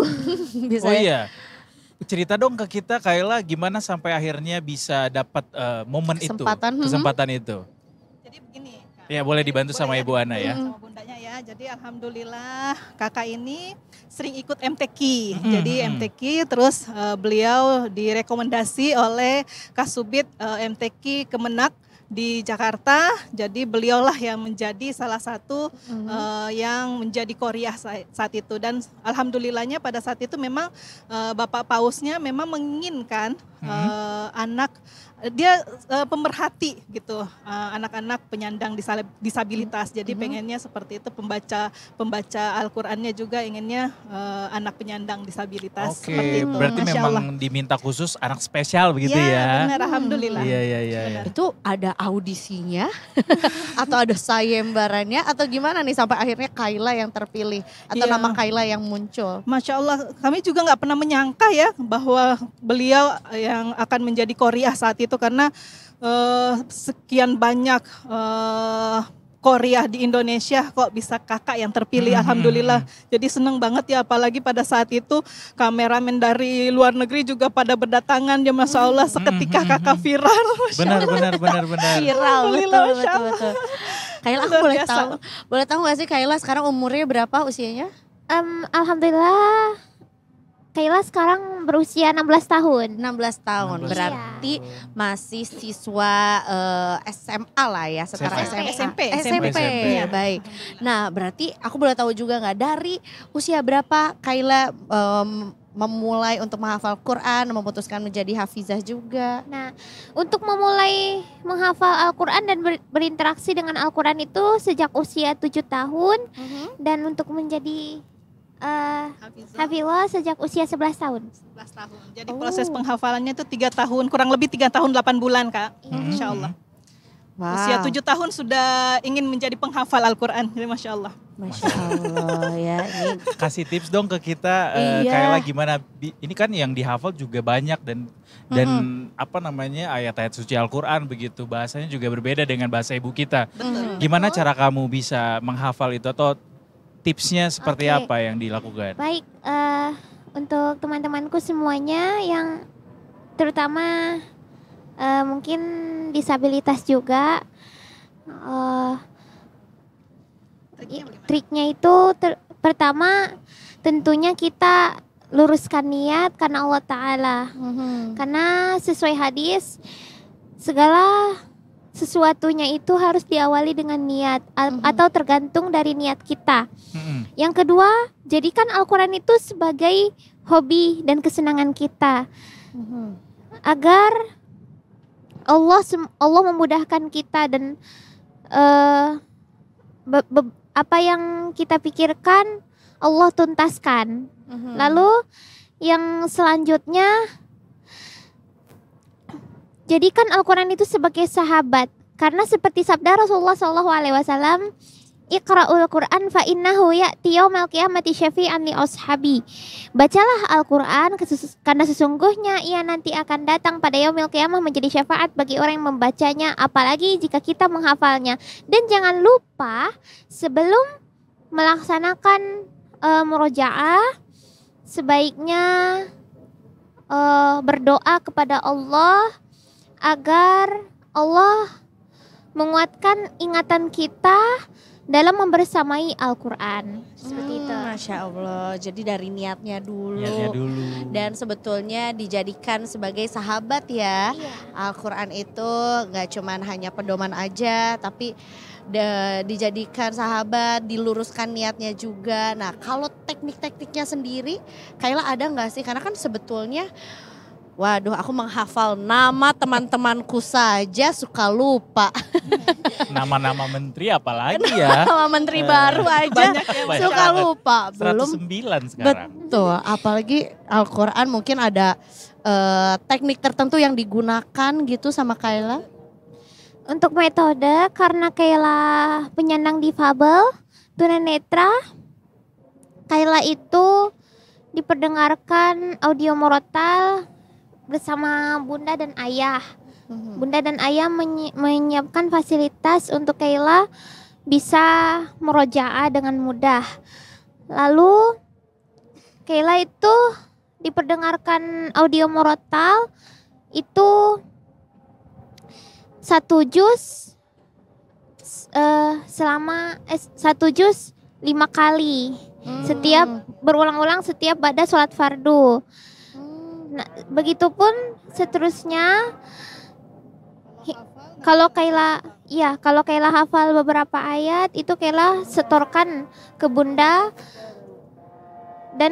Bisa Oh ya? iya. Cerita dong ke kita Kaila gimana sampai akhirnya bisa dapat momen kesempatan itu. Jadi begini. Ya boleh dibantu sama Ibu Ana ya. Sama bundanya ya. Jadi alhamdulillah kakak ini sering ikut MTQ. Jadi MTQ terus beliau direkomendasi oleh Kasubit MTQ Kemenak di Jakarta. Jadi beliaulah yang menjadi salah satu yang menjadi Qoriah saat itu. Dan alhamdulillahnya pada saat itu memang Bapak Pausnya memang menginginkan anak dia pemerhati gitu, anak-anak penyandang disabilitas. Jadi pengennya seperti itu, pembaca Al-Qur'annya juga inginnya anak penyandang disabilitas. Oke, seperti itu. berarti Masya memang Allah. diminta khusus anak spesial begitu Ya, ya. benar, alhamdulillah. Iya. Itu ada audisinya atau ada sayembarannya atau gimana nih sampai akhirnya Kaila yang terpilih atau Iya. nama Kaila yang muncul? Masya Allah, kami juga nggak pernah menyangka ya bahwa beliau yang akan menjadi Qoriah saat itu karena sekian banyak Qoriah di Indonesia kok bisa kakak yang terpilih, alhamdulillah. Jadi seneng banget ya, apalagi pada saat itu kameramen dari luar negeri juga pada berdatangan ya, Masya Allah seketika kakak viral. Benar. Viral, Alhamdulillah, betul, Masya betul, Allah. betul. Kaila, aku Luar boleh biasa. tahu nggak sih Kaila sekarang umurnya berapa usianya? Alhamdulillah Kaila sekarang berusia 16 tahun. 16 tahun, 16 berarti masih siswa SMA lah ya, setara SMP. SMP. SMP. Ya, baik. Nah, berarti aku boleh tahu juga nggak dari usia berapa Kaila memulai untuk menghafal Quran, memutuskan menjadi hafizah juga? Nah, untuk memulai menghafal Al-Quran dan berinteraksi dengan Al-Quran itu sejak usia 7 tahun. Dan untuk menjadi Hafizah sejak usia 11 tahun. 11 tahun. Jadi proses penghafalannya itu 3 tahun, kurang lebih 3 tahun 8 bulan Kak. Masya Allah. Wow. Usia 7 tahun sudah ingin menjadi penghafal Al-Quran. Jadi Masya Allah. Masya Allah ya. Ini Kasih tips dong ke kita Iya. Kaila gimana, ini kan yang dihafal juga banyak dan apa namanya ayat-ayat suci Al-Quran begitu, bahasanya juga berbeda dengan bahasa ibu kita. Gimana cara kamu bisa menghafal itu atau tipsnya seperti Oke. apa yang dilakukan? Baik, untuk teman-temanku semuanya yang terutama mungkin disabilitas juga, triknya itu pertama tentunya kita luruskan niat karena Allah Ta'ala. Karena sesuai hadis, segala sesuatunya itu harus diawali dengan niat atau tergantung dari niat kita. Yang kedua, jadikan Al-Quran itu sebagai hobi dan kesenangan kita. Agar Allah memudahkan kita dan apa yang kita pikirkan Allah tuntaskan. Lalu yang selanjutnya, jadikan Al-Quran itu sebagai sahabat. Karena seperti sabda Rasulullah SAW, Iqra'ul Quran fa innahu ya'ti yaumal qiyamati syafi'an li ashabi. Bacalah Al-Quran karena sesungguhnya ia nanti akan datang pada yaumil qiyamah menjadi syafaat bagi orang yang membacanya, apalagi jika kita menghafalnya. Dan jangan lupa sebelum melaksanakan murojaah sebaiknya berdoa kepada Allah agar Allah menguatkan ingatan kita dalam membersamai Al-Quran. Seperti itu. Masya Allah. Jadi dari niatnya dulu. Niatnya dulu. Dan sebetulnya dijadikan sebagai sahabat ya. Iya. Al-Quran itu gak cuman hanya pedoman aja, tapi dijadikan sahabat, diluruskan niatnya juga. Nah kalau teknik-tekniknya sendiri, Kaila ada gak sih? Karena kan sebetulnya, waduh aku menghafal nama teman-temanku saja suka lupa. Nama-nama menteri apalagi ya. Nama menteri baru aja suka lupa. Belum 109 sekarang. Betul, apalagi Al-Quran mungkin ada teknik tertentu yang digunakan gitu sama Kaila. Untuk metode, karena Kaila penyandang difabel, tunanetra, Kaila itu diperdengarkan audio murotal bersama bunda dan ayah. Bunda dan ayah menyiapkan fasilitas untuk Kaila bisa murojaah dengan mudah. Lalu Kaila itu diperdengarkan audio murotal itu 1 juz selama 1 juz 5 kali. Setiap berulang-ulang setiap pada sholat fardu. Nah, begitupun seterusnya. Kalau Kaila hafal beberapa ayat itu Kaila setorkan ke bunda dan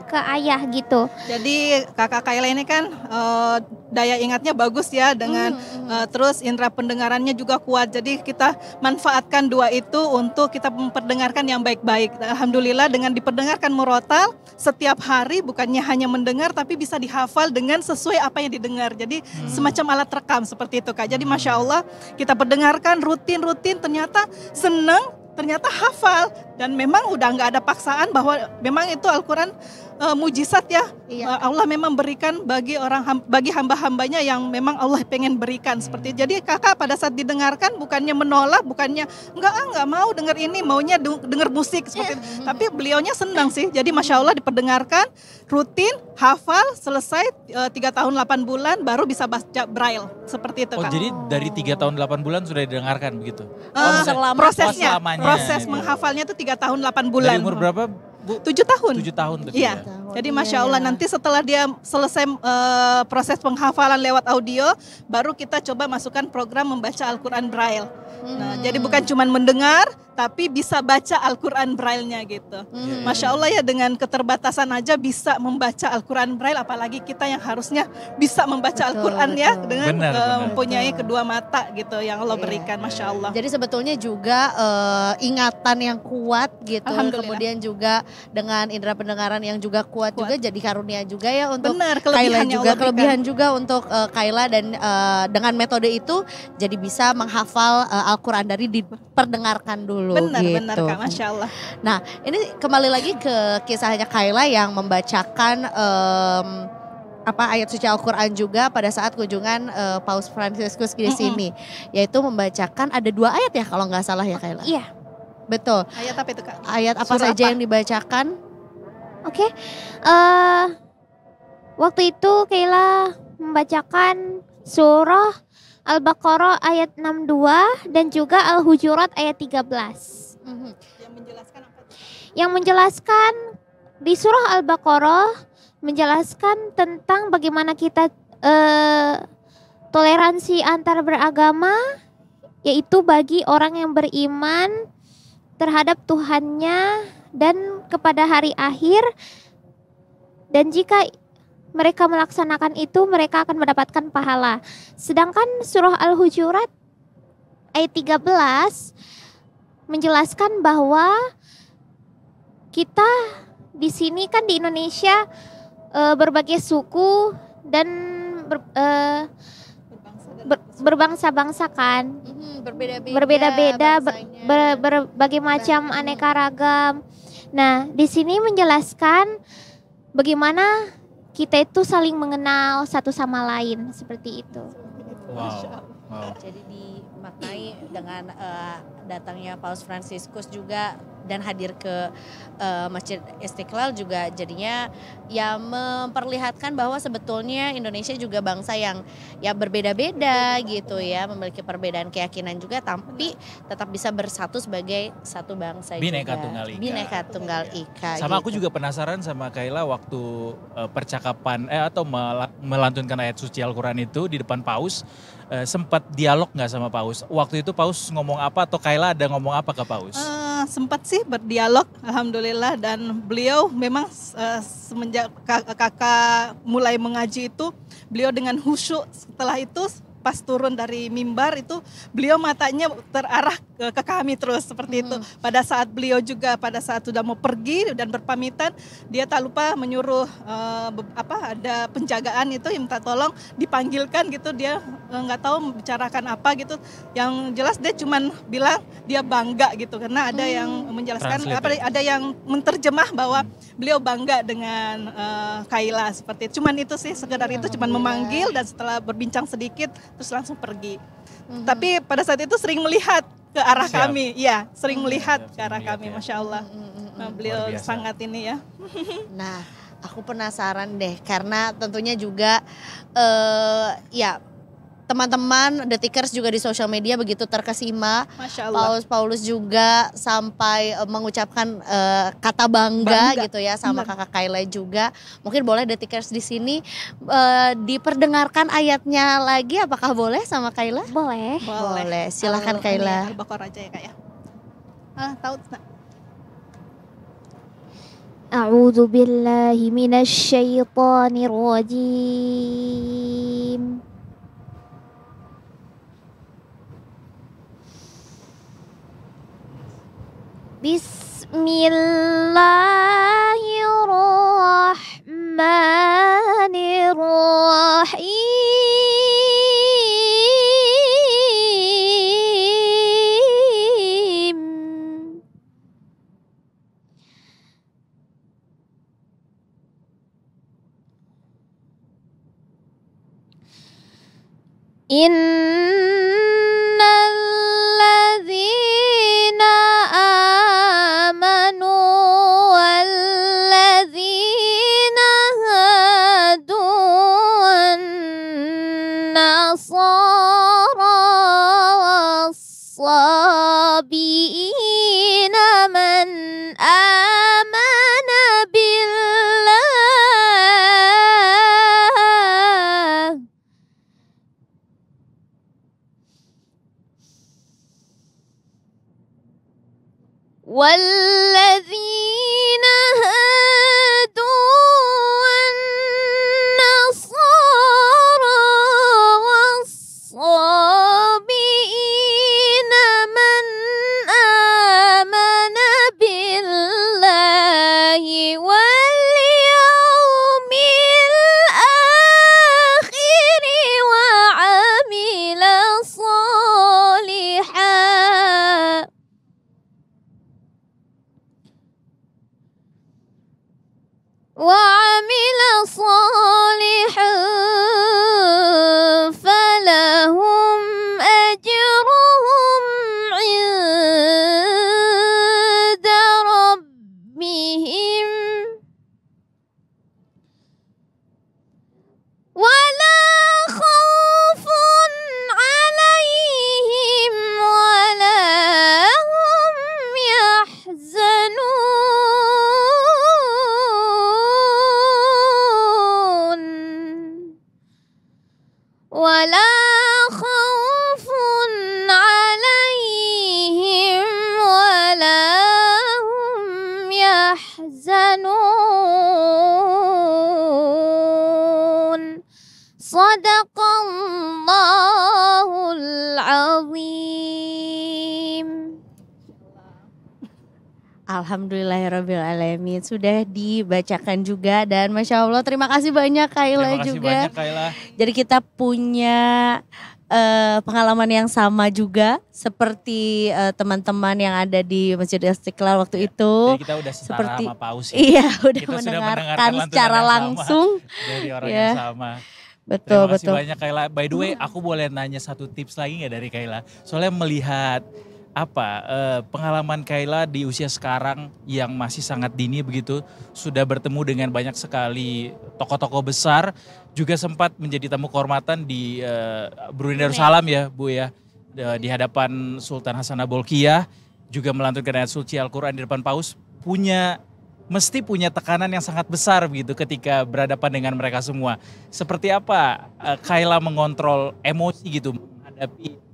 ke ayah gitu. Jadi kakak Kaila ini kan daya ingatnya bagus ya dengan terus indera pendengarannya juga kuat. Jadi kita manfaatkan dua itu untuk kita memperdengarkan yang baik-baik. Alhamdulillah dengan diperdengarkan murotal setiap hari, bukannya hanya mendengar tapi bisa dihafal dengan sesuai apa yang didengar. Jadi semacam alat rekam seperti itu Kak. Jadi Masya Allah kita perdengarkan rutin ternyata senang, ternyata hafal, dan memang udah nggak ada paksaan bahwa memang itu Al-Quran mujizat ya. Iya. Allah memang berikan bagi hamba-hambanya yang memang Allah pengen berikan seperti itu. Jadi kakak pada saat didengarkan bukannya menolak, bukannya nggak mau dengar ini, maunya dengar musik seperti itu. Tapi beliaunya senang sih. Jadi Masya Allah diperdengarkan rutin, hafal, selesai 3 tahun 8 bulan baru bisa baca braille seperti itu Kak. Jadi dari 3 tahun 8 bulan sudah didengarkan begitu? Prosesnya, selamanya, proses gitu. menghafalnya itu 3 tahun 8 bulan. Dari umur berapa Bu? 7 tahun. 7 tahun tadi Iya. ya? Jadi Masya Allah nanti setelah dia selesai proses penghafalan lewat audio, baru kita coba masukkan program membaca Al-Quran Braille. Nah, jadi bukan cuma mendengar, tapi bisa baca Al-Quran Braille-nya gitu. Masya Allah ya, dengan keterbatasan aja bisa membaca Al-Quran Braille, apalagi kita yang harusnya bisa membaca Al-Quran ya, dengan mempunyai kedua mata gitu yang Allah berikan, Masya Allah. Jadi sebetulnya juga ingatan yang kuat gitu, kemudian juga dengan indera pendengaran yang juga kuat juga jadi karunia juga ya untuk Kaila juga, kelebihan juga untuk Kaila, dan dengan metode itu jadi bisa menghafal Al-Quran dari diperdengarkan dulu. Benar gitu. Kak, Masya Allah. Nah ini kembali lagi ke kisahnya Kaila yang membacakan ayat suci Al-Quran juga pada saat kunjungan Paus Fransiskus di sini, yaitu membacakan ada 2 ayat ya kalau nggak salah ya Kaila. Iya. Betul. Ayat apa itu Kak? Ayat apa Surah saja apa? yang dibacakan? Oke. Waktu itu Kaila membacakan surah Al-Baqarah ayat 62 dan juga Al-Hujurat ayat 13. Yang menjelaskan apa? Yang menjelaskan di surah Al-Baqarah menjelaskan tentang bagaimana kita toleransi antar beragama, yaitu bagi orang yang beriman terhadap Tuhannya dan kepada hari akhir, dan jika mereka melaksanakan itu mereka akan mendapatkan pahala. Sedangkan surah Al-Hujurat ayat 13 menjelaskan bahwa kita di sini kan di Indonesia berbagai suku dan berbangsa-bangsa kan, berbeda-beda, berbagai macam aneka ragam. Nah, di sini menjelaskan bagaimana kita itu saling mengenal satu sama lain seperti itu. Wow. Jadi maknai dengan datangnya Paus Fransiskus juga dan hadir ke Masjid Istiqlal juga jadinya ya memperlihatkan bahwa sebetulnya Indonesia juga bangsa yang ya berbeda-beda gitu ya, memiliki perbedaan keyakinan juga tapi tetap bisa bersatu sebagai satu bangsa Bhinneka juga. Tunggal Ika. Bhinneka Tunggal Ika. Sama gitu. aku juga penasaran sama Kayla waktu percakapan atau melantunkan ayat suci Al-Quran itu di depan Paus, sempat dialog nggak sama Paus? Waktu itu Paus ngomong apa atau Kayla ada ngomong apa ke Paus? Sempat sih berdialog, alhamdulillah, dan beliau memang semenjak kakak mulai mengaji itu beliau dengan khusyuk. Setelah itu pas turun dari mimbar itu beliau matanya terarah ke kami terus seperti itu. Pada saat beliau juga pada saat sudah mau pergi dan berpamitan, dia tak lupa menyuruh ada penjagaan itu yang minta tolong dipanggilkan gitu, dia nggak tahu membicarakan apa gitu. Yang jelas dia cuman bilang dia bangga gitu karena ada yang menjelaskan ada yang menerjemah bahwa beliau bangga dengan Kayla seperti itu. Cuman itu sih sekedar itu, cuman memanggil dan setelah berbincang sedikit terus langsung pergi. Tapi pada saat itu sering melihat ke arah kami, ya sering melihat ke arah kami, Masya Allah. Nah, beliau sangat ini ya. Nah, aku penasaran deh karena tentunya juga ya teman-teman Detikers juga di sosial media begitu terkesima. Masya Allah. Paulus juga sampai mengucapkan kata bangga gitu ya sama kakak Kayla juga. Mungkin boleh Detikers di sini diperdengarkan ayatnya lagi, apakah boleh sama Kayla? Boleh. Silakan Kayla. Al-Baqarah aja ya Kak ya. Tahu. A'udzu billahi minasy syaithanir rajim. Bismillahirrahmanirrahim. Innalladzina amanu walladzina hadu wan-nasara was-sabiina man amana billah والذين هادوا والنصارى والصابئين من آمن بالله واليوم الآخر وعمل صالحا فلهم أجرهم عند ربهم ولا خوف عليهم ولا هم يحزنون ولا خوف عليهم ولا هم يحزنون صدق الله العظيم. Alhamdulillahirrabbilalamin, sudah dibacakan juga dan Masya Allah terima kasih banyak Kayla juga. Jadi kita punya pengalaman yang sama juga seperti teman-teman yang ada di Masjid Istiqlal waktu itu. Jadi kita udah setara sama Paus ya. Iya, udah kita mendengarkan secara langsung dari orang yang sama. Betul, Terima kasih betul. banyak Kayla. By the way, aku boleh nanya satu tips lagi nggak dari Kayla? Soalnya melihat pengalaman Kayla di usia sekarang yang masih sangat dini begitu, sudah bertemu dengan banyak sekali tokoh-tokoh besar, juga sempat menjadi tamu kehormatan di Brunei Darussalam ya Bu ya, di hadapan Sultan Hasan Bolkiah, juga melantunkan ayat suci Al-Quran di depan Paus, mesti punya tekanan yang sangat besar begitu ketika berhadapan dengan mereka semua. Seperti apa Kayla mengontrol emosi gitu menghadapi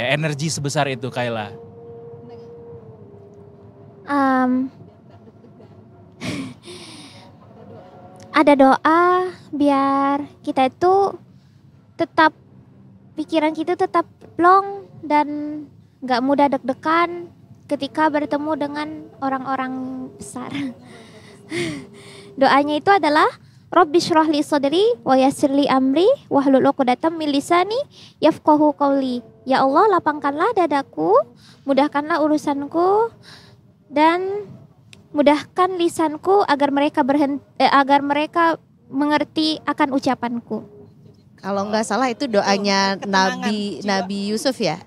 energi sebesar itu Kayla? Ada doa biar kita itu tetap pikiran kita tetap plong dan gak mudah deg-degan ketika bertemu dengan orang-orang besar. Doanya itu adalah Rabbi shrah li sadri wa yassir li amri wahlul 'uqdatam min lisani yafqahu qawli. Ya Allah, lapangkanlah dadaku, mudahkanlah urusanku dan mudahkan lisanku agar mereka mengerti akan ucapanku. Kalau nggak salah itu doanya Nabi Yusuf ya?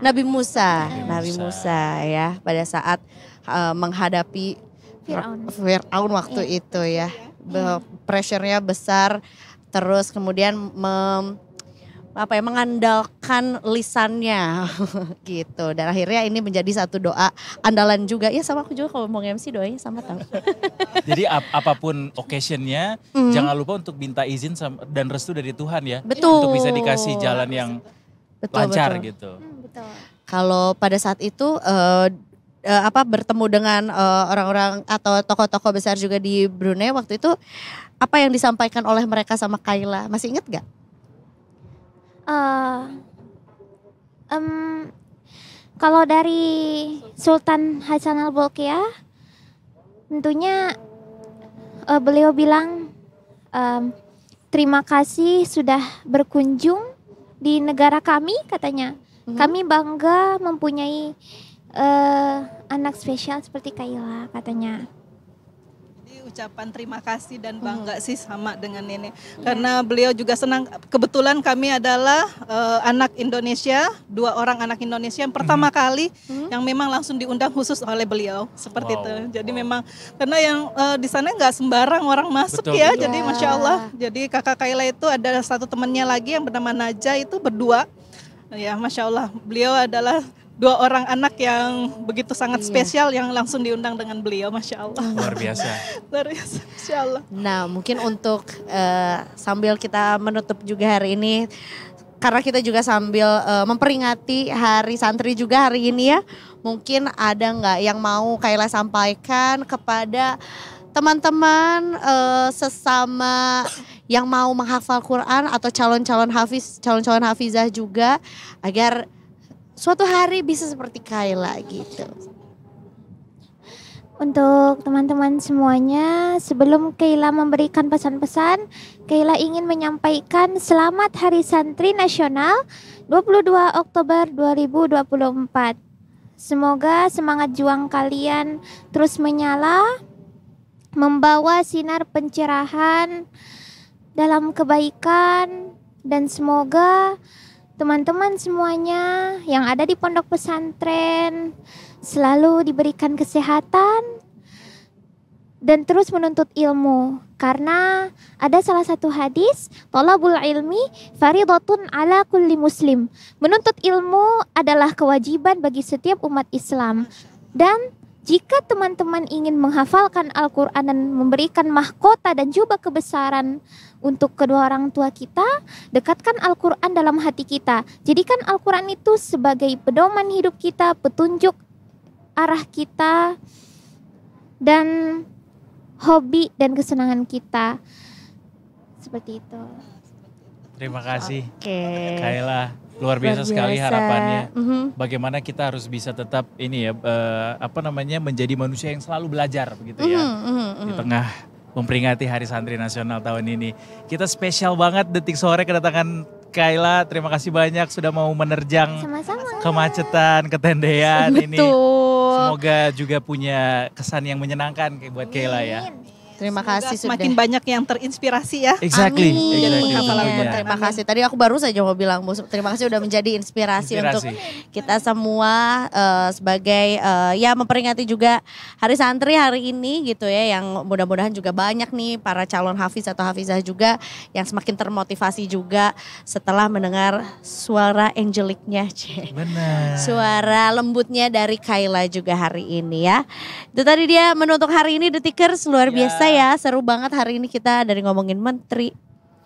Nabi Musa ya pada saat menghadapi Fir'aun waktu itu ya. Pressure-nya besar, terus kemudian mengandalkan lisannya gitu. Dan akhirnya ini menjadi satu doa andalan juga. Ya sama aku juga kalau mau MC doanya sama tahu. Jadi apapun occasionnya jangan lupa untuk minta izin dan restu dari Tuhan ya. Betul. Untuk bisa dikasih jalan yang lancar gitu. Betul. Kalau pada saat itu bertemu dengan orang-orang atau tokoh-tokoh besar juga di Brunei waktu itu, apa yang disampaikan oleh mereka sama Kayla? Masih ingat gak? Kalau dari Sultan Hasan Bolkiah, tentunya beliau bilang terima kasih sudah berkunjung di negara kami, katanya. Kami bangga mempunyai anak spesial seperti Kayla, katanya. Jadi ucapan terima kasih dan bangga sih sama dengan ini. Karena beliau juga senang, kebetulan kami adalah anak Indonesia, 2 orang anak Indonesia yang pertama kali yang memang langsung diundang khusus oleh beliau, seperti itu. Jadi memang karena yang di sana nggak sembarang orang masuk ya, jadi Masya Allah. Jadi kakak Kayla itu ada satu temannya lagi yang bernama Naja, itu berdua. Ya Masya Allah, beliau adalah 2 orang anak yang begitu sangat spesial yang langsung diundang dengan beliau, Masya Allah. Luar biasa. Luar biasa, Masya Allah. Nah mungkin untuk sambil kita menutup juga hari ini, karena kita juga sambil memperingati Hari Santri juga hari ini ya, mungkin ada nggak yang mau Kayla sampaikan kepada teman-teman sesama yang mau menghafal Quran atau calon-calon hafizah juga, agar suatu hari bisa seperti Kayla gitu. Untuk teman-teman semuanya, sebelum Kayla memberikan pesan-pesan, Kayla ingin menyampaikan selamat Hari Santri Nasional 22 Oktober 2024. Semoga semangat juang kalian terus menyala, membawa sinar pencerahan dalam kebaikan, dan semoga teman-teman semuanya yang ada di pondok pesantren selalu diberikan kesehatan dan terus menuntut ilmu. Karena ada salah satu hadis, thalabul ilmi faridatun ala kulli muslim. Menuntut ilmu adalah kewajiban bagi setiap umat Islam. Dan jika teman-teman ingin menghafalkan Al-Quran dan memberikan mahkota dan juga kebesaran untuk kedua orang tua kita, dekatkan Al-Quran dalam hati kita. Jadikan Al-Quran itu sebagai pedoman hidup kita, petunjuk arah kita, dan hobi dan kesenangan kita. Seperti itu. Terima kasih Kayla. Luar biasa sekali harapannya. Bagaimana kita harus bisa tetap ini ya, menjadi manusia yang selalu belajar begitu ya. Di tengah memperingati Hari Santri Nasional tahun ini. Kita spesial banget Detik Sore kedatangan Kayla. Terima kasih banyak sudah mau menerjang kemacetan, ketendean ini. Semoga juga punya kesan yang menyenangkan buat Kayla ya. Terima kasih sudah. Semakin banyak yang terinspirasi ya. Exactly. Amin. Jadi penghafal Al-Quran. Terima kasih. Tadi aku baru saja mau bilang terima kasih udah menjadi inspirasi untuk kita semua sebagai ya memperingati juga Hari Santri hari ini gitu ya, yang mudah-mudahan juga banyak nih para calon hafiz atau hafizah juga yang semakin termotivasi juga setelah mendengar suara angeliknya. Benar. Suara lembutnya dari Kayla juga hari ini ya. Itu tadi dia menutup hari ini Detikers, luar biasa ya, seru banget hari ini kita dari ngomongin menteri.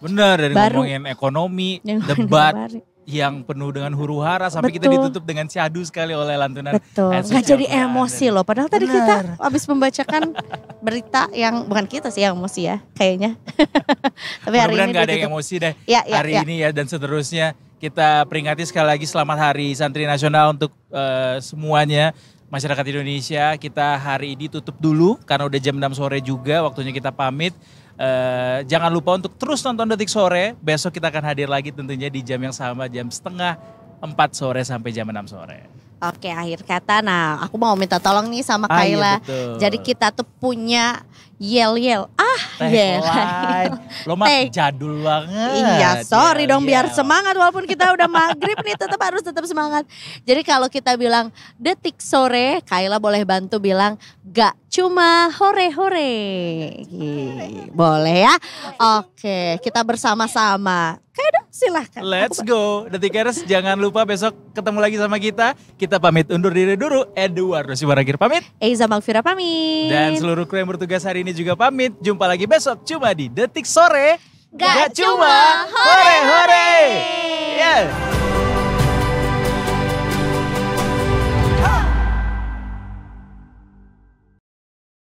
Benar, dari Baru. ngomongin ekonomi, debat yang penuh dengan huru hara sampai kita ditutup dengan syahdu sekali oleh lantunan. Betul, nggak jadi emosi loh. Padahal tadi kita habis membacakan berita yang bukan kita sih yang emosi ya kayaknya. Tapi hari ini nggak ada yang emosi deh hari ini ya, dan seterusnya. Kita peringati sekali lagi selamat Hari Santri Nasional untuk semuanya. Masyarakat Indonesia, kita hari ini tutup dulu karena udah jam 6 sore juga, waktunya kita pamit. Jangan lupa untuk terus nonton Detik Sore. Besok kita akan hadir lagi tentunya di jam yang sama, jam 3:30 sore sampai jam 6 sore. Oke, akhir kata. Nah, aku mau minta tolong nih sama Kayla. Iya, jadi kita tuh punya yel-yel. Lo mah jadul banget. Iya, sorry dong, biar semangat walaupun kita udah maghrib nih, harus tetap semangat. Jadi kalau kita bilang Detik Sore, Kayla boleh bantu bilang gak cuma hore-hore. Boleh ya? Oke, kita bersama-sama. Kayla silahkan. Let's go. Detikers, jangan lupa besok ketemu lagi sama kita. Kita pamit undur diri dulu. Eduardo Sibaragir pamit. Eiza Magfira pamit. Dan seluruh kru yang bertugas hari ini juga pamit. Jumpa lagi besok cuma di Detik Sore. Gak cuma hore-hore. Yeah.